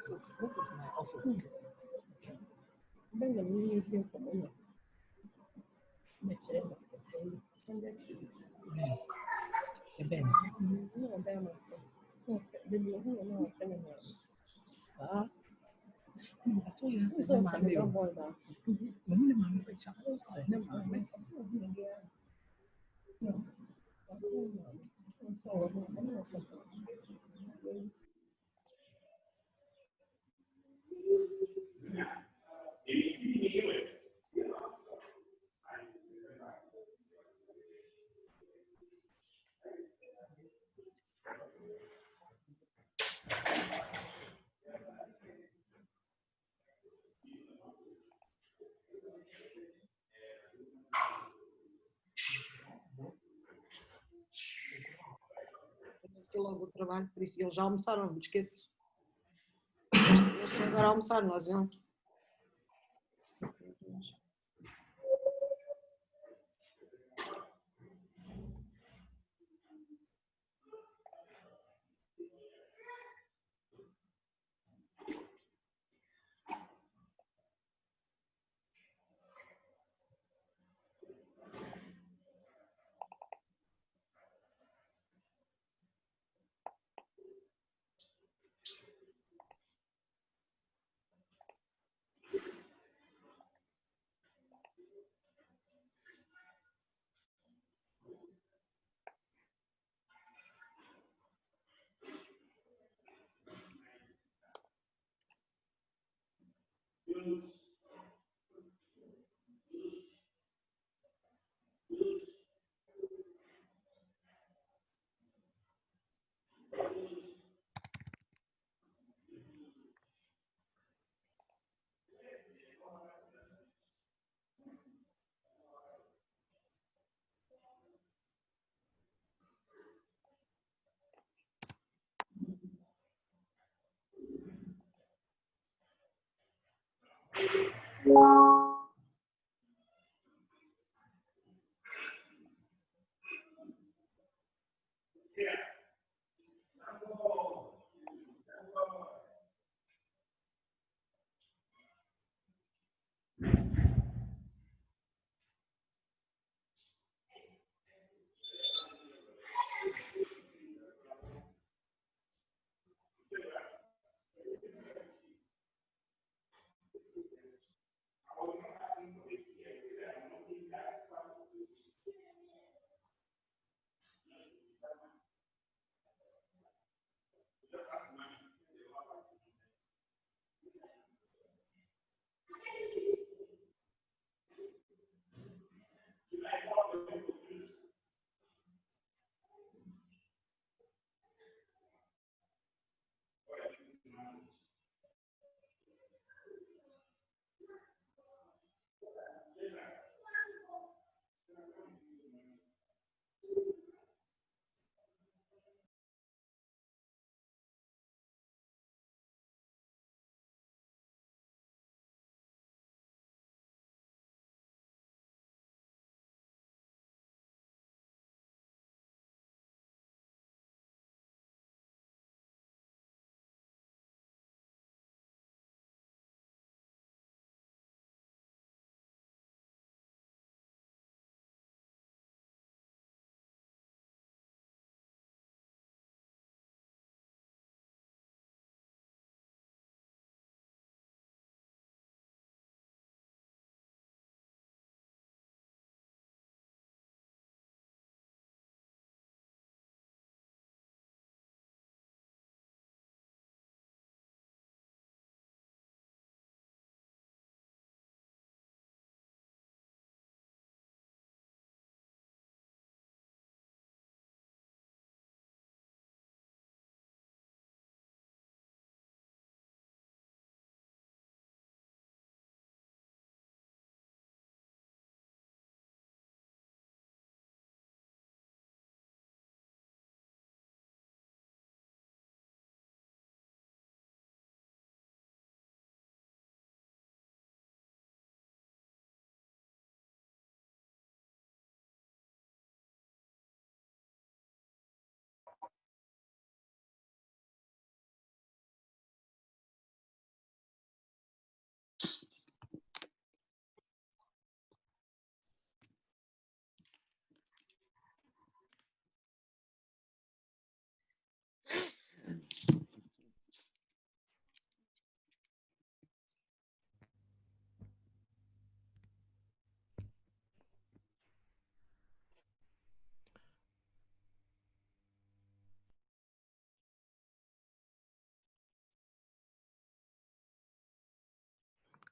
So this is my office. Then the meeting from owner. My chair of the pay 100 cities. Ben. No, damn myself. No, the who are now telling me. Ah. I told you I said, I'm a boy now. I'm a child. Logo o trabalho, por isso eles já almoçaram, não te esqueças. Eles estão agora a almoçar, nós não.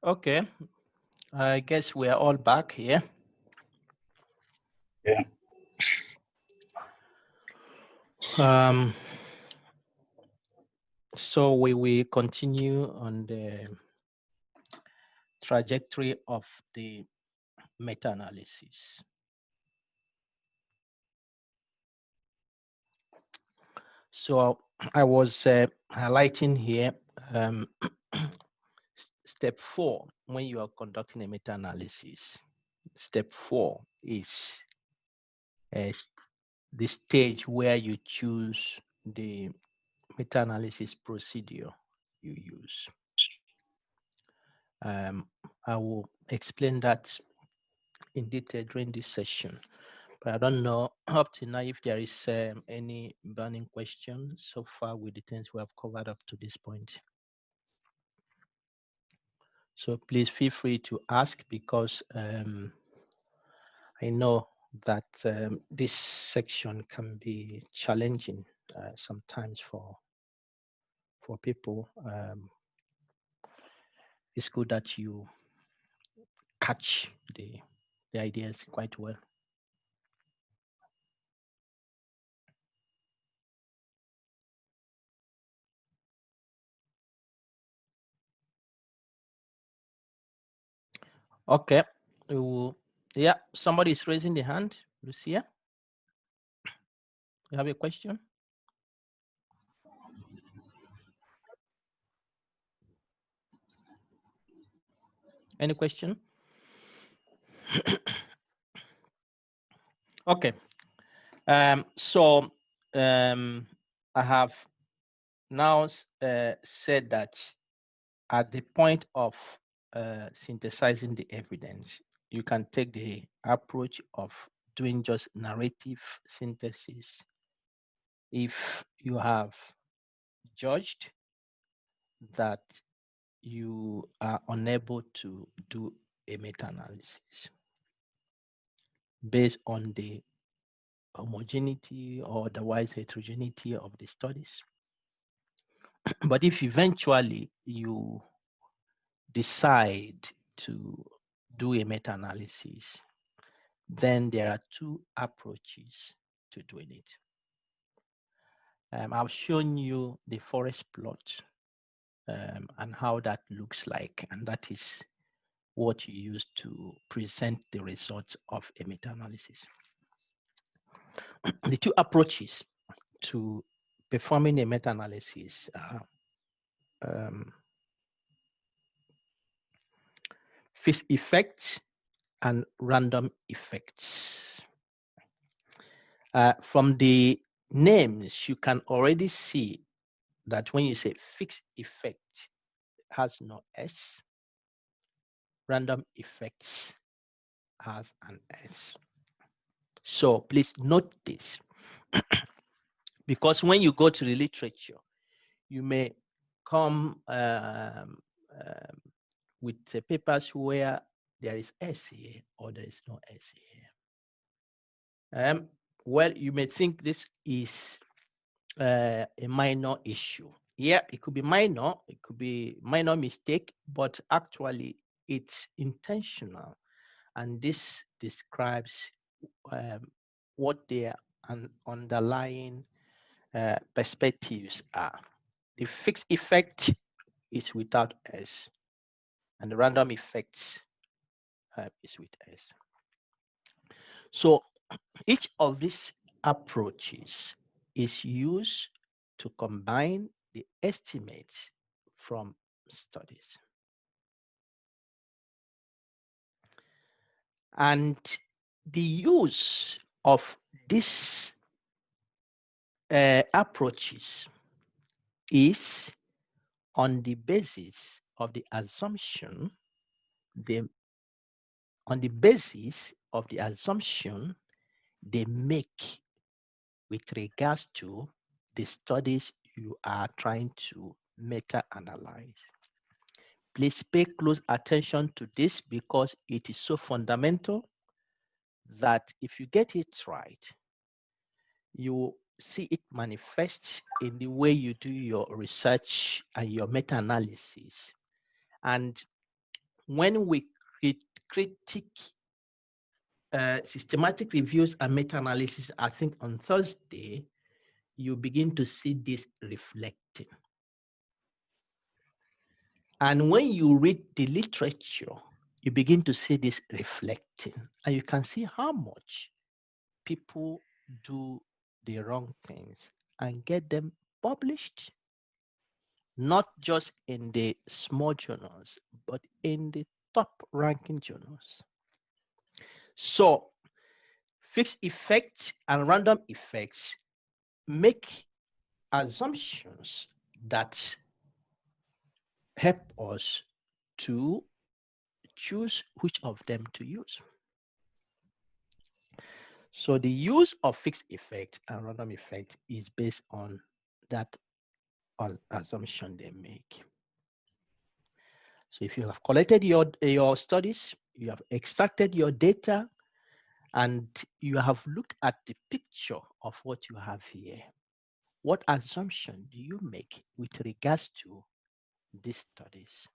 Okay, I guess we are all back here. Yeah. So we will continue on the trajectory of the meta-analysis. So I was highlighting here step 4 when you are conducting a meta-analysis. Step 4 is the stage where you choose the meta-analysis procedure you use. I will explain that in detail during this session, but I don't know up to now if there is any burning question so far with the things we have covered up to this point. So please feel free to ask, because I know that this section can be challenging sometimes for people. It's good that you catch the ideas quite well. Okay. Yeah, somebody is raising the hand. Lucia, you have a question? Any question? Okay. So I have now said that at the point of synthesizing the evidence, you can take the approach of doing just narrative synthesis if you have judged that you are unable to do a meta-analysis based on the homogeneity or otherwise heterogeneity of the studies. But if eventually you decide to do a meta-analysis, then there are two approaches to doing it. I've shown you the forest plot and how that looks like, and that is what you use to present the results of a meta-analysis. The two approaches to performing a meta-analysis are fixed effects and random effects. From the names, you can already see that when you say fixed effect, it has no S. Random effects has an S. So please note this, because when you go to the literature, you may come with papers where there is S here or there is no S here. Well, you may think this is a minor issue. Yeah, it could be minor, it could be minor mistake, but actually it's intentional. And this describes what their underlying perspectives are. The fixed effect is without S, and the random effects is with S. So each of these approaches is used to combine the estimates from studies. And the use of these approaches is on the basis of the assumption they make with regards to the studies you are trying to meta-analyze. Please pay close attention to this, because it is so fundamental that if you get it right, you see it manifest in the way you do your research and your meta-analysis. And when we critique systematic reviews and meta-analysis, I think on Thursday, you begin to see this reflecting. And when you read the literature, you begin to see this reflecting, and you can see how much people do the wrong things and get them published, not just in the small journals, but in the top ranking journals. So fixed effects and random effects make assumptions that help us to choose which of them to use. So the use of fixed effect and random effect is based on that assumption they make. So if you have collected your studies, you have extracted your data, and you have looked at the picture of what you have here, what assumption do you make with regards to these studies?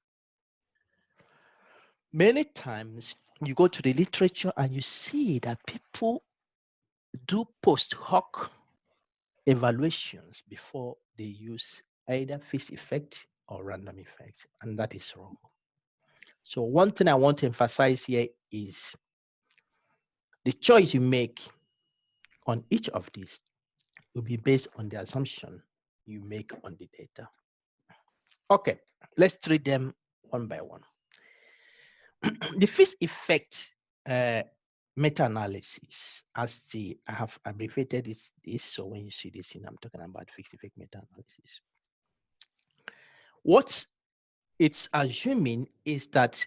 Many times you go to the literature and you see that people do post hoc evaluations before they use either fixed effect or random effect, and that is wrong. So one thing I want to emphasize here is the choice you make on each of these will be based on the assumption you make on the data. Okay, let's treat them one by one. The fixed effect meta-analysis, as I have abbreviated this, so when you see this, I'm talking about fixed effect meta-analysis. What it's assuming is that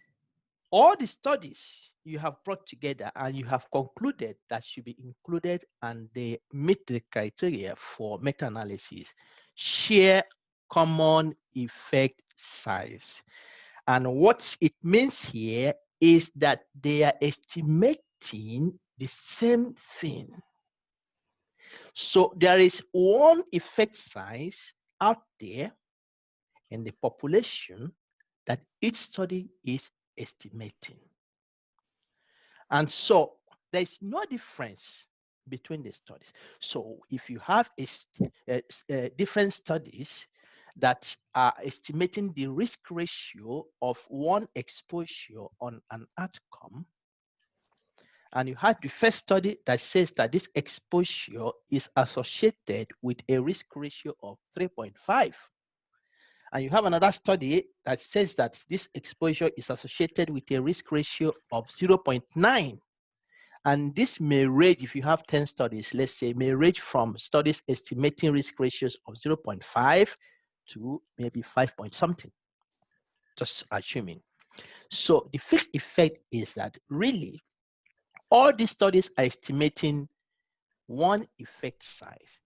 all the studies you have brought together and you have concluded that should be included and they meet the criteria for meta-analysis share common effect size. And what it means here is that they are estimating the same thing. So there is one effect size out there in the population that each study is estimating. And so there's no difference between the studies. So if you have different studies that are estimating the risk ratio of one exposure on an outcome, and you have the first study that says that this exposure is associated with a risk ratio of 3.5, and you have another study that says that this exposure is associated with a risk ratio of 0.9. And this may range, if you have 10 studies, let's say, may range from studies estimating risk ratios of 0.5 to maybe 5 point something, just assuming. So the fixed effect is that really all these studies are estimating one effect size.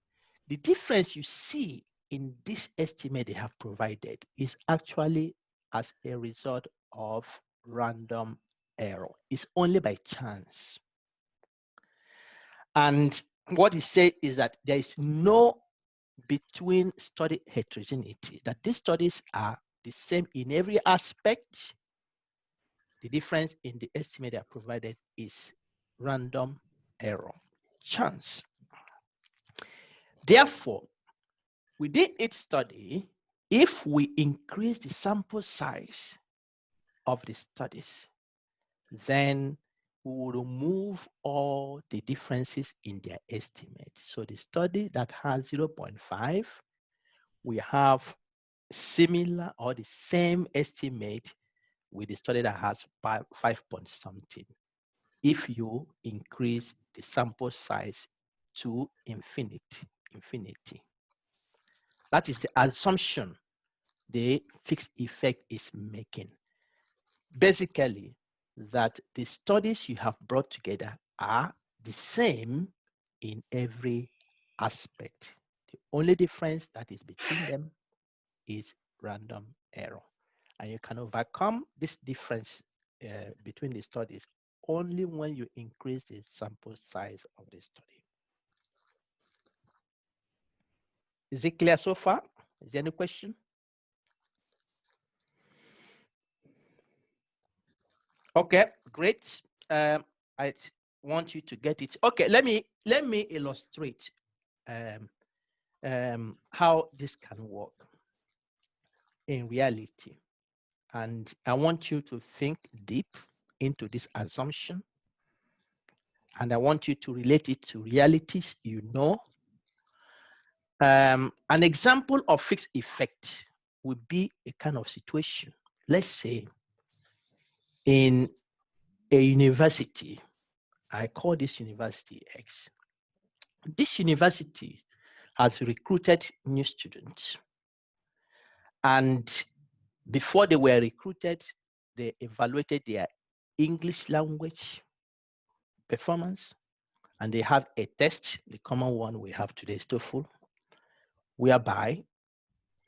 The difference you see in this estimate they have provided is actually as a result of random error. It's only by chance. And what he said is that there is no between study heterogeneity, that these studies are the same in every aspect. The difference in the estimate they are provided is random error, chance. Therefore, within each study, if we increase the sample size of the studies, then we will remove all the differences in their estimate. So the study that has 0.5, we have similar or the same estimate with the study that has 5 point something, if you increase the sample size to infinity. That is the assumption the fixed effect is making. Basically, that the studies you have brought together are the same in every aspect. The only difference that is between them is random error. And you can overcome this difference between the studies only when you increase the sample size of the study. Is it clear so far? Is there any question? Okay, great. I want you to get it. Okay, let me illustrate how this can work in reality. And I want you to think deep into this assumption. And I want you to relate it to realities you know. An example of fixed effect would be a kind of situation. Let's say in a university, I call this university X. This university has recruited new students. And before they were recruited, they evaluated their English language performance, and they have a test, the common one we have today is TOEFL, whereby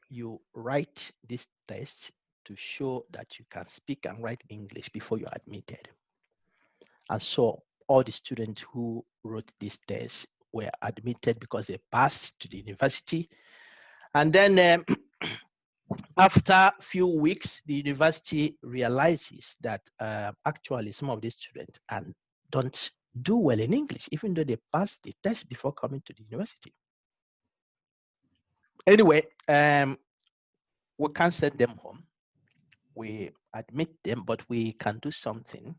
you write this test to show that you can speak and write English before you're admitted. And so all the students who wrote this test were admitted because they passed to the university. And then after a few weeks, the university realizes that actually some of these students don't do well in English, even though they passed the test before coming to the university. Anyway, we can't send them home. We admit them, but we can do something.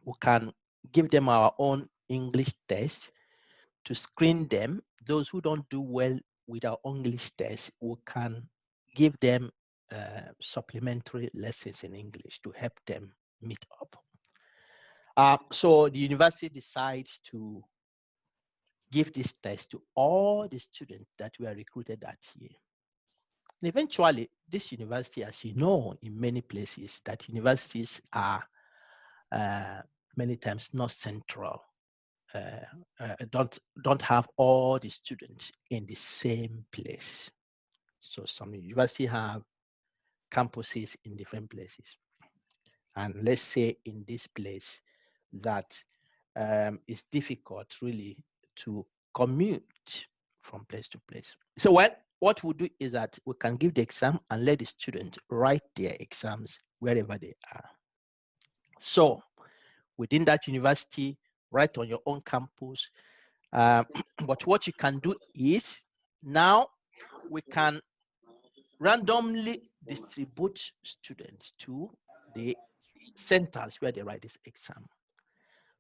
We can give them our own English test to screen them. Those who don't do well with our English test, we can give them supplementary lessons in English to help them meet up. So the university decides to give this test to all the students that were recruited that year. And eventually, this university, as you know, in many places, that universities are many times not central, don't have all the students in the same place. So some universities have campuses in different places. And let's say in this place that it's difficult really to commute from place to place. So what we do is that we can give the exam and let the students write their exams wherever they are. So within that university, right on your own campus. But what you can do is now we can randomly distribute students to the centers where they write this exam.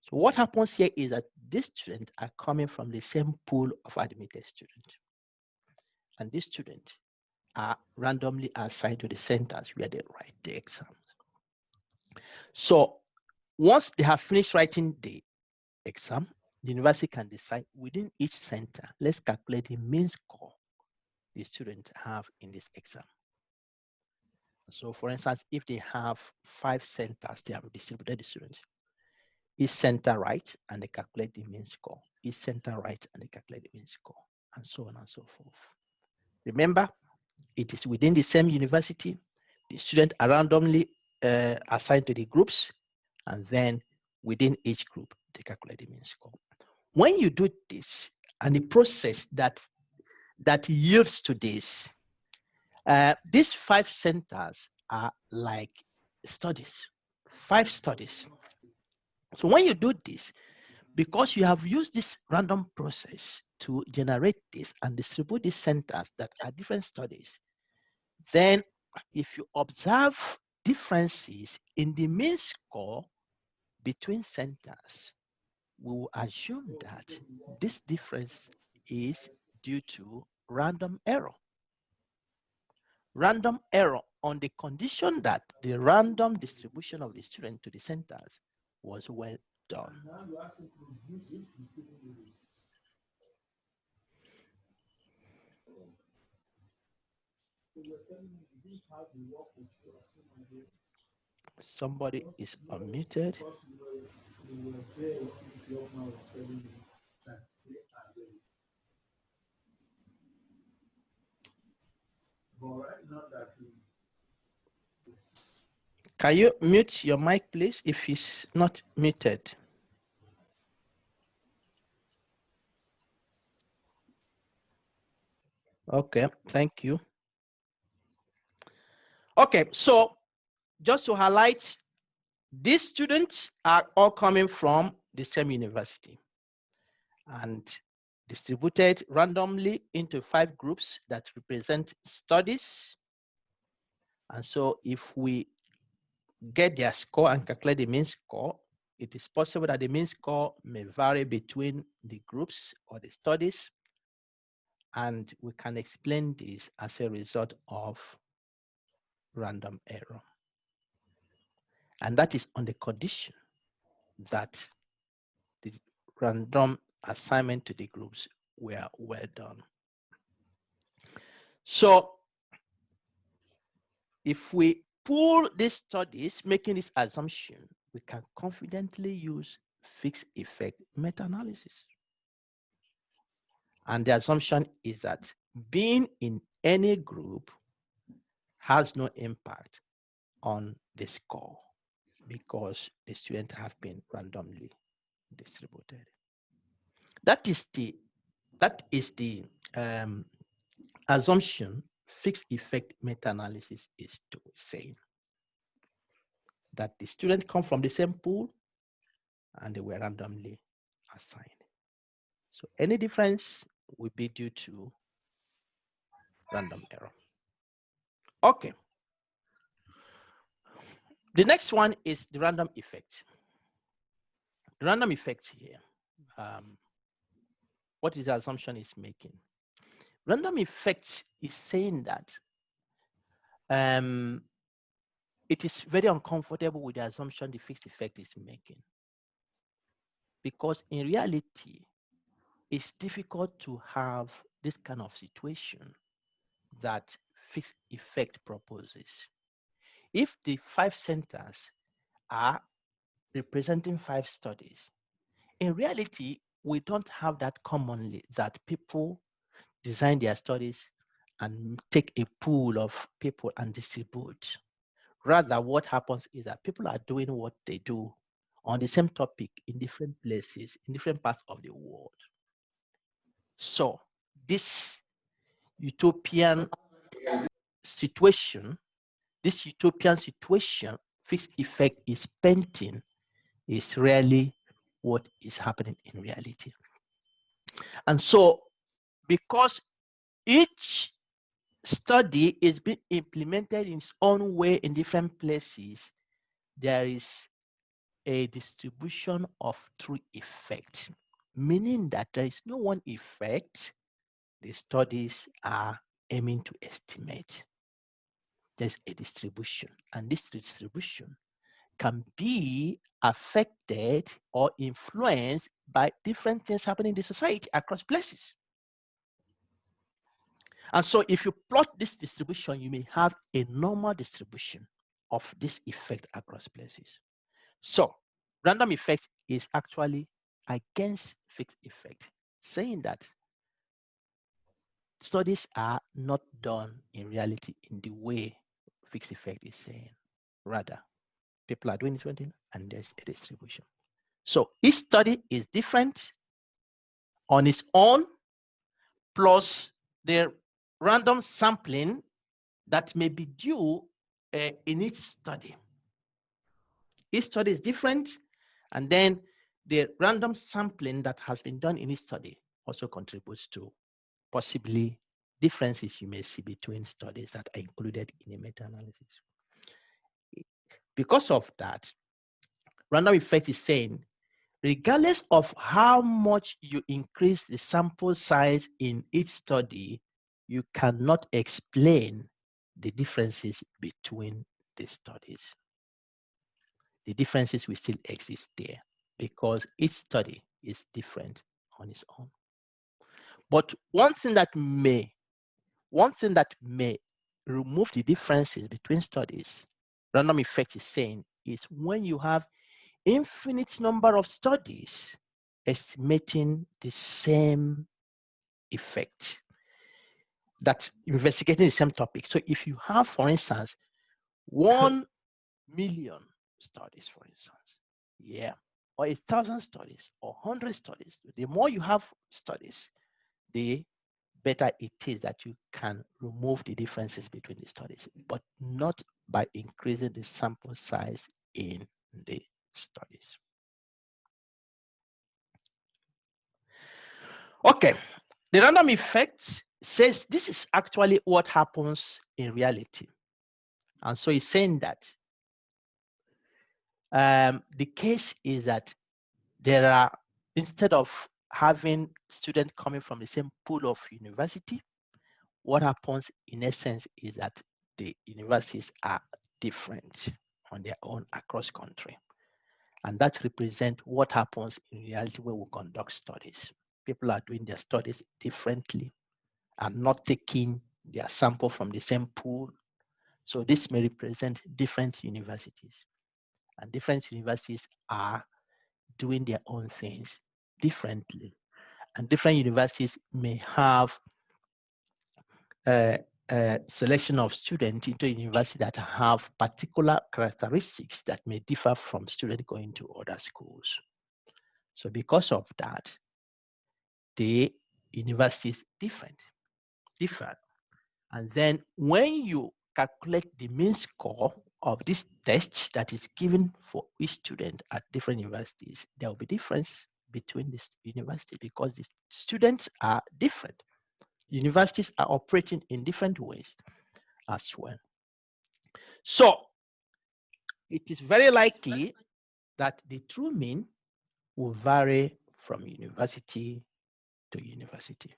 So what happens here is that these students are coming from the same pool of admitted students. And these students are randomly assigned to the centers where they write the exams. So once they have finished writing the exam, the university can decide within each center, let's calculate the mean score the students have in this exam. So for instance, if they have 5 centers, they have distributed the students. Each center write and they calculate the mean score. Each center write and they calculate the mean score, and so on and so forth. Remember, it is within the same university. The students are randomly assigned to the groups, and then within each group, they calculate the mean score. When you do this, and the process that yields to this, these 5 centers are like studies, 5 studies. So when you do this, because you have used this random process to generate this and distribute these centers that are different studies, then if you observe differences in the mean score between centers, we will assume that this difference is due to random error. Random error on the condition that the random distribution of the student to the centers was well done. Somebody is unmuted. Can you mute your mic, please, if it's not muted? Okay, thank you. Okay, so just to highlight These students are all coming from the same university and distributed randomly into 5 groups that represent studies. And so if we get their score and calculate the mean score, it is possible that the mean score may vary between the groups or the studies. And we can explain this as a result of random error. And that is on the condition that the random assignment to the groups were well done. So if we pull these studies, making this assumption, we can confidently use fixed effect meta-analysis. And the assumption is that being in any group has no impact on the score because the students have been randomly distributed. That is the assumption fixed effect meta-analysis is saying, that the students come from the same pool and they were randomly assigned. So any difference will be due to random error. Okay. The next one is the random effect. The random effect here. What is the assumption it's making? Random effect is saying that it is very uncomfortable with the assumption the fixed effect is making. Because in reality, it's difficult to have this kind of situation that fixed effect proposes. If the 5 centers are representing 5 studies, in reality, we don't have that commonly, that people design their studies and take a pool of people and distribute. Rather, what happens is that people are doing what they do on the same topic in different places, in different parts of the world. So this utopian situation, fixed effect is painting, is really what is happening in reality. And so, because each study is being implemented in its own way in different places, there is a distribution of true effect, meaning that there is no one effect the studies are aiming to estimate. There's a distribution, and this distribution can be affected or influenced by different things happening in the society across places. And so if you plot this distribution, you may have a normal distribution of this effect across places. So random effect is actually against fixed effect, saying that studies are not done in reality in the way fixed effect is saying. Rather, people are doing something and there's a distribution. So each study is different on its own, plus the random sampling that may be due in each study. Each study is different, and then the random sampling that has been done in each study also contributes to possibly differences you may see between studies that are included in a meta-analysis. Because of that, random effect is saying, regardless of how much you increase the sample size in each study, you cannot explain the differences between the studies. The differences will still exist there because each study is different on its own. But one thing that may remove the differences between studies, random effect is saying, is when you have infinite number of studies estimating the same effect, that investigating the same topic. So if you have, for instance, 1 million studies, for instance, or 1,000 studies or 100 studies, the more you have studies, the better it is that you can remove the differences between the studies, but not by increasing the sample size in the studies. Okay, the random effect says this is actually what happens in reality. And so it's saying that the case is that there are, instead of having students coming from the same pool of university, what happens in essence is that the universities are different on their own across country. And that represents what happens in reality when we conduct studies. People are doing their studies differently and not taking their sample from the same pool. So this may represent different universities. And different universities are doing their own things differently. And different universities may have a selection of students into a university that have particular characteristics that may differ from students going to other schools. So because of that, the university is differ. And then when you calculate the mean score of this test that is given for each student at different universities, there will be difference between these universities because the students are different. Universities are operating in different ways as well. So it is very likely that the true mean will vary from university to university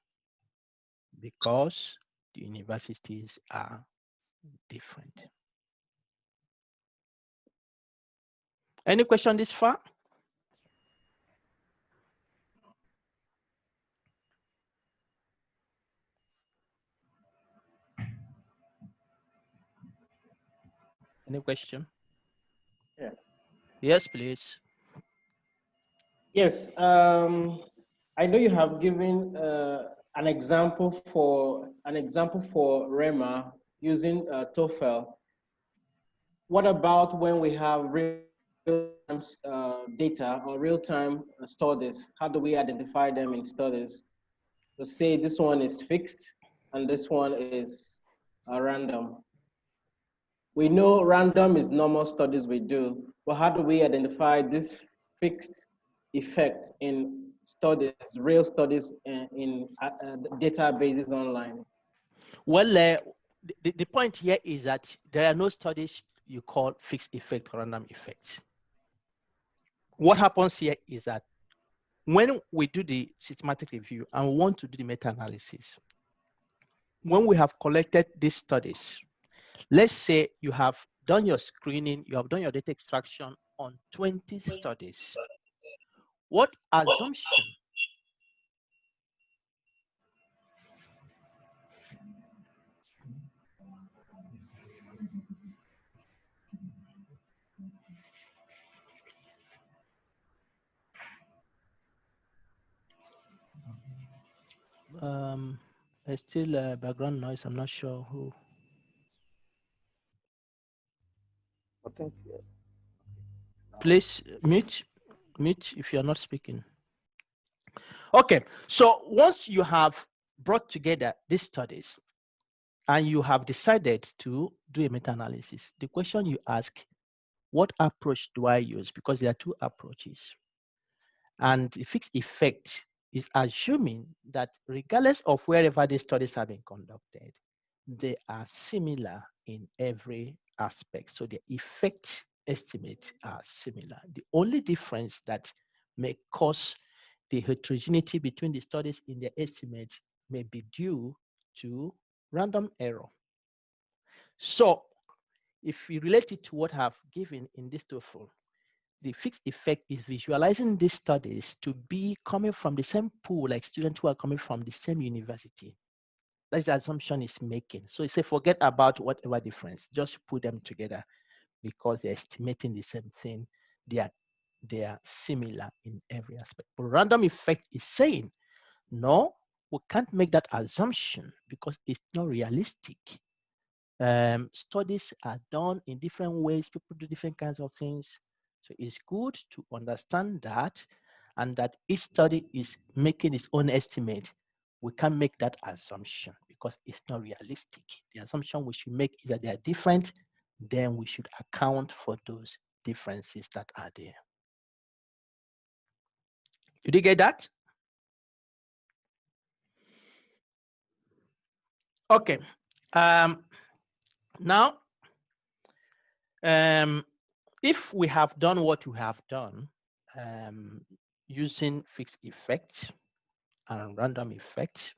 because the universities are different. Any question this far? Any question? Yeah. Yes, please. Yes. I know you have given an example for REMA using TOEFL. What about when we have real-time data or real-time studies? How do we identify them in studies? To say this one is fixed and this one is random. We know random is normal studies we do, but how do we identify this fixed effect in studies, real studies in databases online? Well, the point here is that there are no studies you call fixed effect or random effects. What happens here is that when we do the systematic review and we want to do the meta-analysis, when we have collected these studies, let's say you have done your screening, you have done your data extraction on 20 studies. What assumption there's still background noise. I'm not sure who. I think. Please mute if you're not speaking. Okay, so once you have brought together these studies and you have decided to do a meta-analysis, the question you ask, what approach do I use? Because there are two approaches. And the fixed effect is assuming that regardless of wherever these studies have been conducted, they are similar in every aspect. So the effect estimates are similar. The only difference that may cause the heterogeneity between the studies in their estimates may be due to random error. So if we relate it to what I've given in this TOEFL, the fixed effect is visualizing these studies to be coming from the same pool, like students who are coming from the same university. That's the assumption it's making. So it's a forget about whatever difference, just put them together because they're estimating the same thing. They are similar in every aspect. But random effect is saying, no, we can't make that assumption because it's not realistic. Studies are done in different ways. People do different kinds of things. So it's good to understand that, and that each study is making its own estimate. We can't make that assumption because it's not realistic. The assumption we should make is that they are different, then we should account for those differences that are there. Did you get that? Okay. Now, if we have done what we have done using fixed effect and random effect,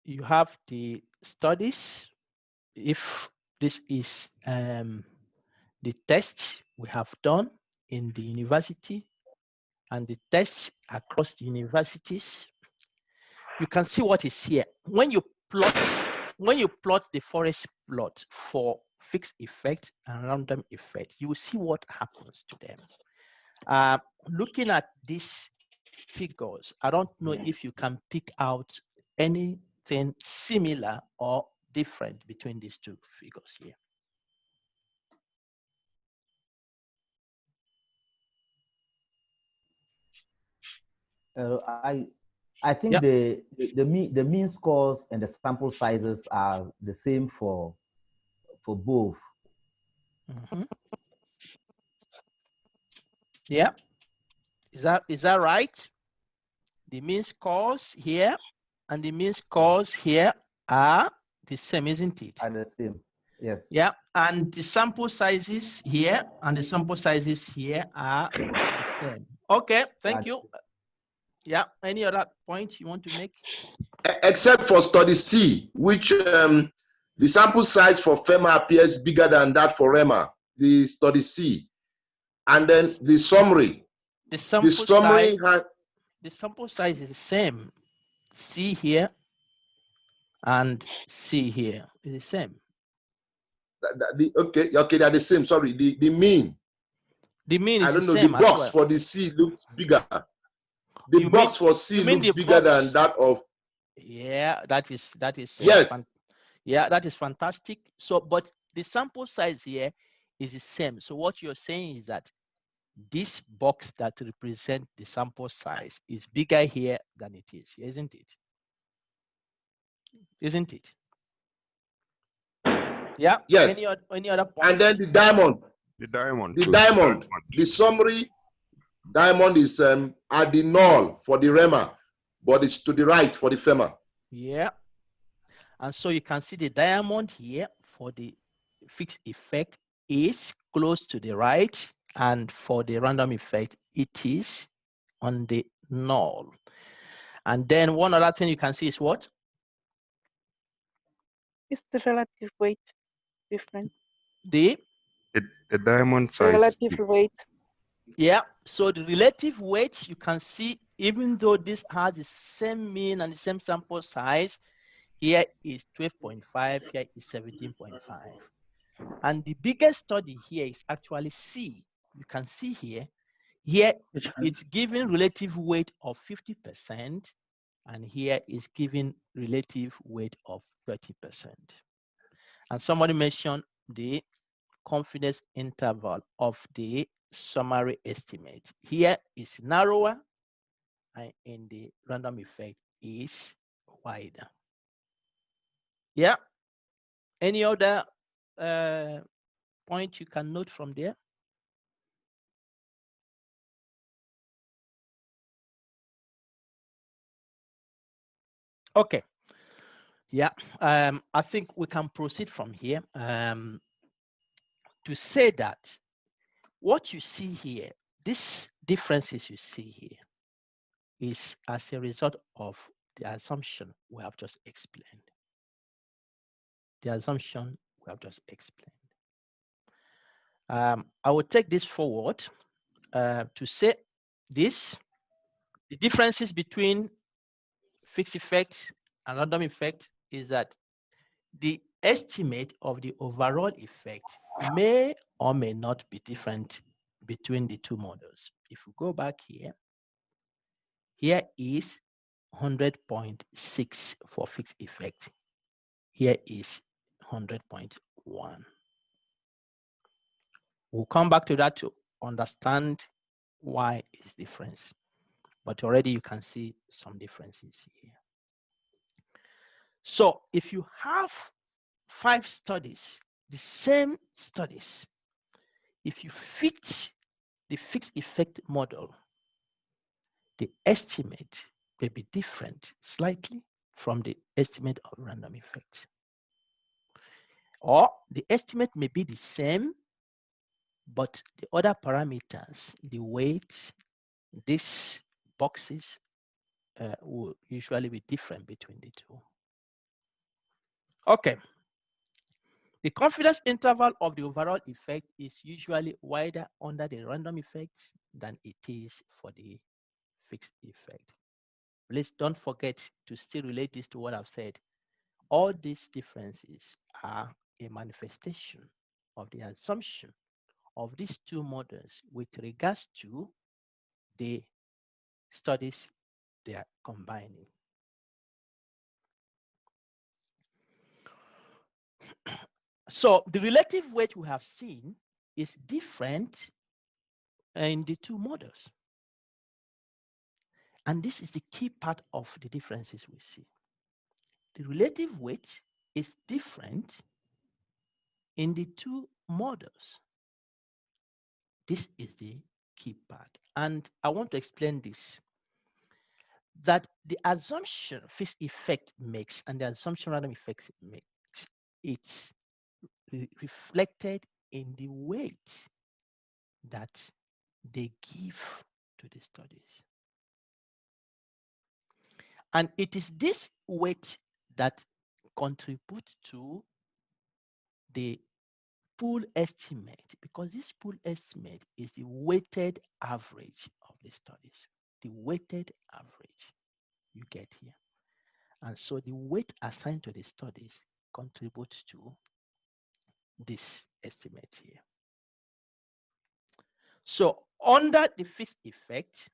you have the studies. If this is the test we have done in the university and the tests across the universities, you can see what is here. When you plot the forest plot for fixed effect and random effect, you will see what happens to them. Looking at these figures, I don't know if you can pick out anything similar or different between these two figures here. I think the mean scores and the sample sizes are the same for both. Mm-hmm. Yeah, is that right? The mean scores here and the mean scores here are the same, isn't it? Are the same. Yes. Yeah, and the sample sizes here and the sample sizes here are the same. Okay, thank you. Yeah, any other point you want to make? Except for study C, which the sample size for FEMA appears bigger than that for REMA, the study C. And then the summary. The sample size is the same. C here and C here is the same. Okay, they're the same. Sorry, the mean. The mean is I don't know. the same The box as well. for the C looks bigger. The box for C looks bigger than that of. Yeah, that is. Yes. Yeah, that is fantastic. So, but the sample size here is the same. So what you're saying is that this box that represents the sample size is bigger here than it is, isn't it? Isn't it? Yeah. Yes. Any other point? And then the diamond. The diamond. The summary diamond is at the null for the REMA, but it's to the right for the FEMA. Yeah. And so you can see the diamond here for the fixed effect is close to the right, and for the random effect, it is on the null. And then one other thing you can see is what? Is the relative weight different? The diamond size. Relative weight. Yeah, so the relative weights you can see, even though this has the same mean and the same sample size, here is 12.5, here is 17.5. And the biggest study here is actually C. You can see here it's given relative weight of 50%, and here is given relative weight of 30%. And somebody mentioned the confidence interval of the summary estimate. Here is narrower, and in the random effect is wider. Yeah. Any other point you can note from there? Okay. Yeah, I think we can proceed from here to say that what you see here, these differences you see here, is as a result of the assumption we have just explained. The assumption we have just explained. I will take this forward to say this: the differences between fixed effect and random effect is that the estimate of the overall effect may or may not be different between the two models. If we go back here, here is 100.6 for fixed effect. Here is 100.1. We'll come back to that to understand why it's different. But already you can see some differences here. So if you have 5 studies the same studies, if you fit the fixed effect model, the estimate may be different slightly from the estimate of random effect. Or the estimate may be the same, but the other parameters, the weight, these boxes will usually be different between the two. Okay. The confidence interval of the overall effect is usually wider under the random effect than it is for the fixed effect. Please don't forget to still relate this to what I've said. All these differences are a manifestation of the assumption of these two models with regards to the studies they are combining. So the relative weight we have seen is different in the two models. And this is the key part of the differences we see. The relative weight is different in the two models. This is the key part. And I want to explain this, that the assumption fixed effect makes and the assumption random effect makes, it's reflected in the weight that they give to the studies. And it is this weight that contributes to the pool estimate, because this pool estimate is the weighted average of the studies, the weighted average you get here. And so the weight assigned to the studies contributes to this estimate here. So under the fixed effect,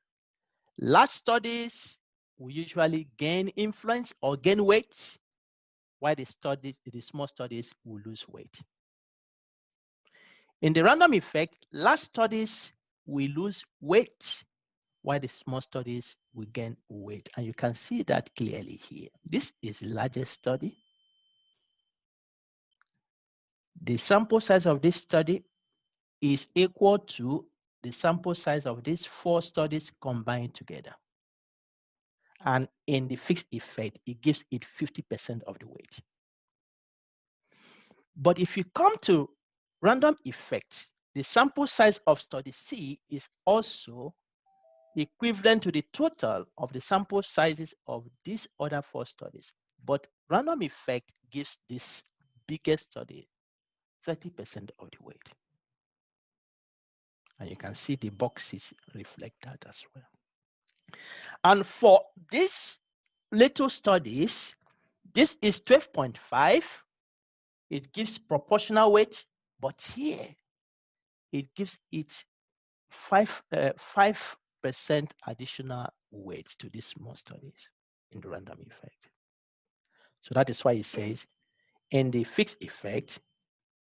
large studies will usually gain influence or gain weight, while the small studies will lose weight. In the random effect, large studies will lose weight, while the small studies will gain weight. And you can see that clearly here. This is the largest study. The sample size of this study is equal to the sample size of these 4 studies combined together. And in the fixed effect, it gives it 50% of the weight. But if you come to random effect, the sample size of study C is also equivalent to the total of the sample sizes of these other 4 studies. But random effect gives this biggest study 30% of the weight. And you can see the boxes reflect that as well. And for these little studies, this is 12.5. It gives proportional weight, but here it gives it 5% additional weight to these small studies in the random effect. So that is why it says in the fixed effect,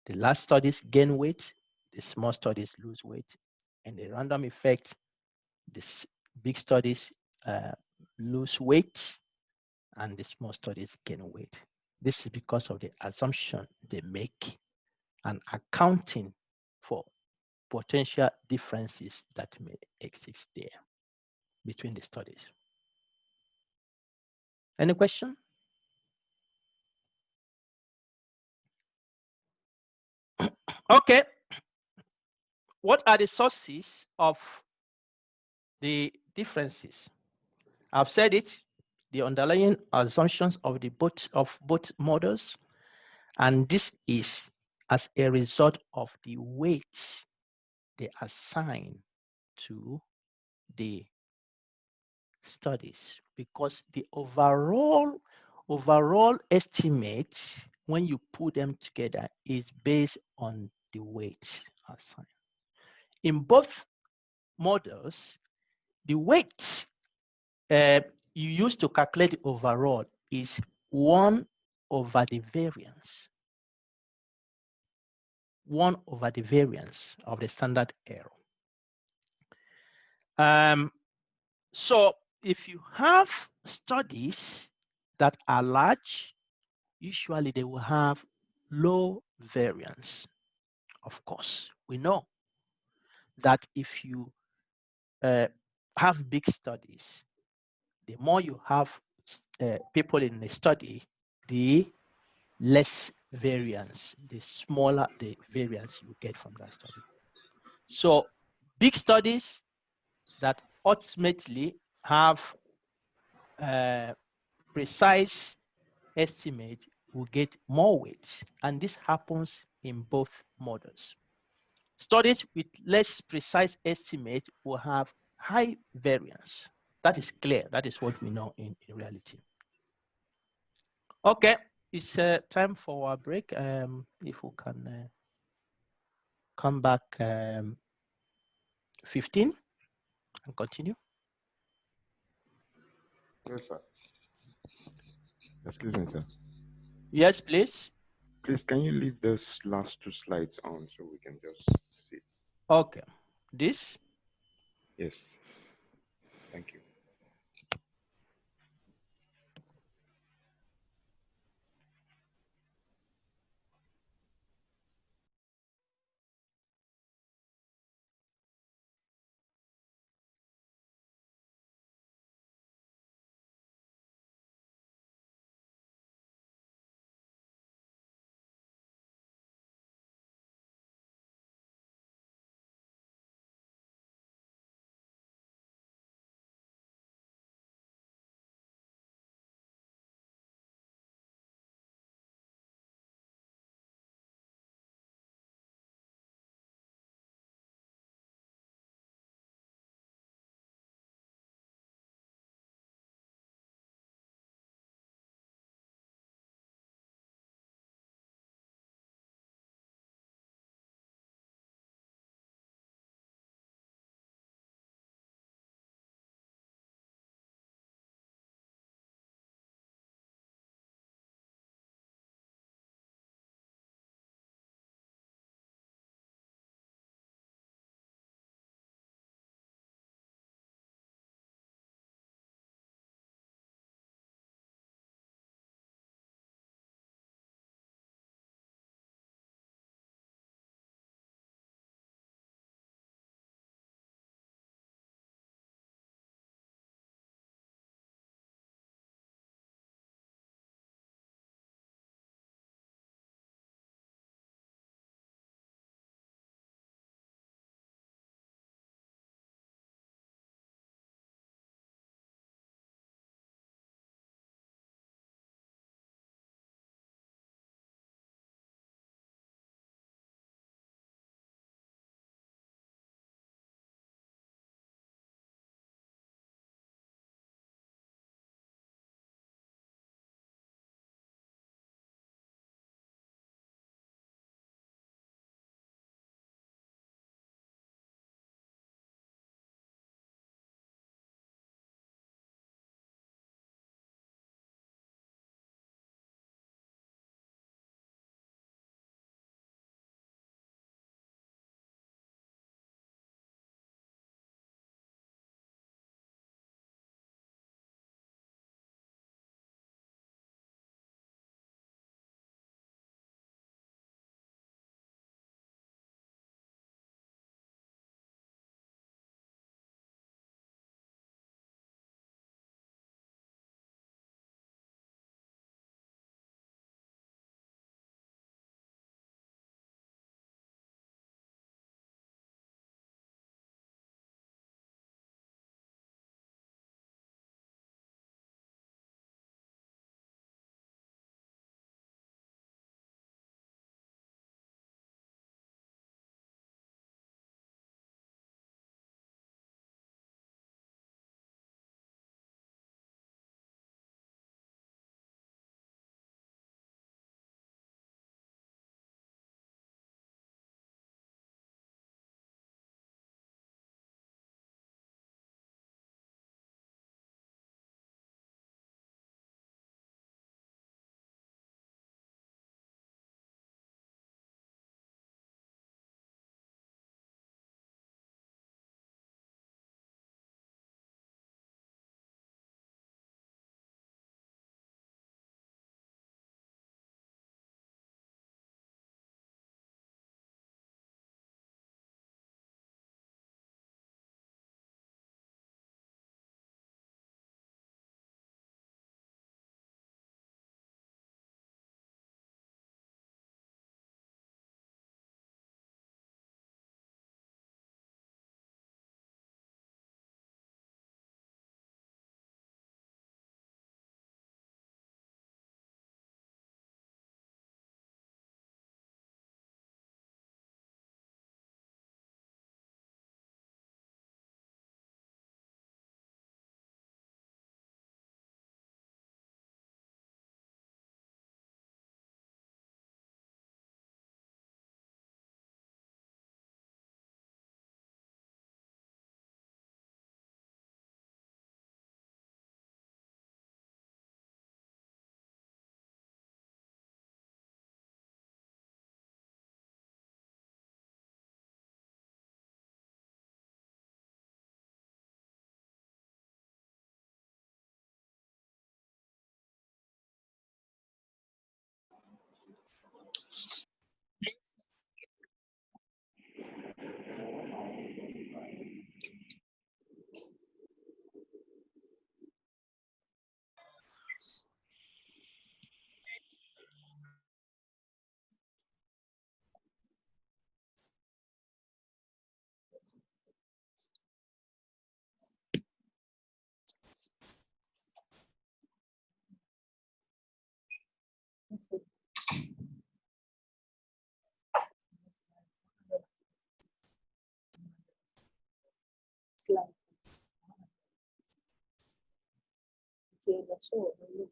the large studies gain weight, the small studies lose weight. In the random effect, the big studies lose weight and the small studies gain weight. This is because of the assumption they make and accounting for potential differences that may exist there between the studies. Any question? Okay. What are the sources of the differences? I've said it, the underlying assumptions of both models, and this is as a result of the weights they assign to the studies, because the overall estimate, when you put them together, is based on the weight assigned. In both models, the weight you use to calculate the overall is 1 over the variance. 1 over the variance of the standard error. So if you have studies that are large, usually they will have low variance. Of course, we know that if you have big studies, the more you have people in the study, the less variance, the smaller the variance you get from that study. So big studies that ultimately have precise estimate will get more weight, and this happens in both models. Studies with less precise estimate will have high variance. That is clear. That is what we know in reality. Okay, it's time for a break. If we can come back 15 and continue. Yes, sir. Excuse me, sir. Yes, please. Please, can you leave those last 2 slides on so we can just see? Okay. This? Yes. Thank you. Slide. So that's all we need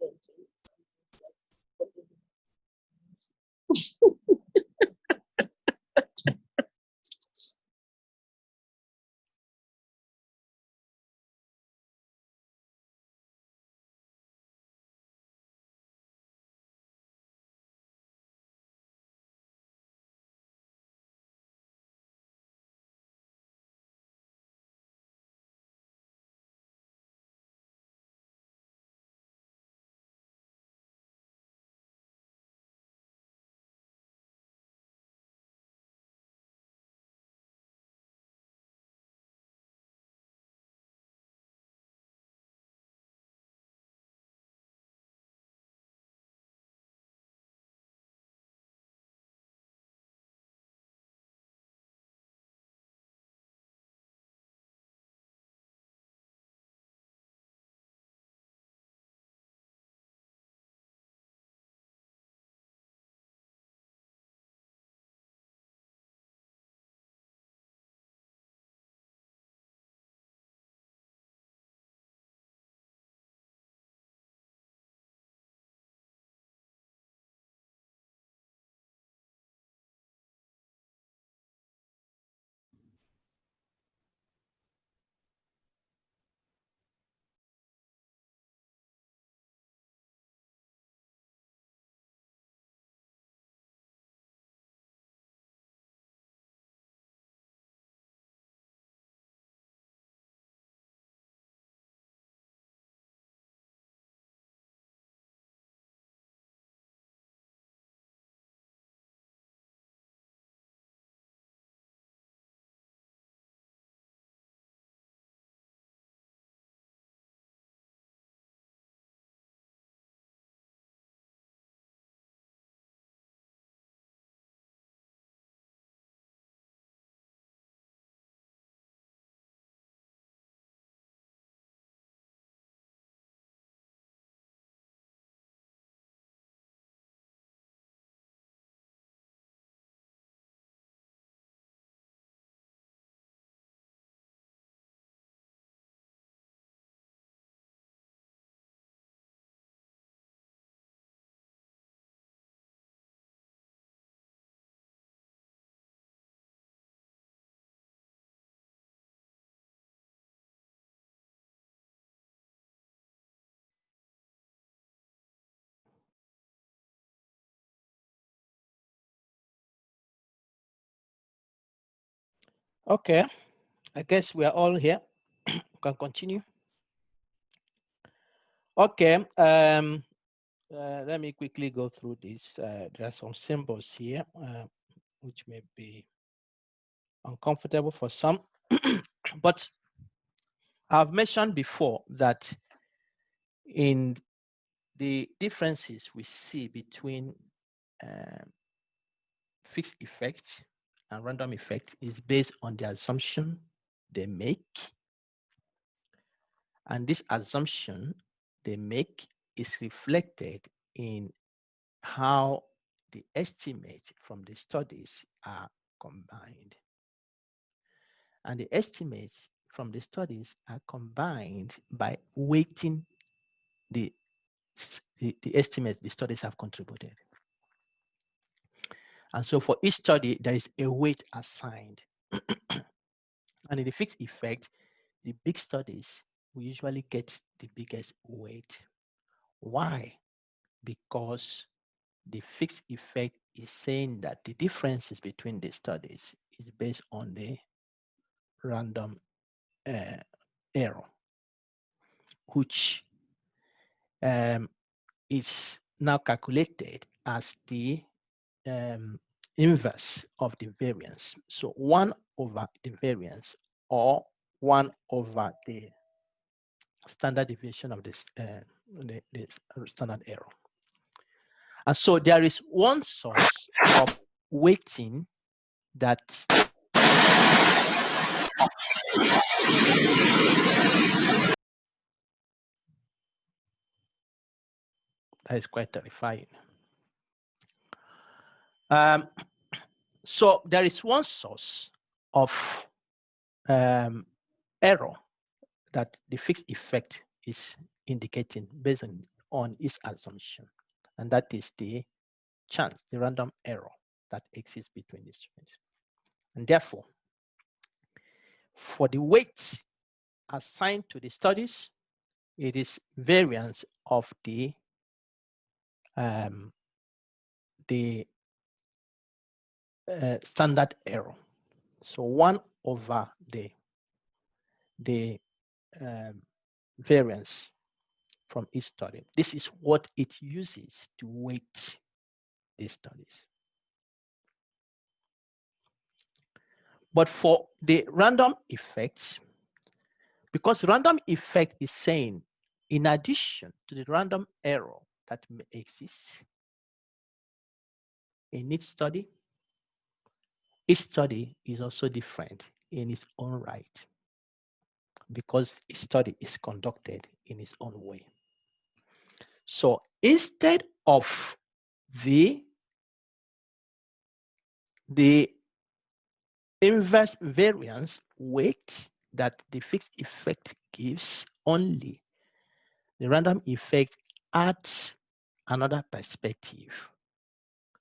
Okay, I guess we are all here. Can continue. Okay, let me quickly go through this. There are some symbols here, which may be uncomfortable for some, but I've mentioned before that in the differences we see between fixed effect and random effect is based on the assumption they make. And this assumption they make is reflected in how the estimates from the studies are combined. And the estimates from the studies are combined by weighting the estimates the studies have contributed. And so for each study, there is a weight assigned. And in the fixed effect, the big studies will usually get the biggest weight. Why? Because the fixed effect is saying that the differences between the studies is based on the random error, which is now calculated as the inverse of the variance. So 1 over the variance, or 1 over the standard deviation of this the standard error. And so there is one source of weighting that That is quite terrifying. So there is one source of error that the fixed effect is indicating based on its assumption, and that is the chance, the random error that exists between the students. And therefore, for the weight assigned to the studies, it is variance of the standard error. So 1 over the variance from each study. This is what it uses to weight these studies. But for the random effects, because random effect is saying, in addition to the random error that may exist in each study is also different in its own right, because each study is conducted in its own way. So instead of the inverse variance weight that the fixed effect gives only, the random effect adds another perspective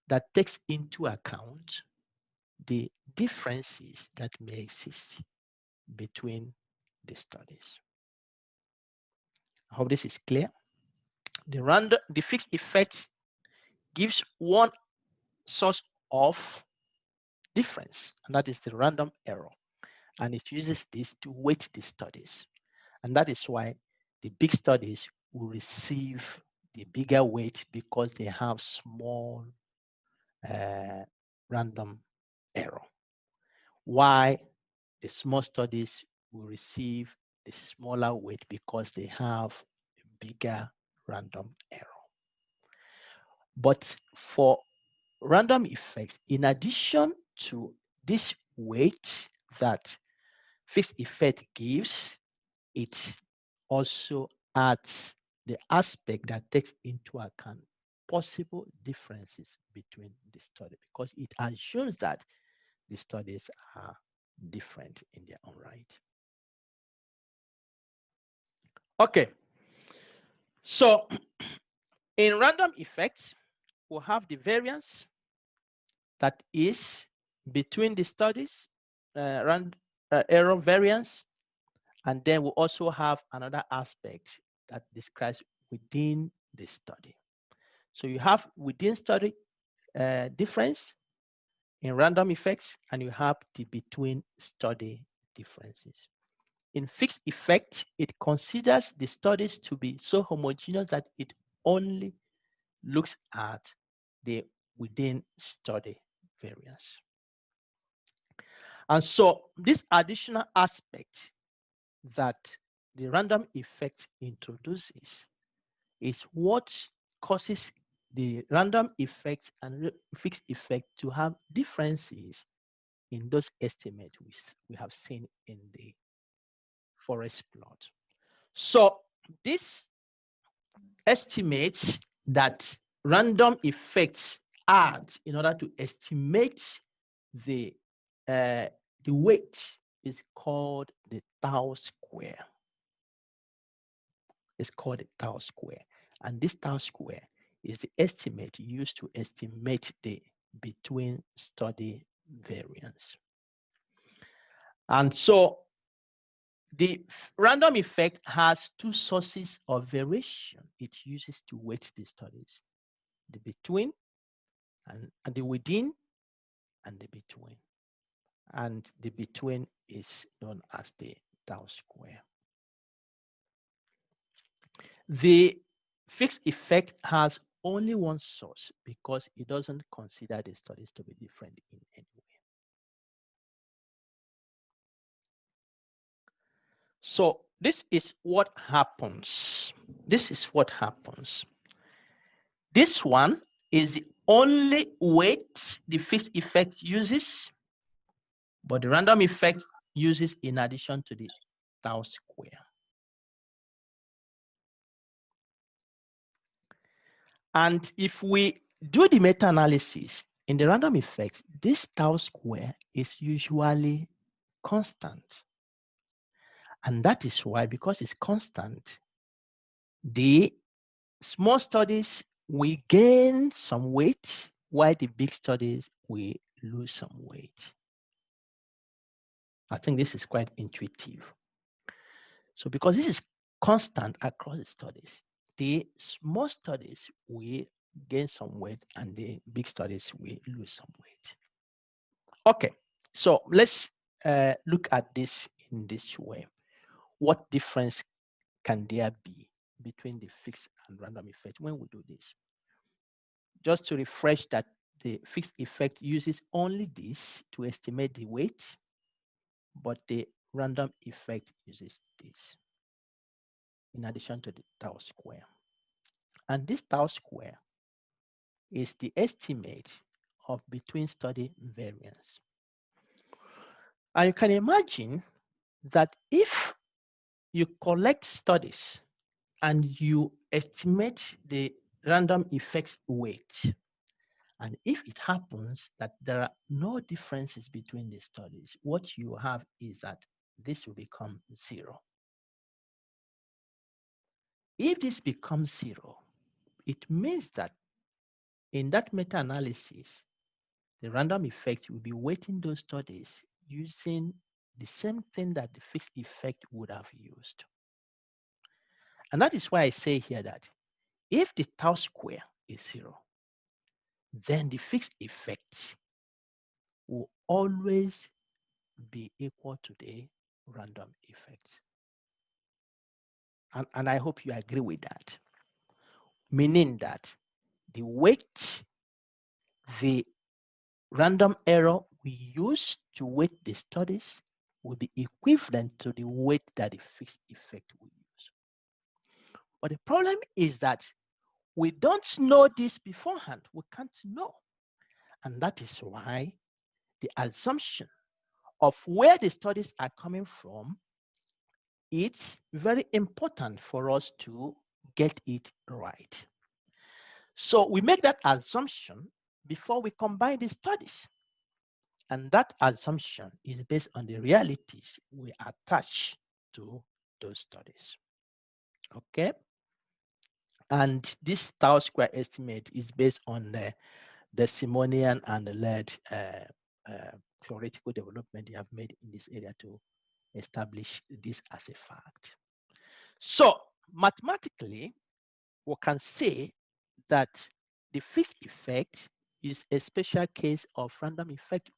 that takes into account the differences that may exist between the studies. I hope this is clear. The fixed effect gives one source of difference, and that is the random error. And it uses this to weight the studies. And that is why the big studies will receive the bigger weight, because they have small random error. Why the small studies will receive the smaller weight, because they have a bigger random error. But for random effects, in addition to this weight that fixed effect gives, it also adds the aspect that takes into account possible differences between the study, because it assumes that the studies are different in their own right. Okay, so in random effects, we'll have the variance that is between the studies, error variance, and then we'll also have another aspect that describes within the study. So you have within study difference in random effects, and you have the between study differences. In fixed effect, it considers the studies to be so homogeneous that it only looks at the within study variance. And so this additional aspect that the random effect introduces is what causes the random effect and fixed effect to have differences in those estimates we have seen in the forest plot. So this estimates that random effects add in order to estimate the weight is called the tau square. It's called the tau square. And this tau square is the estimate used to estimate the between study variance. And so the random effect has two sources of variation it uses to weight the studies: the between and the within and the between. And the between is known as the tau square. The fixed effect has only one source because it doesn't consider the studies to be different in any way. So this is what happens. This is what happens. This one is the only weight the fixed effect uses, but the random effect uses in addition to the tau square. And if we do the meta-analysis in the random effects, this tau square is usually constant. And that is why, because it's constant, the small studies will gain some weight, while the big studies will lose some weight. I think this is quite intuitive. So because this is constant across the studies, the small studies will gain some weight and the big studies will lose some weight. Okay, so let's look at this in this way. What difference can there be between the fixed and random effect when we do this? Just to refresh that, the fixed effect uses only this to estimate the weight, but the random effect uses this in addition to the tau square. And this tau square is the estimate of between study variance. And you can imagine that if you collect studies and you estimate the random effects weight, and if it happens that there are no differences between the studies, what you have is that this will become 0. If this becomes 0, it means that in that meta-analysis, the random effect will be weighting those studies using the same thing that the fixed effect would have used. And that is why I say here that if the tau square is 0, then the fixed effect will always be equal to the random effect. And I hope you agree with that. Meaning that the weight, the random error we use to weight the studies will be equivalent to the weight that the fixed effect will use. But the problem is that we don't know this beforehand. We can't know. And that is why the assumption of where the studies are coming from, it's very important for us to get it right. So we make that assumption before we combine the studies. And that assumption is based on the realities we attach to those studies. Okay? And this tau square estimate is based on the Simonian and the Laird theoretical development they have made in this area to establish this as a fact. So mathematically, we can say that the fixed effect is a special case of random effect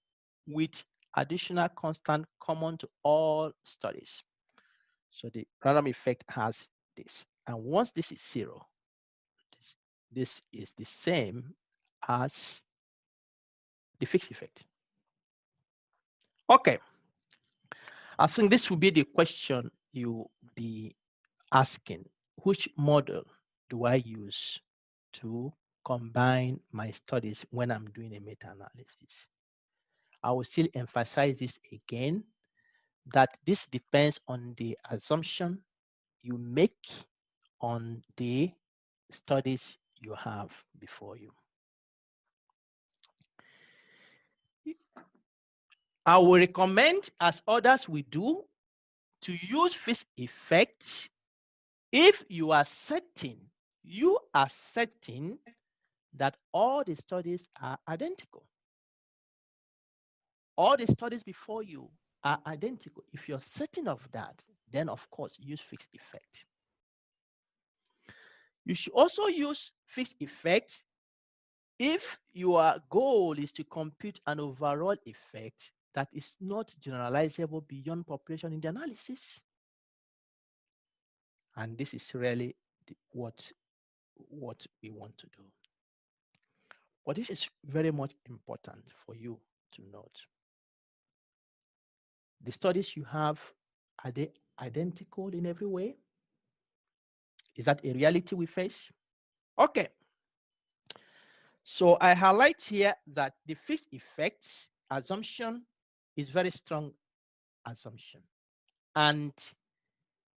with additional constant common to all studies. So the random effect has this. And once this is 0, this is the same as the fixed effect. Okay. I think this will be the question you'll be asking. Which model do I use to combine my studies when I'm doing a meta-analysis? I will still emphasize this again, that this depends on the assumption you make on the studies you have before you. I will recommend, as others will do, to use fixed effects if you are certain that all the studies are identical. All the studies before you are identical. If you're certain of that, then of course use fixed effect. You should also use fixed effect if your goal is to compute an overall effect that is not generalizable beyond population in the analysis. And this is really what we want to do. But this is very much important for you to note. The studies you have, are they identical in every way? Is that a reality we face? Okay. So I highlight here that the fixed effects assumption is very strong assumption. And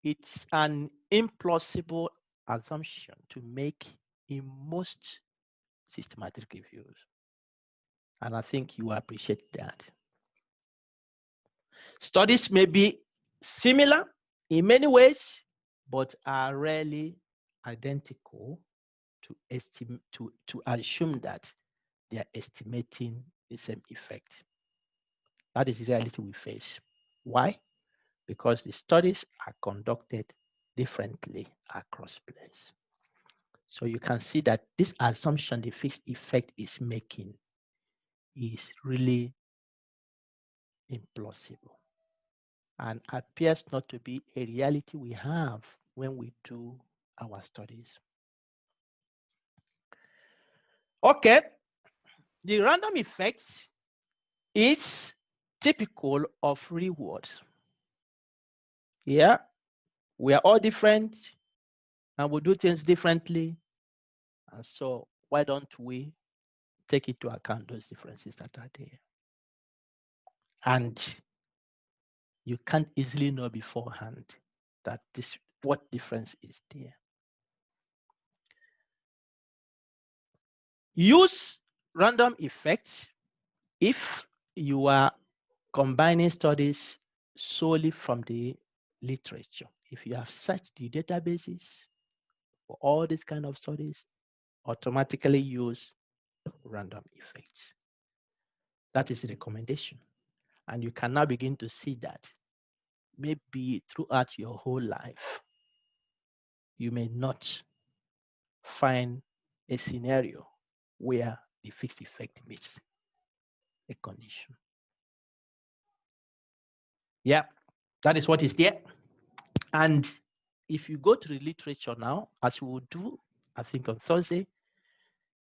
it's an implausible assumption to make in most systematic reviews. And I think you appreciate that. Studies may be similar in many ways, but are rarely identical to estimate to assume that they are estimating the same effect. That is the reality we face. Why? Because the studies are conducted differently across places. So you can see that this assumption the fixed effect is making is really implausible and appears not to be a reality we have when we do our studies. Okay, the random effects is typical of rewards. Yeah, we are all different and we do things differently. And so why don't we take into account those differences that are there? And you can't easily know beforehand that what difference is there. Use random effects if you are combining studies solely from the literature. If you have searched the databases for all these kind of studies, automatically use random effects. That is the recommendation. And you can now begin to see that maybe throughout your whole life, you may not find a scenario where the fixed effect meets a condition. Yeah, that is what is there. And if you go to the literature now, as we will do, I think on Thursday,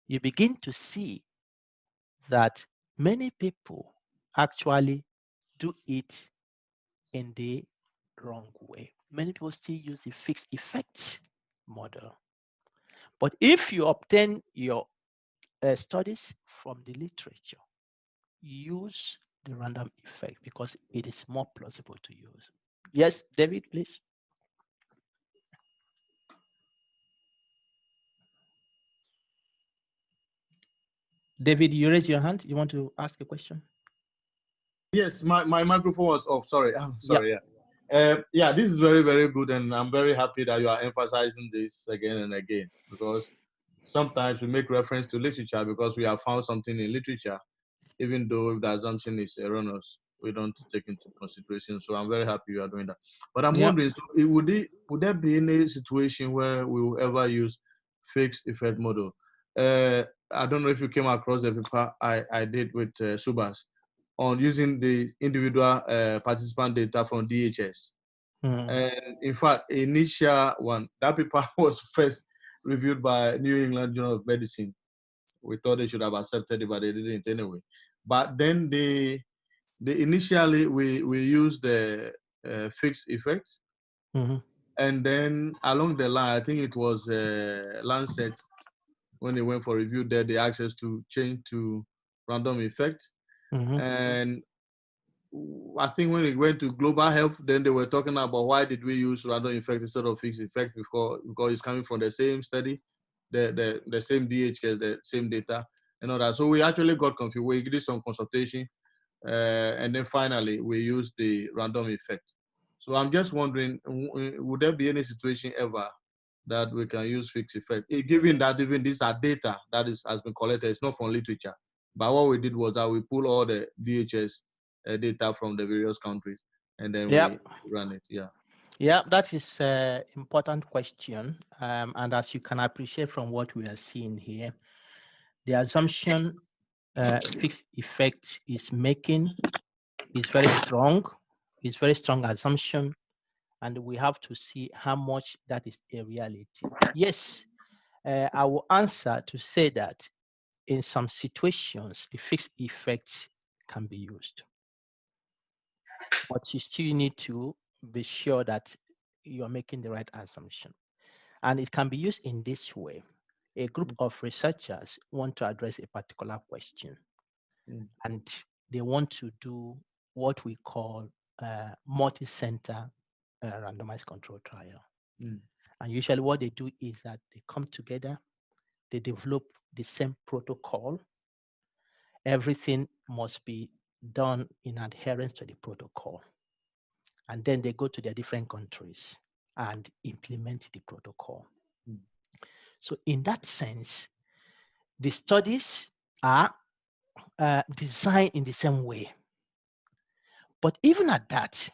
you begin to see that many people actually do it in the wrong way. Many people still use the fixed effect model. But if you obtain your studies from the literature, use the random effect because it is more plausible to use. Yes, David, please. David, you raise your hand. You want to ask a question? Yes, my microphone was off. Sorry, I'm sorry. Yep. Yeah, this is very, very good, and I'm very happy that you are emphasizing this again and again, because sometimes we make reference to literature because we have found something in literature, even though if the assumption is erroneous, we don't take into consideration. So I'm very happy you are doing that. But I'm wondering, so would there be any situation where we will ever use fixed effect model? I don't know if you came across the paper I did with Subas on using the individual participant data from DHS. And in fact, initial one, that paper was first reviewed by New England Journal of Medicine. We thought they should have accepted it, but they didn't anyway. But then initially we used the fixed effect. And then along the line, I think it was Lancet, when they went for review there, they asked us to change to random effect. And I think when it went to global health, then they were talking about why did we use random effect instead of fixed effect, because it's coming from the same study, the same DHS, the same data and all that. So we actually got confused. We did some consultation, and then finally we used the random effect. So I'm just wondering, would there be any situation ever that we can use fixed effect, given that even these are data that has been collected, it's not from literature. But what we did was that we pull all the DHS data from the various countries, and then we run it. Yeah, that is an important question. And as you can appreciate from what we are seeing here, the assumption fixed effect is making is very strong. It's very strong assumption. And we have to see how much that is a reality. Yes, I will answer to say that in some situations, the fixed effect can be used. But you still need to be sure that you're making the right assumption. And it can be used in this way. A group of researchers want to address a particular question. And they want to do what we call multi-center randomized control trial. And usually what they do is that they come together they develop the same protocol. Everything must be done in adherence to the protocol. And then they go to their different countries and implement the protocol. So in that sense, the studies are designed in the same way. But even at that,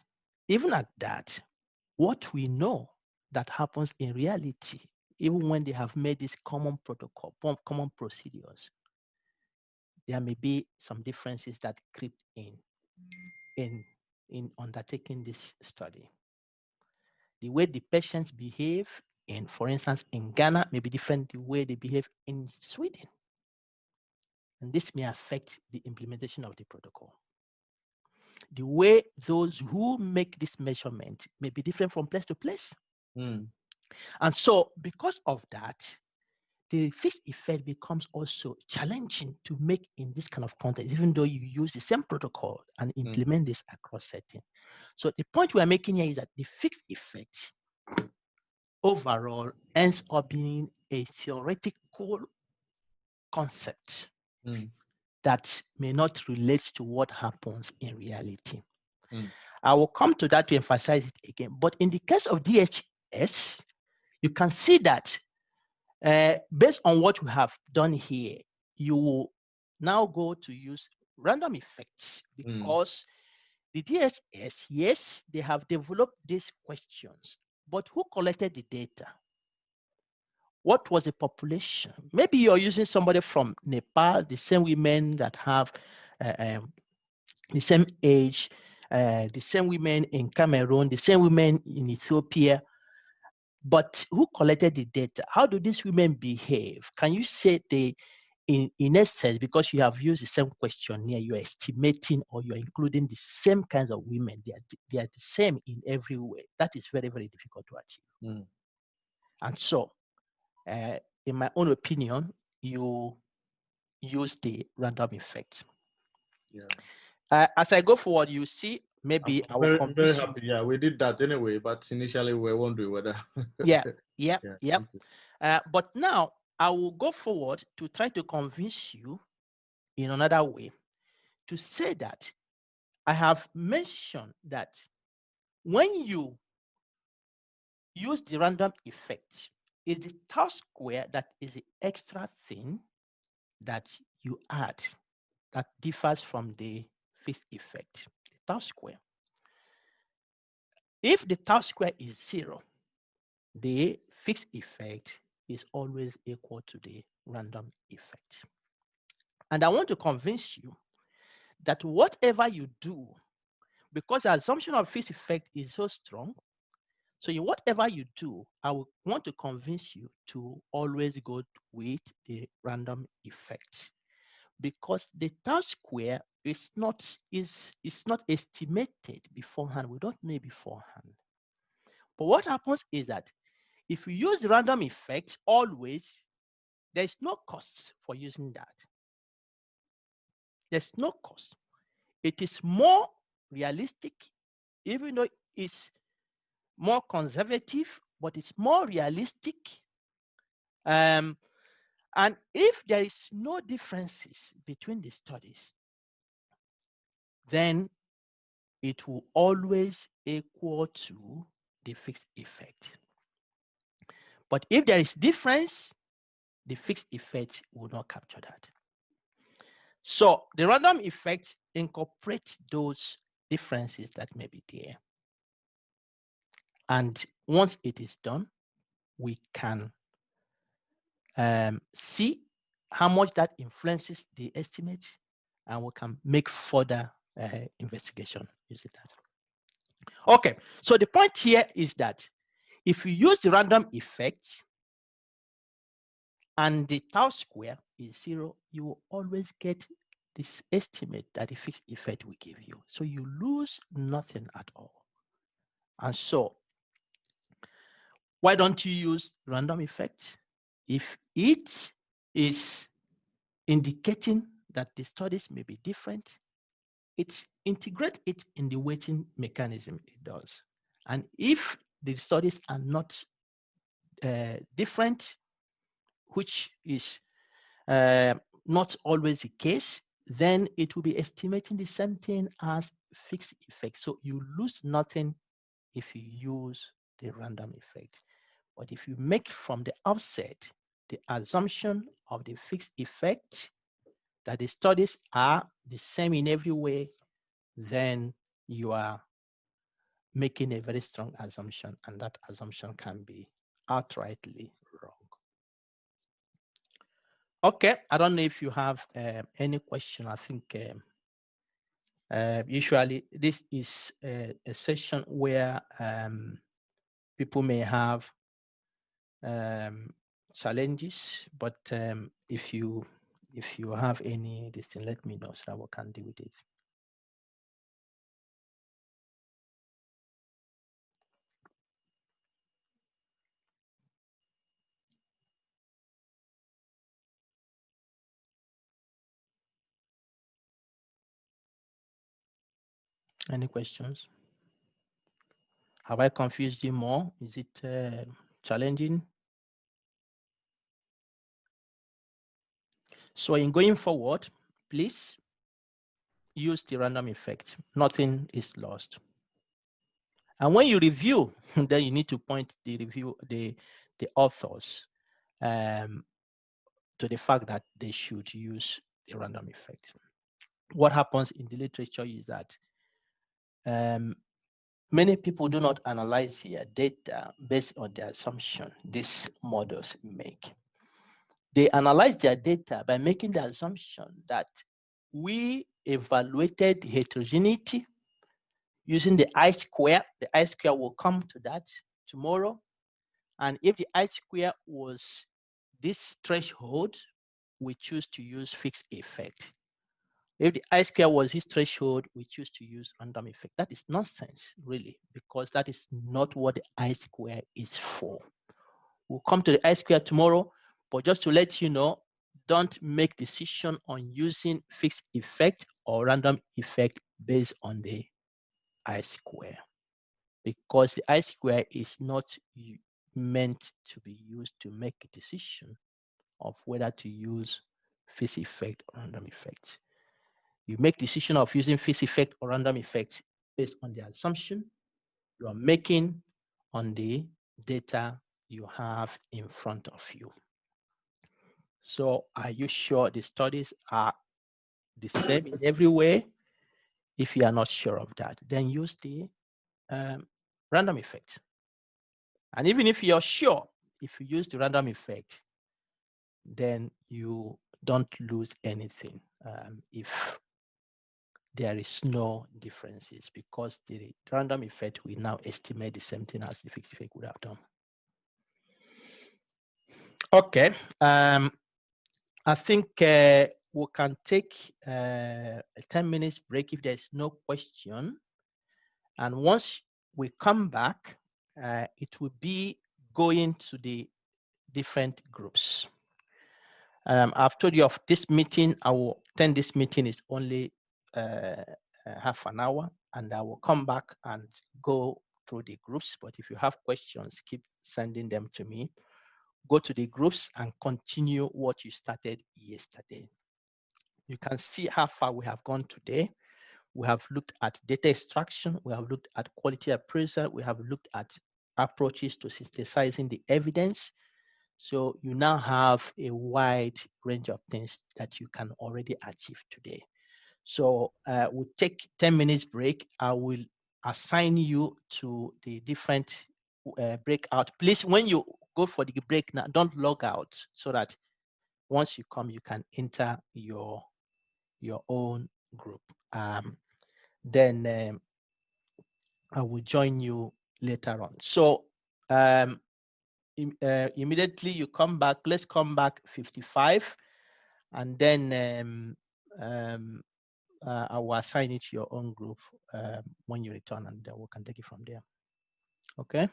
what we know that happens in reality, even when they have made this common protocol, common procedures, there may be some differences that creep in undertaking this study. The way the patients behave in, for instance, in Ghana may be different the way they behave in Sweden. And this may affect the implementation of the protocol. The way those who make this measurement may be different from place to place. And so because of that, the fixed effect becomes also challenging to make in this kind of context, even though you use the same protocol and implement this across settings. So the point we are making here is that the fixed effect overall ends up being a theoretical concept that may not relate to what happens in reality. I will come to that to emphasize it again. But in the case of DHS, you can see that based on what we have done here, you will now go to use random effects because the DHS, yes, they have developed these questions, but who collected the data? What was the population? Maybe you're using somebody from Nepal, the same women that have the same age, the same women in Cameroon, the same women in Ethiopia. But who collected the data? How do these women behave? Can you say they, in essence, because you have used the same questionnaire, you're estimating or you're including the same kinds of women, they are the same in every way. That is very, very difficult to achieve. And so, in my own opinion, you use the random effect. As I go forward, you see, maybe I will I'm very happy. Yeah, we did that anyway, but initially we were wondering whether. yeah. But now I will go forward to try to convince you in another way to say that I have mentioned that when you use the random effect, it's the tau square that is the extra thing that you add that differs from the fixed effect, the tau square. If the tau square is 0, the fixed effect is always equal to the random effect. And I want to convince you that whatever you do, because the assumption of fixed effect is so strong, so whatever you do, I will want to convince you to always go with the random effect, because the tau square is not estimated beforehand. We don't know it beforehand. But what happens is that if you use the random effect always, there's no cost for using that. There's no cost. It is more realistic, even though it's more conservative, but it's more realistic. And if there is no differences between the studies, then it will always equal to the fixed effect. But if there is difference, the fixed effect will not capture that. So the random effect incorporates those differences that may be there. And once it is done, we can see how much that influences the estimate, and we can make further investigation using that. Okay, so the point here is that if you use the random effect and the tau square is 0, you will always get this estimate that the fixed effect will give you. So you lose nothing at all. And so why don't you use random effect? If it is indicating that the studies may be different, integrate it in the weighting mechanism it does. And if the studies are not different, which is not always the case, then it will be estimating the same thing as fixed effect. So you lose nothing if you use the random effect. But if you make from the outset the assumption of the fixed effect, that the studies are the same in every way, then you are making a very strong assumption, and that assumption can be outrightly wrong. Okay, I don't know if you have any question. I think usually this is a session where people may have challenges, but if you have any this thing, let me know so that we can deal with it. Any questions? Have I confused you more? Is it challenging? So in going forward, please use the random effect. Nothing is lost. And when you review, then you need to point the authors to the fact that they should use the random effect. What happens in the literature is that many people do not analyze their data based on the assumption these models make. They analyze their data by making the assumption that we evaluated heterogeneity using the I-square. The I-square will come to that tomorrow. And if the I-square was this threshold, we choose to use fixed effect. If the I-square was this threshold, we choose to use random effect. That is nonsense, really, because that is not what the I-square is for. We'll come to the I-square tomorrow, but just to let you know, don't make decision on using fixed effect or random effect based on the I-square, because the I-square is not meant to be used to make a decision of whether to use fixed effect or random effect. You make decision of using fixed effect or random effect based on the assumption you are making on the data you have in front of you. So are you sure the studies are the same in every way? If you are not sure of that, then use the random effect. And even if you're sure, if you use the random effect, then you don't lose anything if there is no differences, because the random effect will now estimate the same thing as the fixed effect would have done. Okay, I think we can take a 10 minutes break if there's no question. And once we come back, it will be going to the different groups. I've told you of this meeting. I will attend this meeting is only half an hour, and I will come back and go through the groups. But if you have questions, keep sending them to me. Go to the groups and continue what you started yesterday. You can see how far we have gone today. We have looked at data extraction. We have looked at quality appraisal. We have looked at approaches to synthesizing the evidence. So you now have a wide range of things that you can already achieve today. So we'll take 10 minutes break. I will assign you to the different breakout. Please, when you go for the break now, don't log out, so that once you come, you can enter your own group. Then I will join you later on. So immediately you come back, let's come back 55, and then I will assign it to your own group when you return, and then we can take it from there. Okay.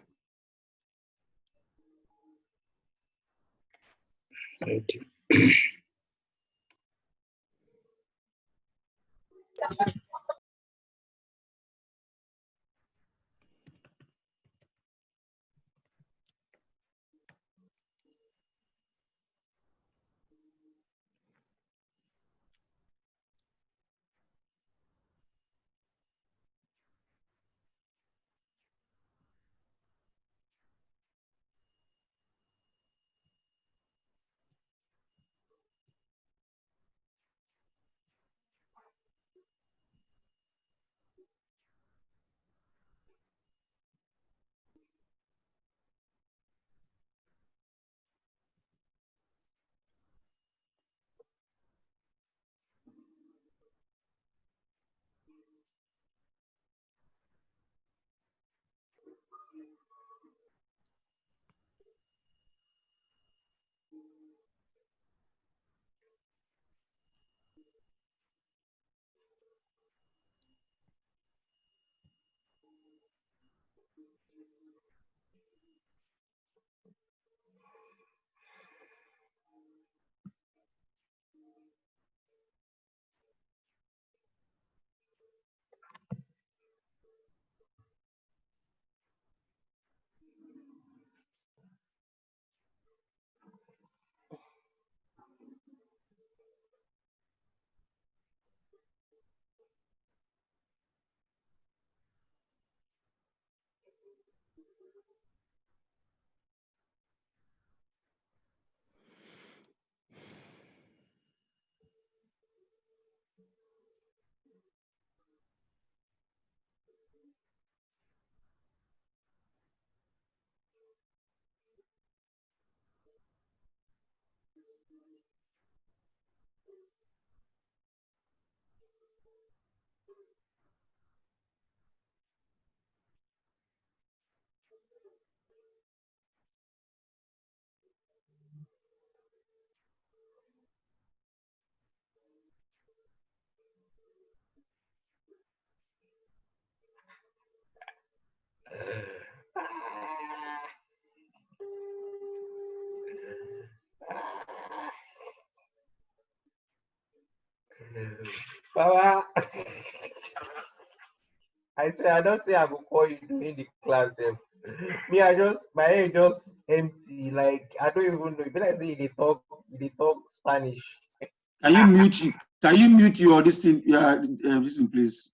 Thank you. Baba, I say I don't say I will call you during the class. Me, I just my head just empty. Like I don't even know. If I say they talk Spanish. Can you mute? Can you mute your this thing? Yeah, this thing, please.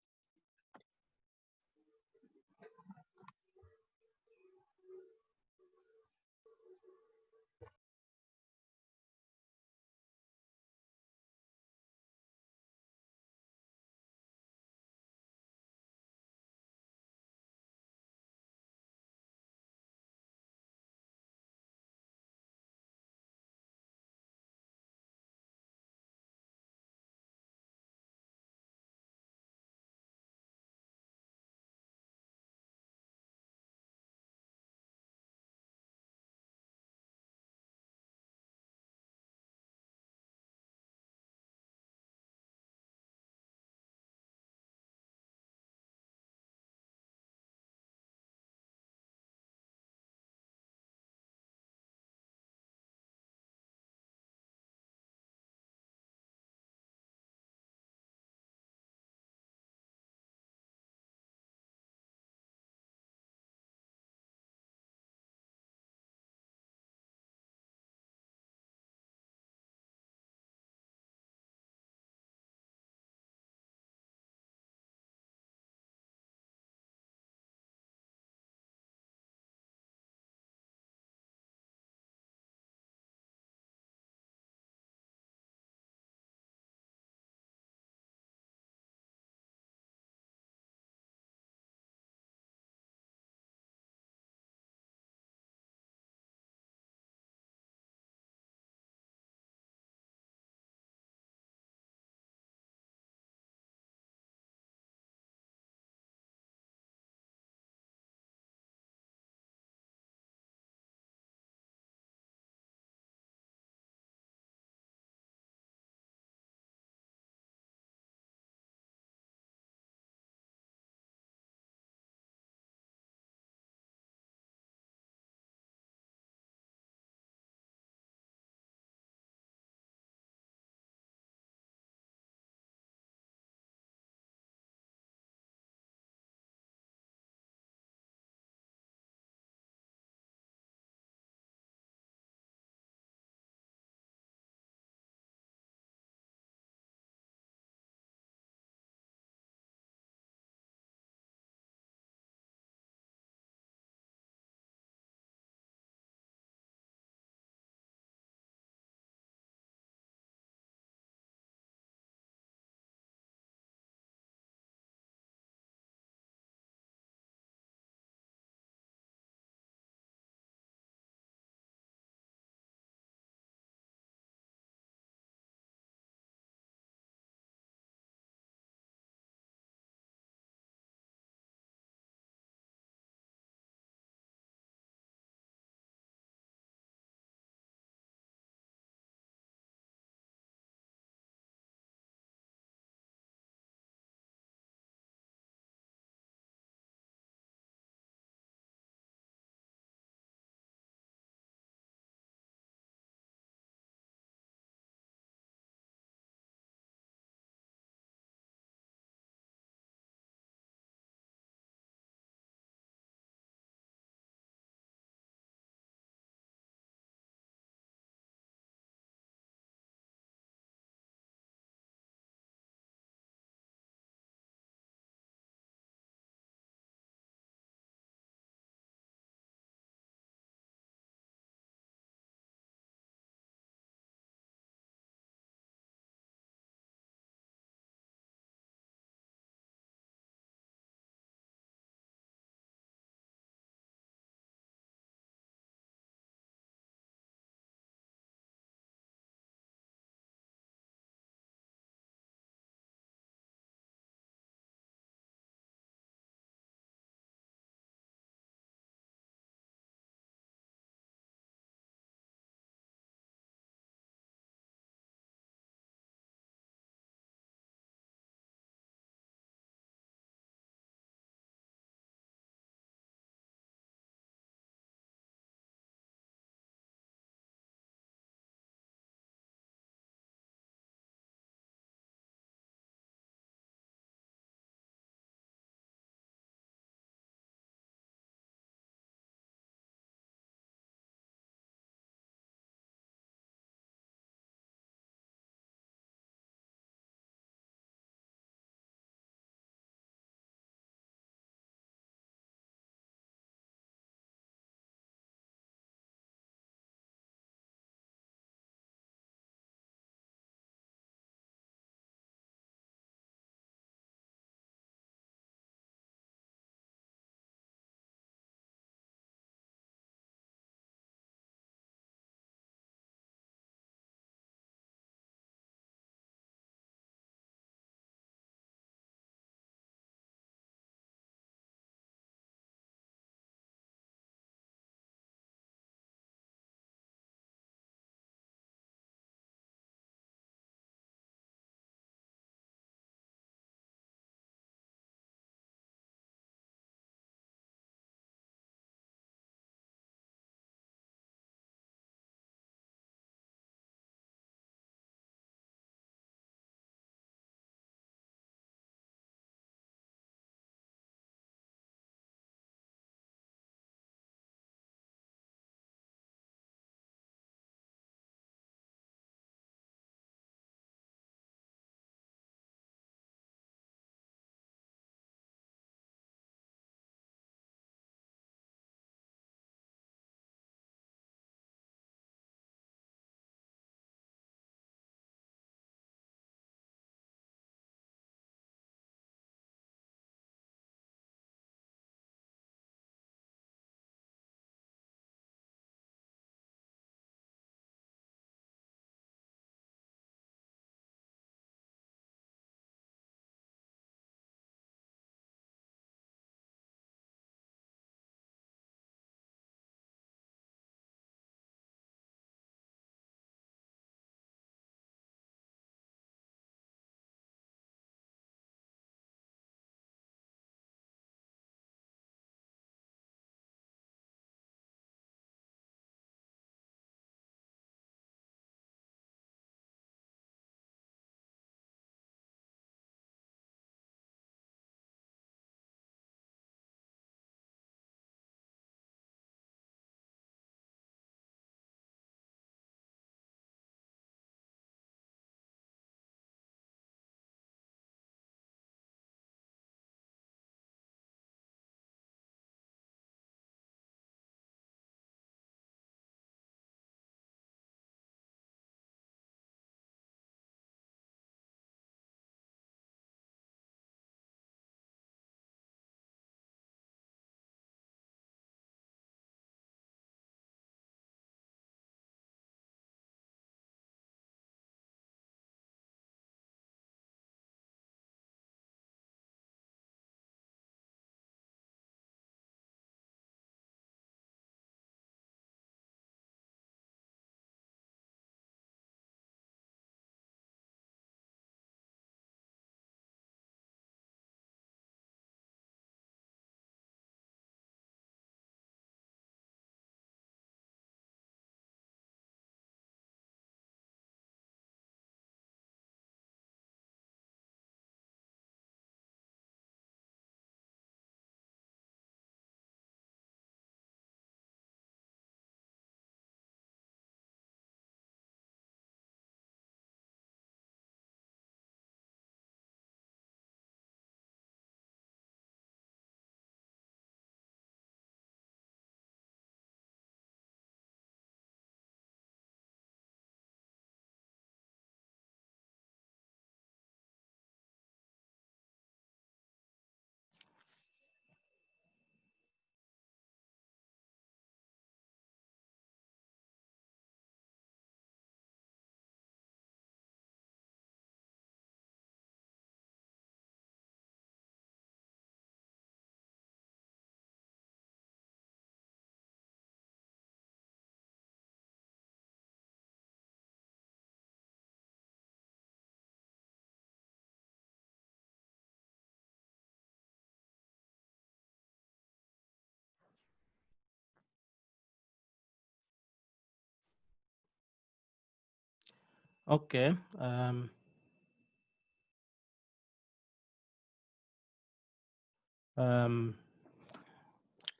Okay.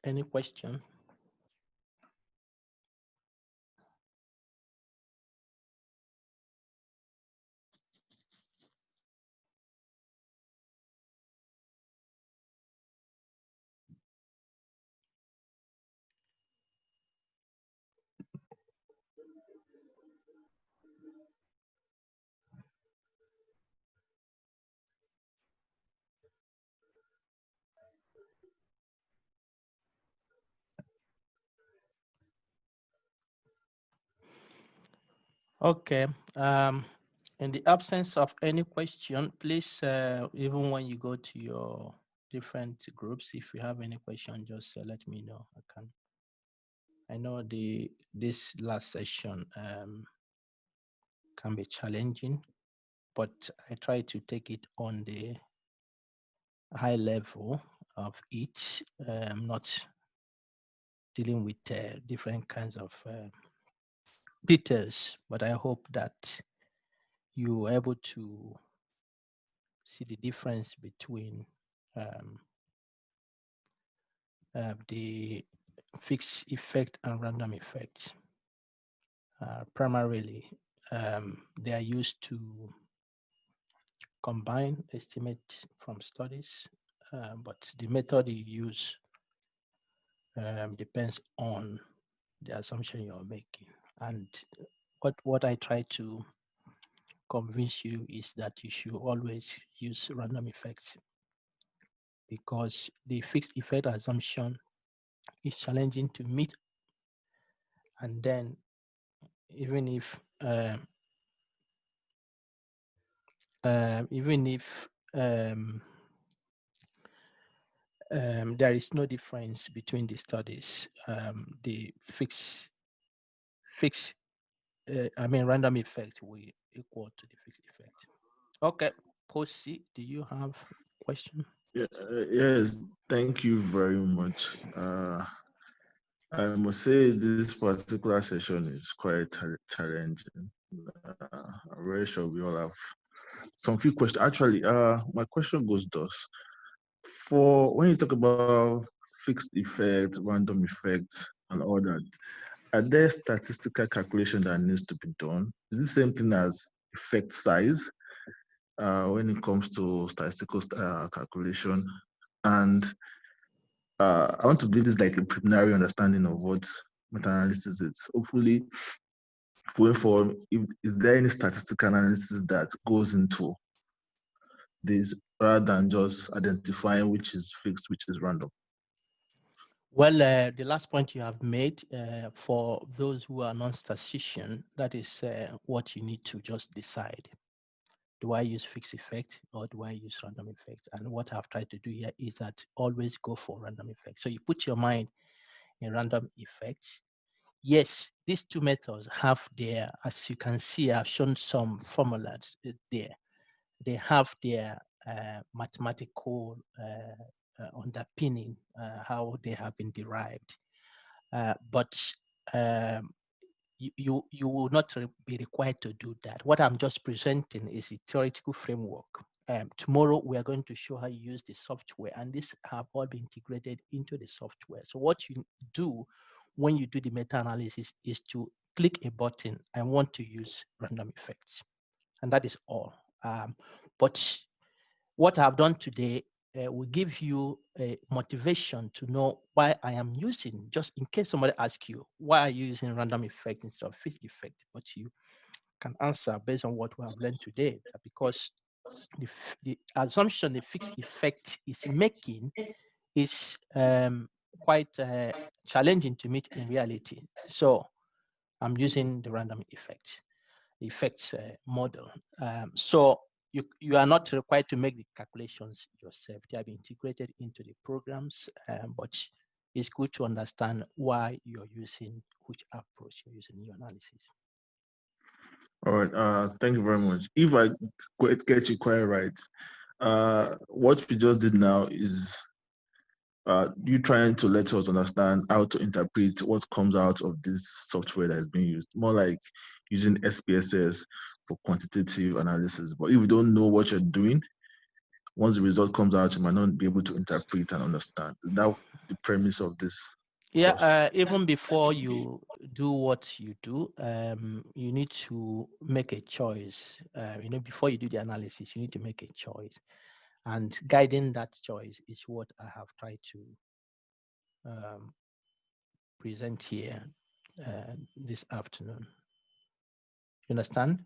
Any question? Okay. In the absence of any question, please, even when you go to your different groups, if you have any question, just let me know. I know this last session can be challenging, but I try to take it on the high level of each, not dealing with different kinds of details, but I hope that you were able to see the difference between the fixed effect and random effect. Primarily, they are used to combine estimates from studies, but the method you use depends on the assumption you're making. And what I try to convince you is that you should always use random effects, because the fixed effect assumption is challenging to meet. And then even if there is no difference between the studies, the random effect will equal to the fixed effect. Okay, Kosi, do you have a question? Yeah, yes, thank you very much. I must say this particular session is quite challenging. I'm very sure we all have some few questions. Actually, my question goes thus. For when you talk about fixed effects, random effects, and all that, are there statistical calculation that needs to be done? Is the same thing as effect size when it comes to statistical calculation? And I want to build this like a preliminary understanding of what meta-analysis is. Hopefully, going forward, is there any statistical analysis that goes into this rather than just identifying which is fixed, which is random? Well, the last point you have made, for those who are non-statistician, that is what you need to just decide. Do I use fixed effect or do I use random effects? And what I've tried to do here is that always go for random effects. So you put your mind in random effects. Yes, these two methods have their, as you can see, I've shown some formulas there. They have their mathematical underpinning, how they have been derived. But you will not be required to do that. What I'm just presenting is a theoretical framework. Tomorrow, we are going to show how you use the software, and these have all been integrated into the software. So what you do when you do the meta-analysis is to click a button, I want to use random effects. And that is all. But what I've done today will give you a motivation to know why I am using, just in case somebody asks you, why are you using random effect instead of fixed effect? But you can answer based on what we have learned today, because the assumption the fixed effect is making is quite challenging to meet in reality. So I'm using the random effects model. So you are not required to make the calculations yourself. They have been integrated into the programs, but it's good to understand why you're using which approach you're using in your analysis. All right, thank you very much. If I get you quite right, what we just did now is you trying to let us understand how to interpret what comes out of this software that is being used, more like using SPSS for quantitative analysis. But if you don't know what you're doing, once the result comes out, you might not be able to interpret and understand. Is that the premise of this course? Yeah, even before you do what you do, you need to make a choice. Before you do the analysis, you need to make a choice. And guiding that choice is what I have tried to present here this afternoon. You understand?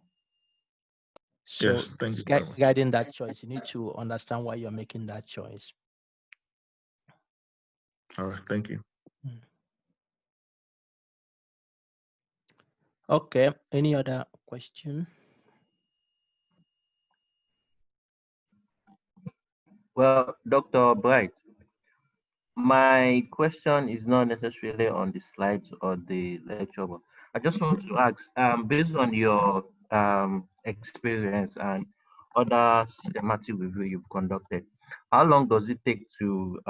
So yes, thank you very much. guiding that choice, you need to understand why you're making that choice. All right, thank you. Okay, any other question? Well, Dr. Bright, my question is not necessarily on the slides or the lecture, but I just want to ask, based on your experience and other systematic review you've conducted, how long does it take to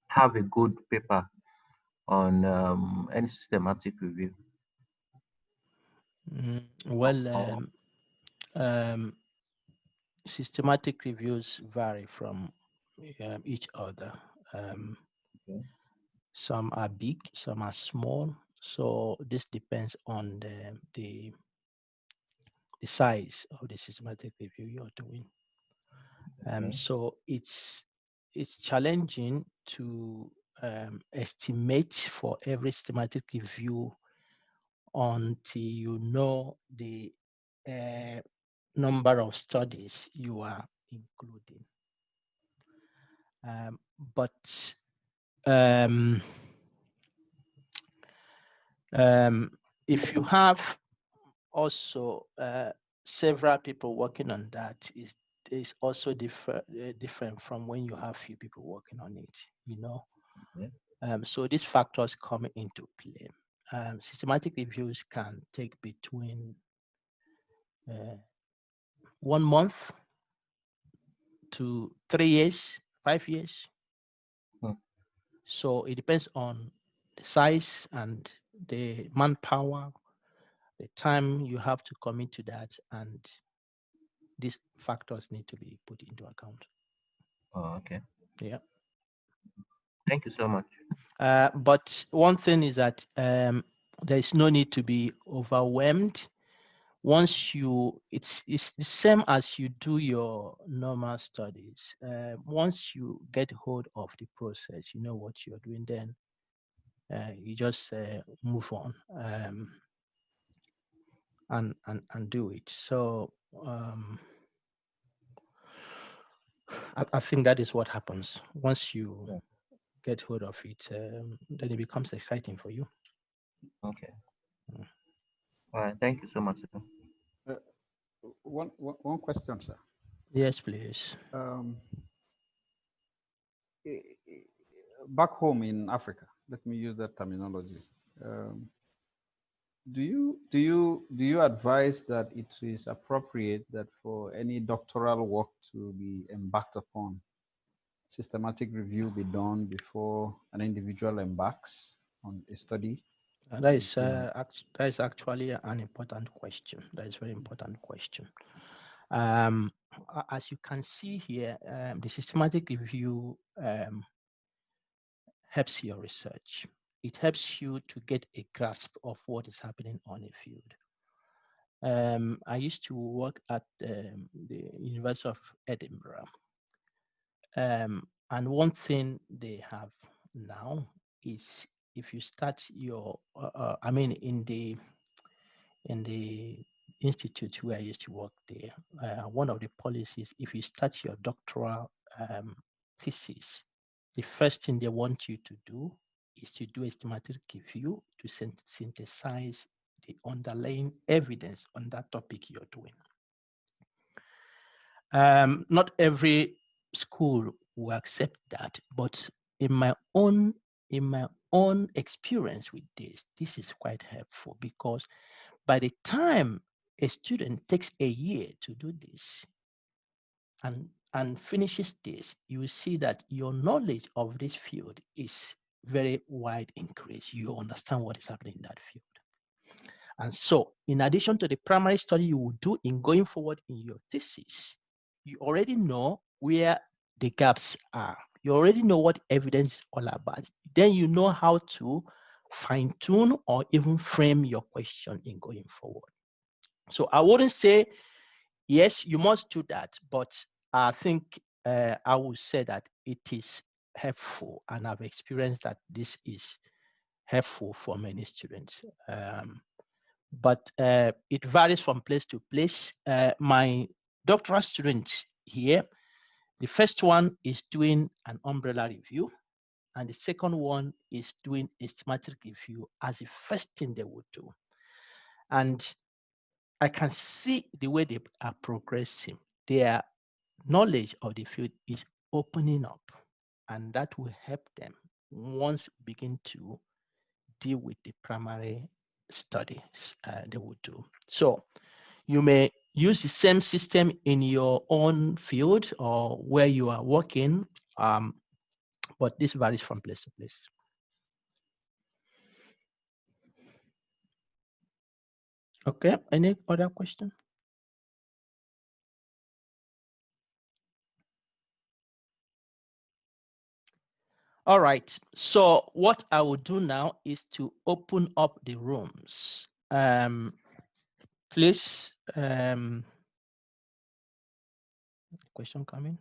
have a good paper on any systematic review? Well, systematic reviews vary from each other. Okay. Some are big, some are small. So this depends on the size of the systematic review you're doing. Okay. So it's challenging to estimate for every systematic review until you know the number of studies you are including. But if you have also several people working on that, is also different from when you have few people working on it, Okay. So these factors come into play. Systematic reviews can take between 1 month to 3 years, 5 years. So it depends on the size and the manpower, the time you have to commit to that, and these factors need to be put into account. Oh, okay. Yeah. Thank you so much. But one thing is that there is no need to be overwhelmed. Once it's the same as you do your normal studies. Once you get hold of the process, you know what you're doing, then you just move on and do it. So I think that is what happens once you get hold of it. Then it becomes exciting for you. Okay. All right. Thank you so much, sir. One question, sir. Yes, please. Back home in Africa, let me use that terminology. Do you advise that it is appropriate that for any doctoral work to be embarked upon, systematic review be done before an individual embarks on a study? That is actually an important question. That is a very important question. As you can see here, the systematic review helps your research. It helps you to get a grasp of what is happening on a field. I used to work at the University of Edinburgh. And one thing they have now is if you start your, in the institute where I used to work there, one of the policies, if you start your doctoral thesis, the first thing they want you to do is to do a systematic review to synthesize the underlying evidence on that topic you're doing. Not every school will accept that, but in my own experience with this is quite helpful, because by the time a student takes a year to do this, and and finishes this, you will see that your knowledge of this field is very wide increase. You understand what is happening in that field. And so, in addition to the primary study you will do in going forward in your thesis, you already know where the gaps are. You already know what evidence is all about. Then you know how to fine-tune or even frame your question in going forward. So I wouldn't say, yes, you must do that, but I think I would say that it is helpful, and I've experienced that this is helpful for many students. But it varies from place to place. My doctoral students here, the first one is doing an umbrella review, and the second one is doing a schematic review as the first thing they would do. And I can see the way they are progressing. Their knowledge of the field is opening up, and that will help them once begin to deal with the primary studies they will do. So you may use the same system in your own field or where you are working, but this varies from place to place. Okay, any other question? All right, so what I will do now is to open up the rooms. Please, question coming?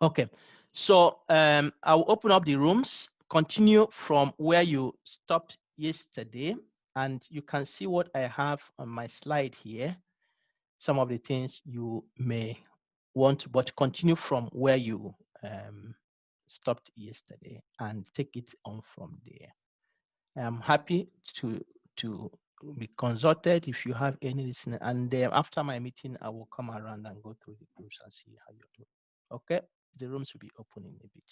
Okay, so I'll open up the rooms, continue from where you stopped yesterday, and you can see what I have on my slide here. Some of the things you may want, but continue from where you stopped yesterday and take it on from there. I'm happy to be consulted if you have any listening, and after my meeting, I will come around and go through the groups and see how you're doing. Okay, the rooms will be open in a bit.